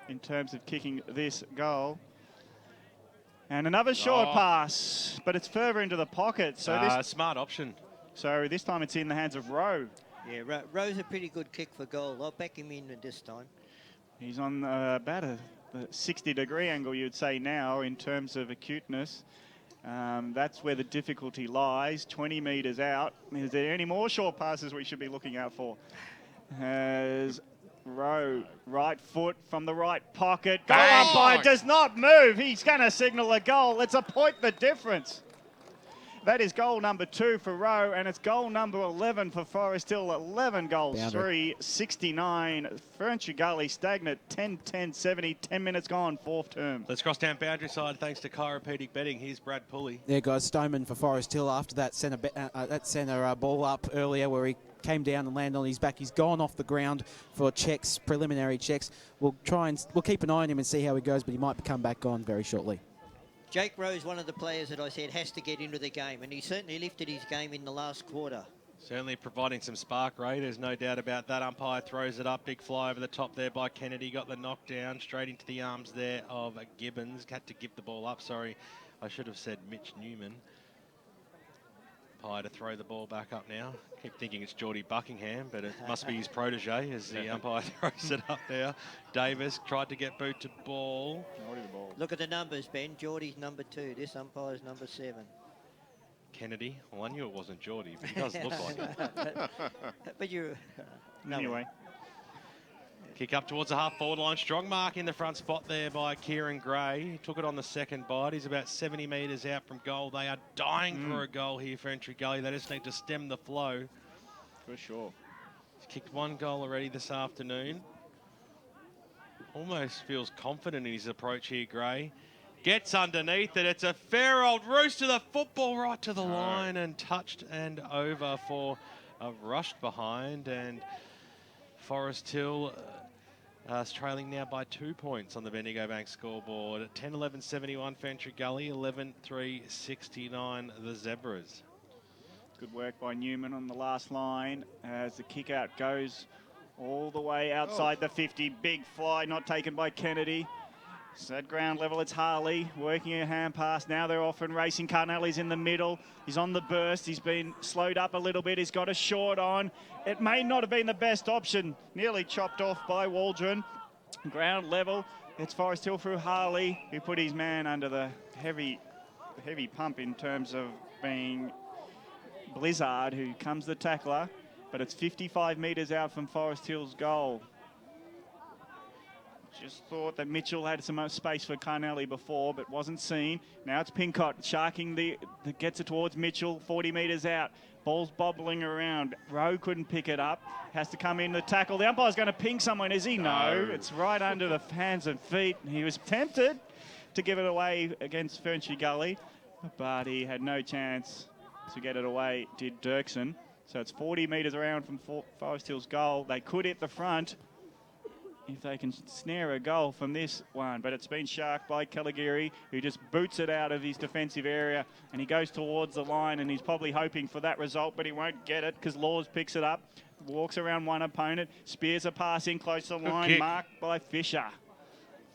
S1: in terms of kicking this goal. And another short pass, but it's further into the pocket. So this
S19: smart option.
S1: So this time it's in the hands of Rowe.
S21: Yeah, Rowe's a pretty good kick for goal. I'll back him in at this time.
S1: He's on about a 60-degree angle, you'd say now, in terms of acuteness. That's where the difficulty lies. 20 metres out. Is there any more short passes we should be looking out for? As Rowe, right foot from the right pocket. Goal umpire does not move. He's going to signal a goal. It's a point the difference. That is goal number 2 for Rowe, and it's goal number 11 for Forest Hill. 11 goals, 3, 69. Ferny Gully stagnant, 10-10-70, 10 minutes gone, fourth term.
S19: Let's cross down boundary side thanks to chiropractic betting. Here's Brad Pulley.
S23: There goes Stoneman for Forest Hill after that centre ball up earlier where he came down and landed on his back. He's gone off the ground for checks, preliminary checks. We'll keep an eye on him and see how he goes, but he might come back on very shortly.
S21: Jake Rowe's one of the players that I said has to get into the game, and he certainly lifted his game in the last quarter.
S19: Certainly providing some spark, Ray. There's no doubt about that. Umpire throws it up. Big fly over the top there by Kennedy. Got the knockdown straight into the arms there of Gibbons. Had to give the ball up. Sorry, I should have said Mitch Newman. Umpire to throw the ball back up now. Keep thinking it's Geordie Buckingham, but it must be his protege as the umpire throws it up there. Davis tried to get boot to ball.
S21: Look at the numbers, Ben. Geordie's number 2. This umpire's number 7.
S19: Kennedy. Well, I knew it wasn't Geordie, but he does look like it.
S21: But you...
S1: Anyway.
S19: Kick up towards the half-forward line. Strong mark in the front spot there by Kieran Gray. He took it on the second bite. He's about 70 metres out from goal. They are dying for a goal here for Ferny Gully. They just need to stem the flow.
S1: For sure.
S19: He's kicked 1 goal already this afternoon. Almost feels confident in his approach here, Gray. Gets underneath it. It's a fair old roost to the football right to the line and touched and over for a rushed behind. And Forest Hill is trailing now by 2 points on the Bendigo Bank scoreboard. 10-11-71 Ferny Gully, 11-3-69 the Zebras.
S1: Good work by Newman on the last line as the kick out goes all the way outside the 50. Big fly, not taken by Kennedy. So at ground level, it's Harley working a hand pass. Now they're off and racing. Carnelli's in the middle. He's on the burst. He's been slowed up a little bit. He's got a short on. It may not have been the best option. Nearly chopped off by Waldron. Ground level, it's Forest Hill through Harley, who put his man under the heavy pump in terms of being Blizzard, who comes the tackler. But it's 55 metres out from Forest Hill's goal. Just thought that Mitchell had some space for Carnelli before, but wasn't seen. Now it's Pincott sharking gets it towards Mitchell, 40 metres out. Ball's bobbling around. Rowe couldn't pick it up. Has to come in the tackle. The umpire's going to ping someone, is he? No. It's right under the hands and feet. He was tempted to give it away against Ferny Gully, but he had no chance to get it away, did Dirksen. So it's 40 metres around from Forest Hill's goal. They could hit the front if they can snare a goal from this one. But it's been sharked by Caligari, who just boots it out of his defensive area, and he goes towards the line, and he's probably hoping for that result, but he won't get it because Laws picks it up, walks around one opponent, spears a pass in close to the line, marked by Fisher.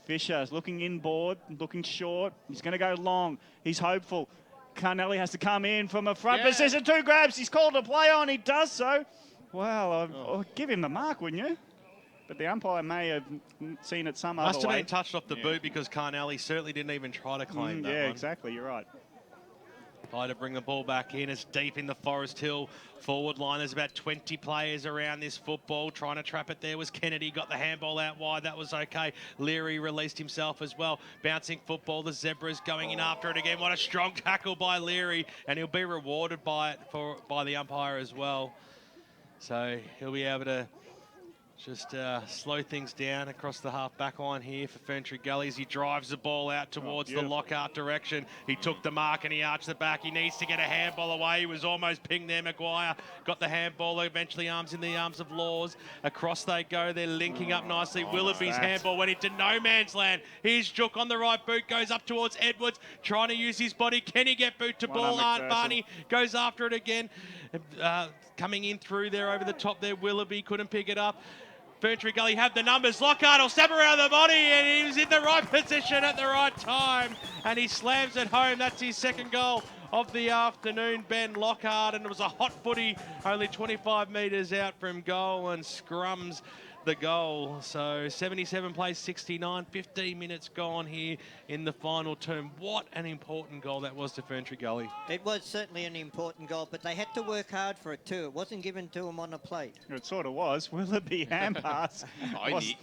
S1: Fisher's looking inboard, looking short. He's going to go long. He's hopeful. Carnelli has to come in from a front position. 2 grabs. He's called a play on. He does so. Well, I'll give him the mark, wouldn't you? But the umpire may have seen it some other way.
S19: Must have been touched off the boot because Carnelli certainly didn't even try to claim that one.
S1: Yeah, exactly. You're right.
S19: Try to bring the ball back in. It's deep in the Forest Hill forward line. There's about 20 players around this football. Trying to trap it there was Kennedy. Got the handball out wide. That was okay. Leary released himself as well. Bouncing football. The Zebras going in after it again. What a strong tackle by Leary. And he'll be rewarded by it by the umpire as well. So he'll be able to just slow things down across the half-back line here for Ferny Gully as he drives the ball out towards the Lockhart direction. He took the mark and he arched the back. He needs to get a handball away. He was almost pinged there, Maguire. Got the handball, eventually arms in the arms of Laws. Across they go. They're linking up nicely. Willoughby's handball went into no man's land. Here's Jook on the right boot, goes up towards Edwards, trying to use his body. Can he get boot to ball? Art Barney goes after it again. Coming in through there over the top there, Willoughby couldn't pick it up. Ferny Gully have the numbers. Lockhart will stab around the body, and he was in the right position at the right time, and he slams it home. That's his second goal of the afternoon, Ben Lockhart, and it was a hot footy, only 25 metres out from goal, and scrums the goal. So 77 plays 69, 15 minutes gone here in the final term. What an important goal that was to Ferny Gully.
S21: It was certainly an important goal, but they had to work hard for it too. It wasn't given to them on a plate.
S1: It sort of was. Willoughby hand pass.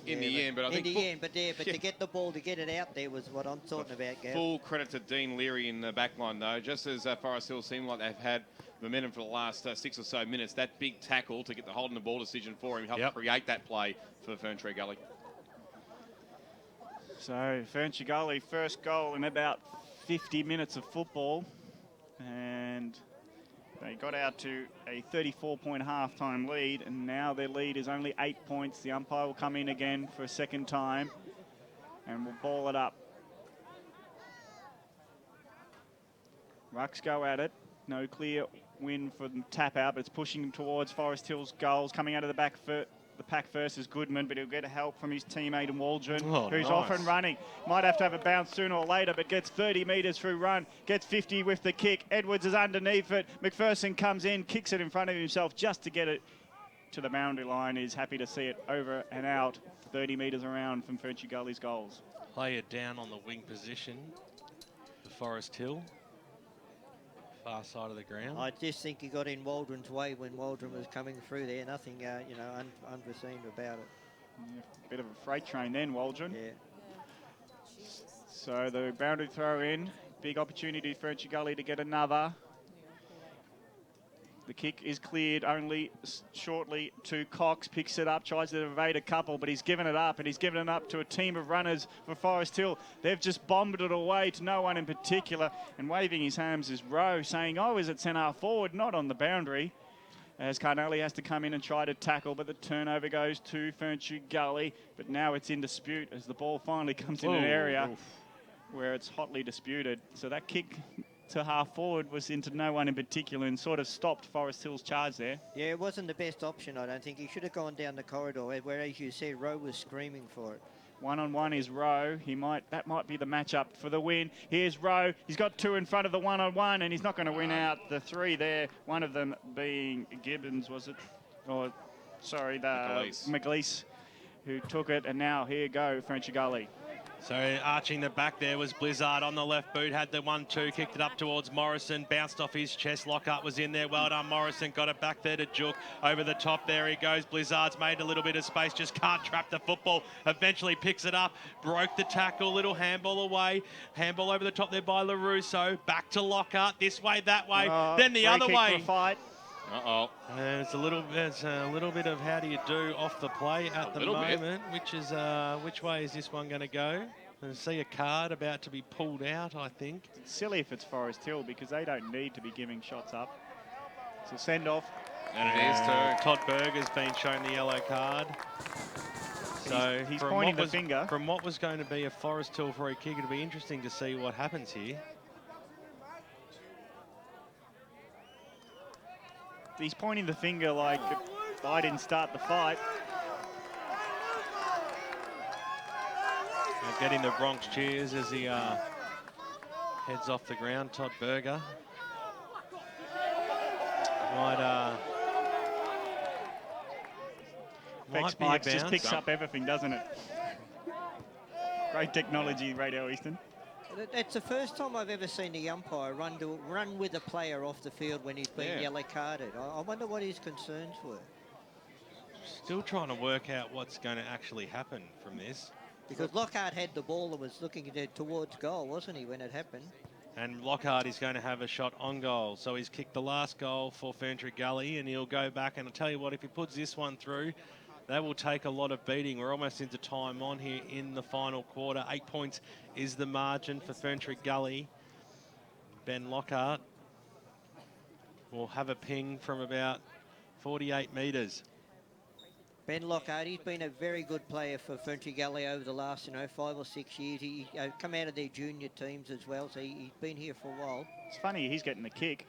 S18: In the end, but I think...
S21: to get the ball, to get it out there was what I'm talking about, Gav.
S18: Full credit to Dean Leary in the back line, though. Just as Forest Hill seemed like they've had momentum for the last 6 or so minutes, that big tackle to get the holding the ball decision for him helped create that play for Ferny Gully.
S1: So Ferny Gully, first goal in about 50 minutes of football, and They got out to a 34-point half-time lead, and now their lead is only 8 points. The umpire will come in again for a second time, and will ball it up. Rucks go at it. No clear win for the tap out, but it's pushing him towards Forest Hill's goals. Coming out of the pack first is Goodman, but he'll get help from his teammate in Waldron, who's off and running. Might have to have a bounce sooner or later, but gets 30 metres through run, gets 50 with the kick. Edwards is underneath it. McPherson comes in, kicks it in front of himself just to get it to the boundary line. He's happy to see it over and out, 30 metres around from Ferny Gully's goals.
S19: Player down on the wing position for Forest Hill. Far side of the ground.
S21: I just think he got in Waldron's way when Waldron was coming through there. Nothing, unforeseen about it.
S1: Yeah, bit of a freight train then, Waldron.
S21: Yeah.
S1: So the boundary throw in. Big opportunity for Ferny Gully to get another. The kick is cleared only shortly to Cox. Picks it up, tries to evade a couple, but he's given it up, and he's given it up to a team of runners for Forest Hill. They've just bombed it away to no one in particular, and waving his hands is Rowe, saying, "Oh, is it centre forward, not on the boundary?" As Carnelli has to come in and try to tackle, but the turnover goes to Ferny Gully. But now it's in dispute as the ball finally comes in an area where it's hotly disputed. So that kick to half forward was into no one in particular and sort of stopped Forest Hill's charge there.
S21: Yeah, it wasn't the best option, I don't think. He should have gone down the corridor, where, as you said, Rowe was screaming for it.
S1: One-on-one is Rowe. That might be the matchup for the win. Here's Rowe. He's got two in front of the one-on-one, and he's not going to win out the three there. One of them being Gibbons, was it? Or, sorry, McLeese, who took it, and now here go Ferny Gully.
S19: So arching the back there was Blizzard on the left boot, had the 1-2, kicked it up towards Morrison, bounced off his chest. Lockhart was in there. Well done, Morrison. Got it back there to Jook. Over the top, there he goes. Blizzard's made a little bit of space, just can't trap the football. Eventually picks it up, broke the tackle, little handball away. Handball over the top there by LaRusso. Back to Lockhart, this way, that way, then the other way. It's a little bit of how do you do off the play at the moment, which way is this one going to go? I see a card about to be pulled out, I think.
S1: It's silly if it's Forest Hill because they don't need to be giving shots up. So send off.
S19: And it is too. Todd Berger's been shown the yellow card. So
S1: he's pointing the finger.
S19: From what was going to be a Forest Hill free kick, it'll be interesting to see what happens here.
S1: He's pointing the finger like I didn't start the fight.
S19: Getting the Bronx cheers as he heads off the ground. Todd Berger might be
S1: Mike just picks up everything, doesn't it? Great technology, Radio Eastern.
S21: That's the first time I've ever seen the umpire run with a player off the field when he's been yellow carded. I wonder what his concerns were.
S19: Still trying to work out what's going to actually happen from this.
S21: Because Lockhart had the ball and was looking towards goal, wasn't he, when it happened?
S19: And Lockhart is going to have a shot on goal. So he's kicked the last goal for Ferny Gully, and he'll go back. And I'll tell you what, if he puts this one through, that will take a lot of beating. We're almost into time on here in the final quarter. 8 points is the margin for Ferny Gully. Ben Lockhart will have a ping from about 48 metres.
S21: Ben Lockhart, he's been a very good player for Ferny Gully over the last, 5 or 6 years. He come out of their junior teams as well, so he's been here for a while.
S1: It's funny, he's getting the kick.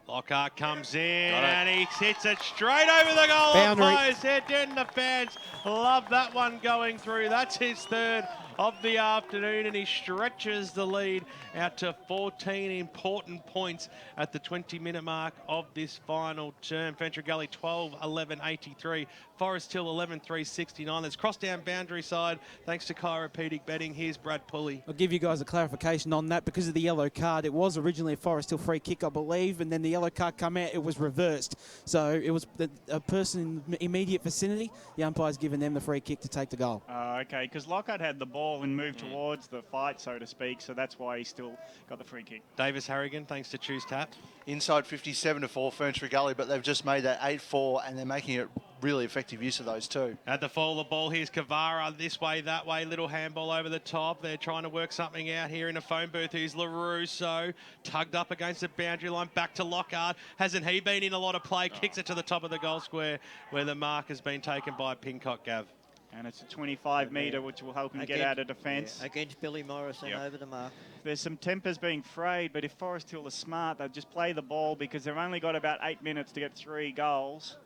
S19: Lockhart comes in and he hits it straight over the goal. Umpire's head in the fans. Love that one going through. That's his third of the afternoon, and he stretches the lead out to 14 important points at the 20-minute mark of this final term. Ferny Gully 12-11-83. Forest Hill 11-3-69. Let's cross down boundary side thanks to chiropractic betting. Here's Brad Pulley.
S23: I'll give you guys a clarification on that. Because of the yellow card, it was originally a Forest Hill free kick, I believe, and then the yellow card come out, it was reversed. So it was a person in the immediate vicinity. The umpire's given them the free kick to take the goal.
S1: Okay, because Lockhart had the ball and moved towards the fight, so to speak, so that's why he still got the free kick.
S19: Davis Harrigan, thanks to Choose Tap.
S22: Inside 57-4 Ferny Gully, but they've just made that 8-4 and they're making it really effective use of those too.
S19: At the fall of the ball, here's Cavaro, this way, that way, little handball over the top. They're trying to work something out here in a phone booth. Here's LaRusso, tugged up against the boundary line, back to Lockhart. Hasn't he been in a lot of play? Kicks it to the top of the goal square where the mark has been taken by Pincock, Gav.
S1: And it's a 25 metre, which will help him get out of defence.
S21: Yeah, against Billy Morrison over the mark.
S1: There's some tempers being frayed, but if Forest Hill are smart, they'll just play the ball because they've only got about 8 minutes to get 3 goals.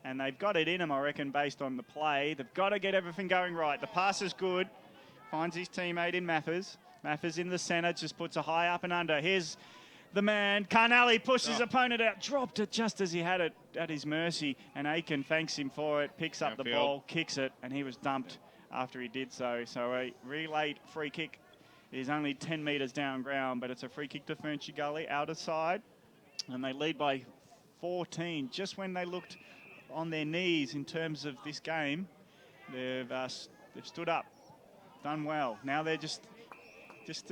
S1: And they've got it in them, I reckon, based on the play. They've got to get everything going right. The pass is good. Finds his teammate in Mathers. Mathers in the centre, just puts a high up and under. Here's the man. Carnelli pushed his opponent out, dropped it just as he had it at his mercy. And Aiken thanks him for it, picks up the ball, kicks it, and he was dumped after he did so. So a relayed free kick is only 10 metres down ground, but it's a free kick to Ferny Gully, outer side. And they lead by 14. Just when they looked on their knees in terms of this game, they've stood up, done well. Now they're just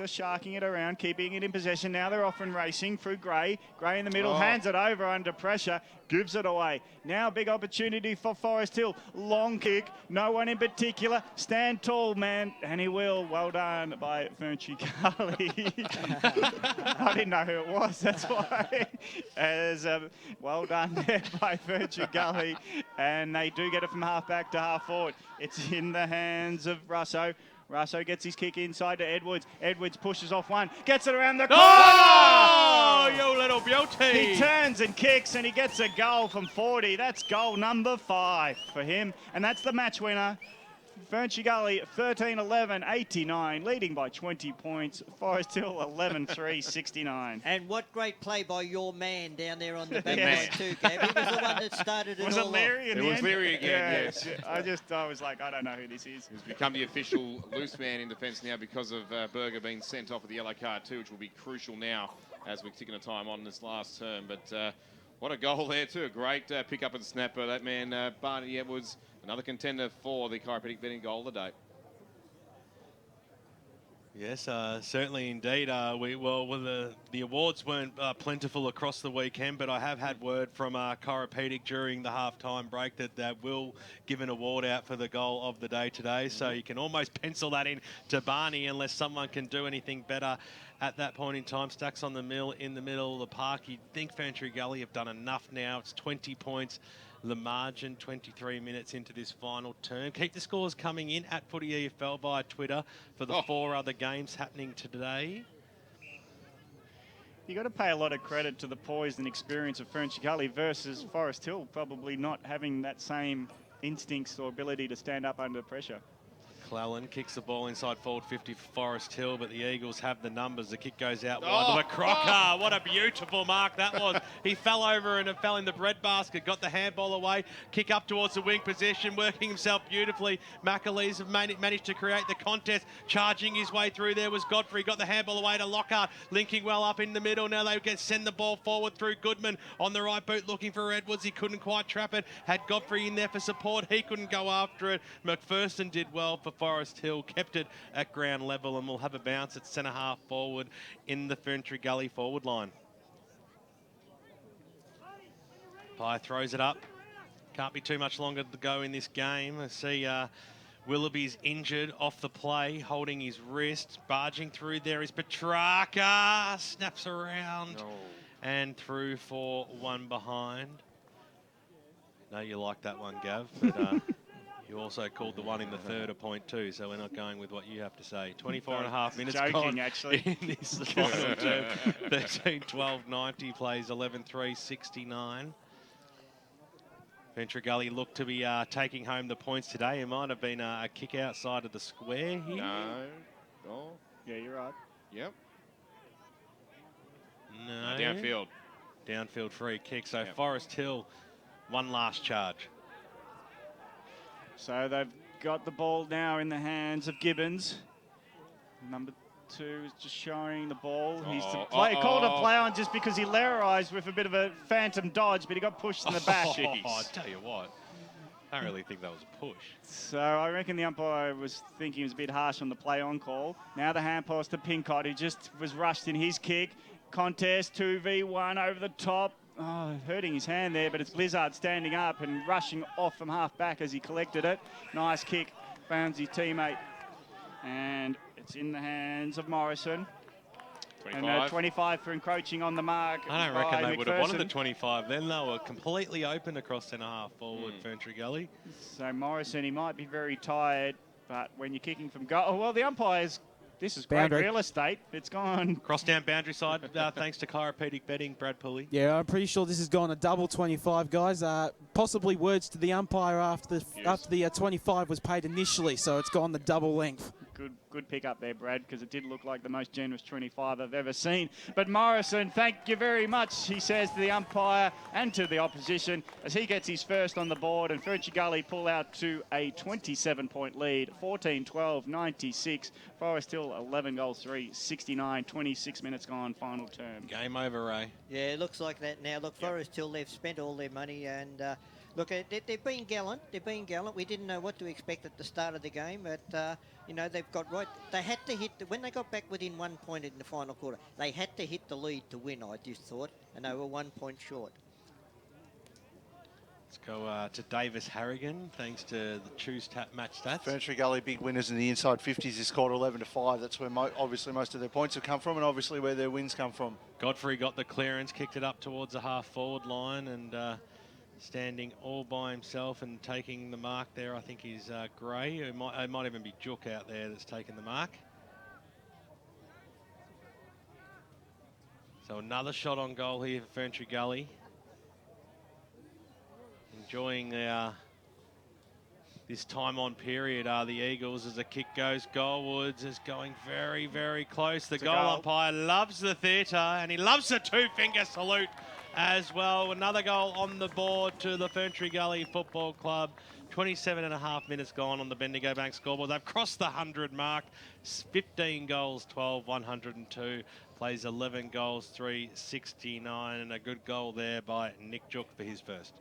S1: sharking it around, keeping it in possession. Now they're off and racing through Gray. Gray in the middle, hands it over under pressure, gives it away. Now big opportunity for Forest Hill. Long kick, no one in particular. Stand tall, man, and he will. Well done by Ferny Gully. I didn't know who it was, that's why. As well done there by Ferny Gully. And they do get it from half back to half forward. It's in the hands of Russo. Russo gets his kick inside to Edwards. Edwards pushes off one, gets it around the corner.
S19: Oh, you little beauty.
S1: He turns and kicks and he gets a goal from 40. That's goal number 5 for him. And that's the match winner. Ferny Gully 13-11, 89, leading by 20 points. Forest Hill 11-3, 69.
S21: And what great play by your man down there on the back line too, Gav. He was the one that started it
S1: Was
S21: all
S1: it Leary
S21: off.
S1: in the end?
S18: It was Leary again, yes.
S1: I was like, I don't know who this is.
S18: He's become the official loose man in defence now because of Berger being sent off with the yellow card too, which will be crucial now as we're ticking the time on this last term. But what a goal there too. A great pick up and snapper. That man, Barney Edwards, another contender for the chiropractic betting goal of the day.
S19: Yes, certainly indeed. The awards weren't plentiful across the weekend, but I have had word from Chiropractic during the half-time break that will give an award out for the goal of the day today. So you can almost pencil that in to Barney unless someone can do anything better at that point in time. Stacks on the mill in the middle of the park. You'd think Ferny Gully have done enough now. It's 20 points. The margin, 23 minutes into this final term. Keep the scores coming in at Footy EFL via Twitter for the 4 other games happening today.
S1: You got to pay a lot of credit to the poise and experience of Ferny Gully versus Forest Hill, probably not having that same instincts or ability to stand up under pressure.
S19: Clellan kicks the ball inside forward 50 for Forest Hill, but the Eagles have the numbers. The kick goes out wide. McCrocker, what a beautiful mark that was. He fell over and fell in the breadbasket, got the handball away, kick up towards the wing possession, working himself beautifully. McAleese managed to create the contest. Charging his way through there was Godfrey, got the handball away to Lockhart, linking well up in the middle. Now they send the ball forward through Goodman on the right boot, looking for Edwards. He couldn't quite trap it. Had Godfrey in there for support. He couldn't go after it. McPherson did well for Forest Hill, kept it at ground level, and will have a bounce at centre half forward in the Ferny Gully forward line. Pye throws it up. Can't be too much longer to go in this game. I see Willoughby's injured off the play, holding his wrist. Barging through there is Petrarca. Snaps around and through for one behind. No, you like that one, Gav, but you also called the one in the third a point too, so we're not going with what you have to say. 24 and a half minutes gone
S1: actually.
S19: In this final term. 13-12-90 plays 11-3, 69. Ferny Gully looked to be taking home the points today. It might have been a kick outside of the square here.
S18: No. Oh.
S1: Yeah, you're right.
S18: Yep.
S19: No.
S18: Downfield.
S19: Downfield free kick. So Forest Hill, one last charge.
S1: So they've got the ball now in the hands of Gibbons. Number 2 is just showing the ball. He's to play, called a play on just because he layerized with a bit of a phantom dodge, but he got pushed in the back.
S19: I tell you what, I don't really think that was a push.
S1: So I reckon the umpire was thinking it was a bit harsh on the play on call. Now the hand pass to Pincott, who just was rushed in his kick. Contest 2v1 over the top. hurting his hand there, but it's Blizzard standing up and rushing off from half back as he collected it. Nice kick, found his teammate, and it's in the hands of Morrison.
S18: 25.
S1: And 25 for encroaching on the mark.
S19: I don't reckon they would have wanted the
S1: McPherson.
S19: 25 then. They were completely open across centre half forward, Ferny Gully.
S1: So Morrison, he might be very tired, but when you're kicking from goal, well, the umpires, this is great
S23: Boundary.
S1: real estate. It's gone.
S19: Cross down boundary side, thanks to chiropractic betting, Brad Pulley.
S23: Yeah, I'm pretty sure this has gone a double 25, guys. Possibly words to the umpire after the 25 was paid initially, so it's gone the double length.
S1: Good pick up there, Brad, because it did look like the most generous 25 I've ever seen. But Morrison, thank you very much, he says to the umpire and to the opposition as he gets his first on the board, and Ferny Gully pull out to a 27-point lead, 14-12, 96. Forest Hill 11 goals 3, 69, 26 minutes gone, final term.
S19: Game over, Ray.
S21: Yeah, it looks like that now. Look, Forest Hill, they've spent all their money and... look, they've been gallant. They've been gallant. We didn't know what to expect at the start of the game, but you know, they've got right. They had to hit when they got back within 1 point in the final quarter. They had to hit the lead to win. I just thought, and they were 1 point short.
S19: Let's go to Davis Harrigan, thanks to the Choose Tap match stats.
S22: Ferny Gully big winners in the inside 50s. They scored 11-5. That's where obviously most of their points have come from, and obviously where their wins come from.
S19: Godfrey got the clearance, kicked it up towards the half forward line, and standing all by himself and taking the mark there, I think he's Gray. It might even be Jook out there that's taken the mark. So another shot on goal here for Ferny Gully. Enjoying this time on period are the Eagles as the kick goes goalwards. Is going very, very close. The goal umpire loves the theatre and he loves the two-finger salute as well. Another goal on the board to the Ferny Gully Football Club. 27.5 minutes gone on the Bendigo Bank scoreboard. They've crossed the 100 mark. 15 goals, 12, 102. Plays 11 goals, 3, 69. And a good goal there by Nick Jook for his first.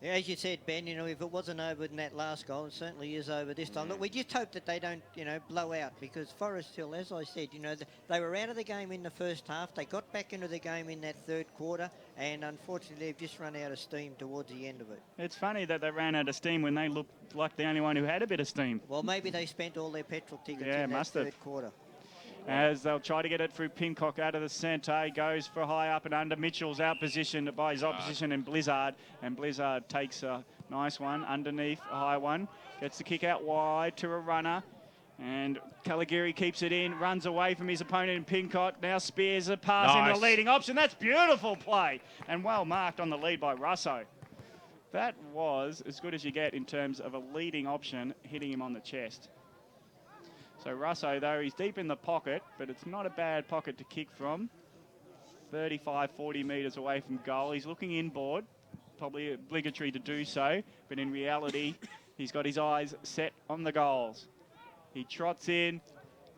S21: Yeah, as you said, Ben, you know, if it wasn't over in that last goal, it certainly is over this time. Look, we just hope that they don't, you know, blow out, because Forest Hill, as I said, you know, they were out of the game in the first half. They got back into the game in that third quarter, and unfortunately they've just run out of steam towards the end of it.
S1: It's funny that they ran out of steam when they looked like the only one who had a bit of steam.
S21: Well, maybe they spent all their petrol tickets in that third quarter.
S1: As they'll try to get it through Pincock out of the centre. He goes for high up and under. Mitchell's out positioned by his opposition in Blizzard. And Blizzard takes a nice one underneath, a high one. Gets the kick out wide to a runner. And Caligari keeps it in, runs away from his opponent in Pincock. Now spears a pass into the leading option. That's beautiful play. And well marked on the lead by Russo. That was as good as you get in terms of a leading option hitting him on the chest. So Russo, though, he's deep in the pocket, but it's not a bad pocket to kick from. 35, 40 metres away from goal. He's looking inboard, probably obligatory to do so, but in reality, he's got his eyes set on the goals. He trots in,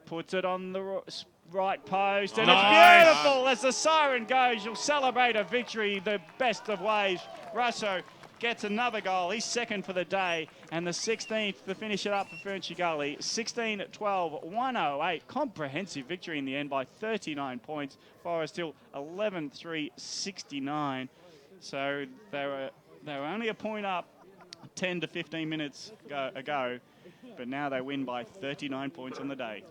S1: puts it on the right post, and it's beautiful. As the siren goes, you'll celebrate a victory the best of ways. Russo gets another goal. He's second for the day, and the 16th to finish it up for Ferny Gully. 16-12, 108. Comprehensive victory in the end by 39 points. Forest Hill 11-3, 69. So they were only a point up 10 to 15 minutes ago, but now they win by 39 points on the day.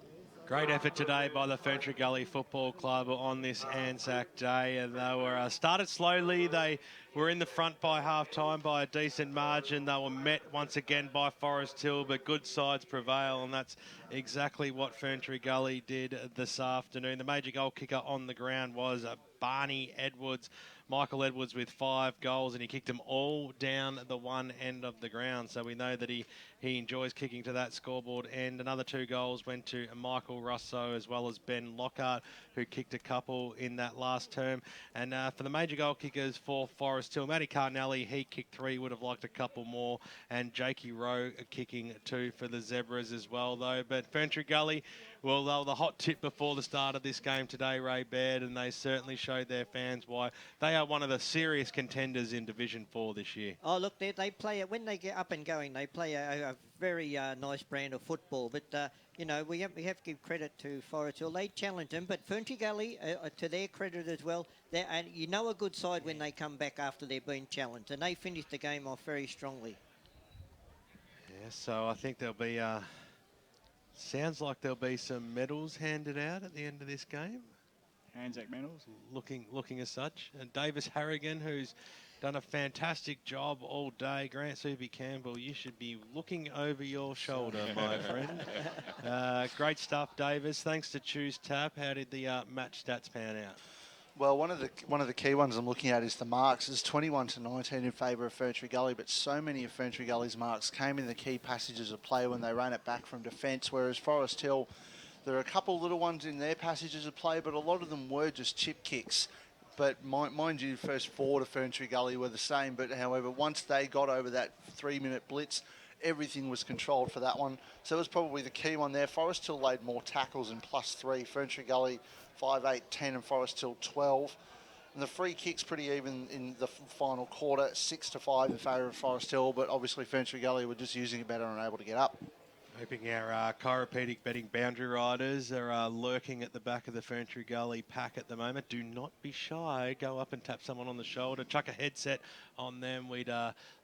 S19: Great effort today by the Ferny Gully Football Club on this Anzac Day. And they were started slowly. They were in the front by half-time by a decent margin. They were met once again by Forest Hill, but good sides prevail, and that's exactly what Ferny Gully did this afternoon. The major goal kicker on the ground was Barney Edwards. Michael Edwards with 5 goals, and he kicked them all down the one end of the ground. So we know that he enjoys kicking to that scoreboard. And another 2 goals went to Michael Russo as well as Ben Lockhart, who kicked a couple in that last term. And for the major goal kickers for Forest Hill, Matty Carnelli, he kicked 3, would have liked a couple more. And Jakey Rowe kicking 2 for the Zebras as well, though. But Ferny Gully Well, they were the hot tip before the start of this game today, Ray Baird, and they certainly showed their fans why they are one of the serious contenders in Division 4 this year.
S21: Oh, look, they play it when they get up and going. They play a very nice brand of football. But we have to give credit to Forest Hill. They challenged them, but Ferny Gully, to their credit as well, and a good side when they come back after they've been challenged, and they finished the game off very strongly.
S19: Yeah, so I think there'll be. Sounds like there'll be some medals handed out at the end of this game.
S1: Anzac medals.
S19: Looking as such. And Davis Harrigan, who's done a fantastic job all day. Grant Subi Campbell, you should be looking over your shoulder, my friend. Great stuff, Davis. Thanks to Choose Tap. How did the match stats pan out?
S22: Well, one of the key ones I'm looking at is the marks. It's 21-19 in favour of Ferny Gully, but so many of Ferny Gully's marks came in the key passages of play when they ran it back from defence, whereas Forest Hill, there are a couple little ones in their passages of play, but a lot of them were just chip kicks. But mind you, first 4 to Ferny Gully were the same, but however, once they got over that 3-minute blitz, everything was controlled for that one. So it was probably the key one there. Forest Hill laid more tackles in +3. Ferny Gully 5, 8, 10 and Forest Hill 12. And the free kicks pretty even in the final quarter, 6-5 in favour of Forest Hill, but obviously Ferny Gully were just using it better and able to get up.
S19: Hoping our chiropractic betting boundary riders are lurking at the back of the Ferny Gully pack at the moment. Do not be shy. Go up and tap someone on the shoulder. Chuck a headset on them. We'd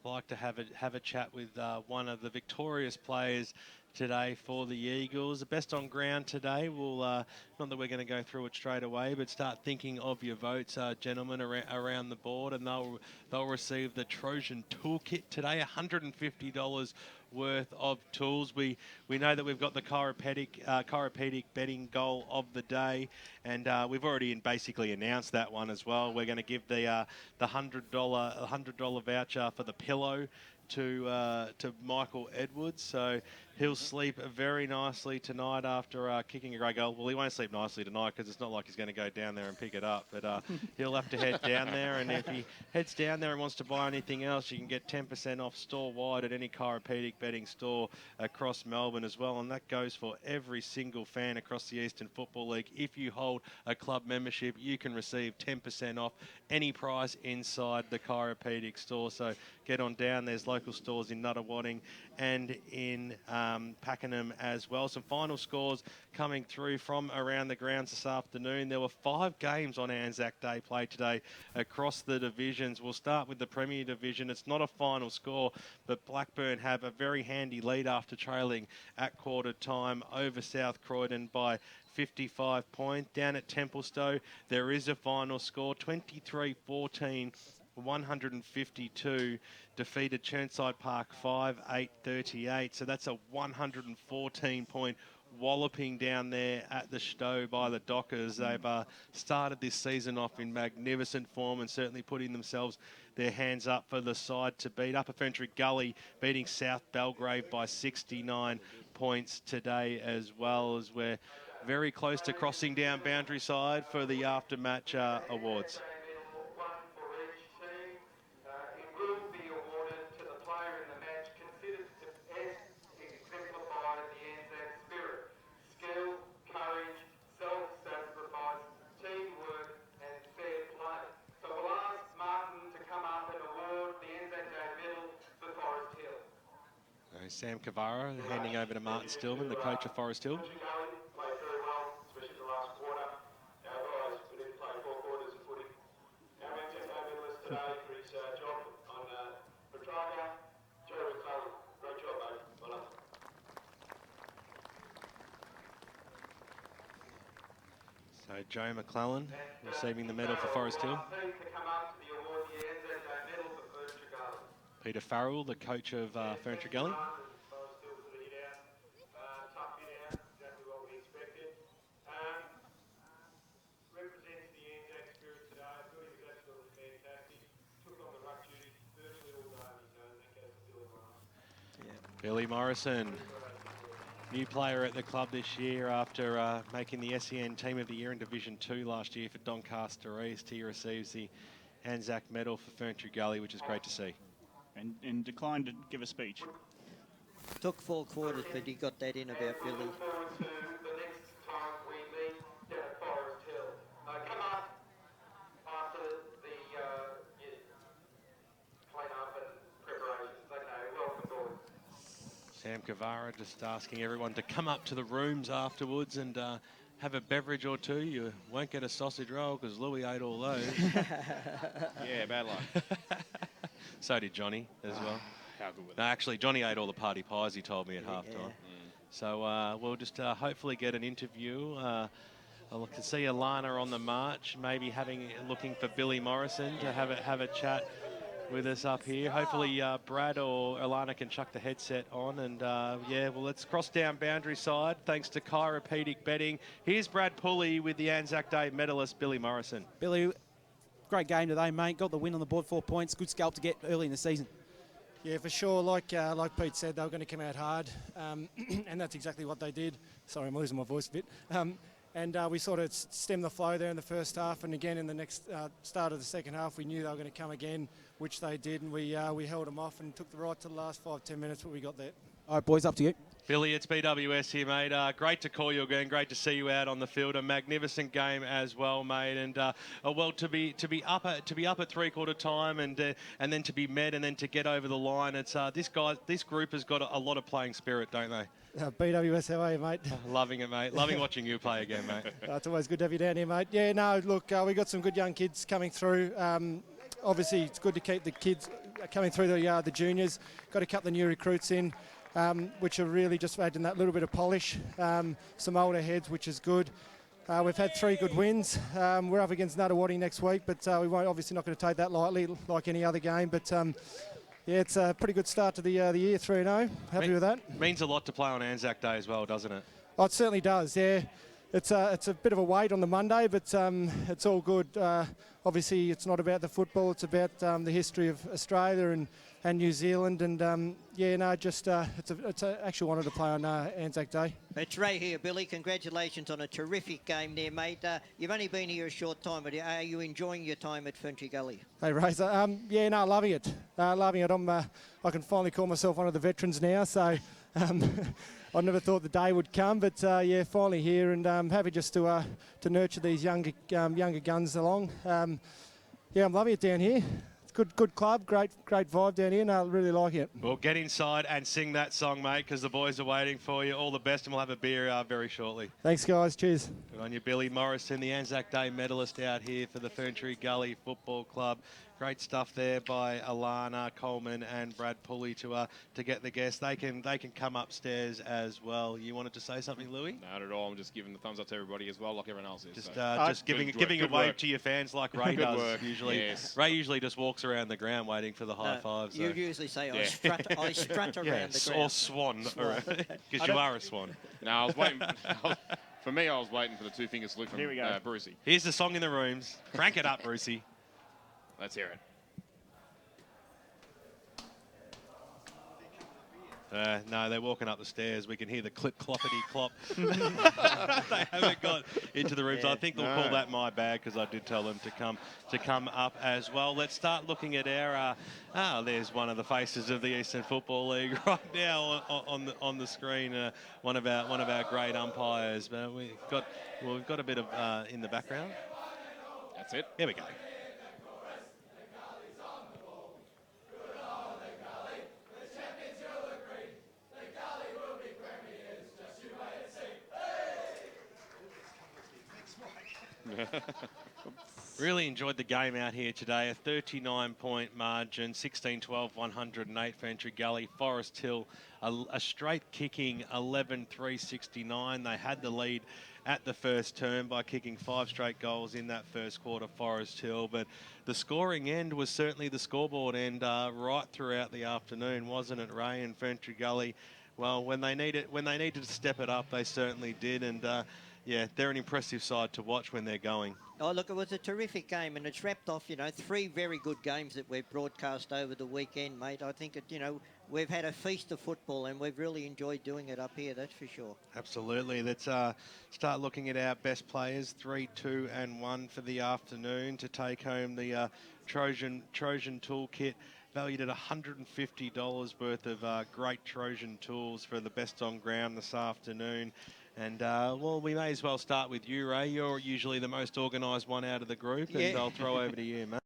S19: like to have a chat with one of the victorious players today for the Eagles. The best on ground today will, not that we're going to go through it straight away, but start thinking of your votes, gentlemen, around the board, and they'll receive the Trojan Toolkit today, $150 worth of tools. We know that we've got the chiropractic betting goal of the day, and we've already basically announced that one as well. We're going to give the $100 voucher for the pillow to Michael Edwards, so he'll sleep very nicely tonight after kicking a great goal. Well, he won't sleep nicely tonight because it's not like he's going to go down there and pick it up, but he'll have to head down there, and if he heads down there and wants to buy anything else, you can get 10% off store-wide at any chiropractic betting store across Melbourne as well, and that goes for every single fan across the Eastern Football League. If you hold a club membership, you can receive 10% off any price inside the chiropractic store, so get on down. There's local stores in Nuttawading and in Pakenham as well. Some final scores coming through from around the grounds this afternoon. There were 5 games on Anzac Day played today across the divisions. We'll start with the Premier Division. It's not a final score, but Blackburn have a very handy lead after trailing at quarter time over South Croydon by 55 points. Down at Templestowe, there is a final score, 23-14. 152 defeated Churnside Park 5-8-38. So that's a 114-point walloping down there at the Stowe by the Dockers. They've started this season off in magnificent form and certainly putting themselves their hands up for the side to beat. Upper Ferny Gully beating South Belgrave by 69 points today, as well as we're very close to crossing down boundary side for the after-match awards. Sam Cavaro handing over to Martin Stillman, the coach of Forest Hill. So Joe McClellan receiving the medal for Forest Hill. Peter Farrell, the coach of Ferny Gully. Billy Morrison, new player at the club this year after making the SEN Team of the Year in Division 2 last year for Doncaster East. He receives the Anzac medal for Ferny Gully, which is great to see.
S1: And declined to give a speech.
S21: Took 4 quarters, but he got that in about Billy.
S19: Sam Cavaro just asking everyone to come up to the rooms afterwards and have a beverage or two. You won't get a sausage roll because Louis ate all those.
S18: Yeah, bad luck.
S19: So did Johnny as well.
S18: How good was
S19: No, actually, Johnny ate all the party pies, he told me at halftime. So we'll just hopefully get an interview. I can see Alana on the march, maybe looking for Billy Morrison to have a chat with us up here. Hopefully Brad or Alana can chuck the headset on. And yeah, well, let's cross down boundary side thanks to Chiropedic Betting. Here's Brad Pulley with the Anzac Day medalist Billy Morrison.
S23: Billy, great game today, mate. Got the win on the board, 4 points. Good scalp to get early in the season.
S7: Yeah, for sure. Like Pete said, they were going to come out hard, and that's exactly what they did. Sorry, I'm losing my voice a bit. And we sort of stemmed the flow there in the first half, and again in the next start of the second half, we knew they were going to come again, which they did, and we held them off and took the right to the last 5-10 minutes, but we got there.
S23: All right, boys, up to you.
S19: Billy, it's BWS here, mate. Great to call you again. Great to see you out on the field. A magnificent game as well, mate. And well, to be up at 3/4 time, and then to be met, and then to get over the line. It's this group has got a lot of playing spirit, don't they?
S7: BWS, how are you, mate?
S19: Loving it, mate. Loving watching you play again, mate.
S7: It's always good to have you down here, mate. Yeah, no, look, we got some good young kids coming through. Obviously, it's good to keep the kids coming through the juniors. Got a couple of new recruits in. Which are really just adding that little bit of polish. Some older heads, which is good. We've had 3 good wins. We're up against Nuttawading next week, but we won't obviously not going to take that lightly like any other game. But yeah, it's a pretty good start to the year, 3-0. Happy with that.
S19: Means a lot to play on Anzac Day as well, doesn't it?
S7: Oh, it certainly does, yeah. It's a bit of a wait on the Monday, but it's all good. Obviously, it's not about the football. It's about the history of Australia and New Zealand. And, yeah, no, just it's an actual honour to play on Anzac Day.
S21: It's Ray here, Billy. Congratulations on a terrific game there, mate. You've only been here a short time, but are you enjoying your time at Ferny Gully?
S7: Hey, Razor. Yeah, no, loving it. Loving it. I can finally call myself one of the veterans now, so... I never thought the day would come, but yeah, finally here, and happy just to nurture these younger guns along. Yeah, I'm loving it down here. It's good club, great vibe down here, and I really like it.
S19: Well, get inside and sing that song, mate, because the boys are waiting for you. All the best, and we'll have a beer very shortly.
S7: Thanks, guys. Cheers.
S19: Good on you, Billy Morrison, the Anzac Day medalist out here for the Ferny Gully Football Club. Great stuff there by Alana Coleman and Brad Pulley to get the guests. They can come upstairs as well. You wanted to say something, Louis?
S18: Not at all. I'm just giving the thumbs up to everybody as well, like everyone else is.
S19: Just giving a wave to your fans like Ray does
S18: work.
S19: usually.
S18: Yes.
S19: Ray usually just walks around the ground waiting for the high fives.
S21: You usually say I strut around the ground.
S19: Or swan, because you are a swan.
S18: No, I was waiting. For me, I was waiting for the 2-finger salute from Brucey.
S19: Here's the song in the rooms. Crank it up, Brucey.
S18: Let's hear it.
S19: No, they're walking up the stairs. We can hear the clip-cloppity-clop. They haven't got into the rooms. Yeah, I think they'll call that my bag because I did tell them to come up as well. Let's start looking at our... there's one of the faces of the Eastern Football League right now on the screen. One of our great umpires. But we've got a bit of in the background.
S18: That's it.
S19: Here we go. Really enjoyed the game out here today. A 39-point margin, 16-12, 108 Ferny Gully. Forest Hill, a straight kicking 11-3-69. They had the lead at the first term by kicking 5 straight goals in that first quarter, Forest Hill. But the scoring end was certainly the scoreboard end right throughout the afternoon, wasn't it, Ray? And Ferny Gully, well, when they needed to step it up, they certainly did. And yeah, they're an impressive side to watch when they're going.
S21: Oh, look, it was a terrific game, and it's wrapped off, 3 very good games that we've broadcast over the weekend, mate. I think, we've had a feast of football, and we've really enjoyed doing it up here, that's for sure.
S19: Absolutely. Let's start looking at our best players, 3, 2, and 1 for the afternoon to take home the Trojan Toolkit. Valued at $150 worth of great Trojan tools for the best on ground this afternoon. And, well, we may as well start with you, Ray. You're usually the most organised one out of the group, and I'll throw over to you, mate.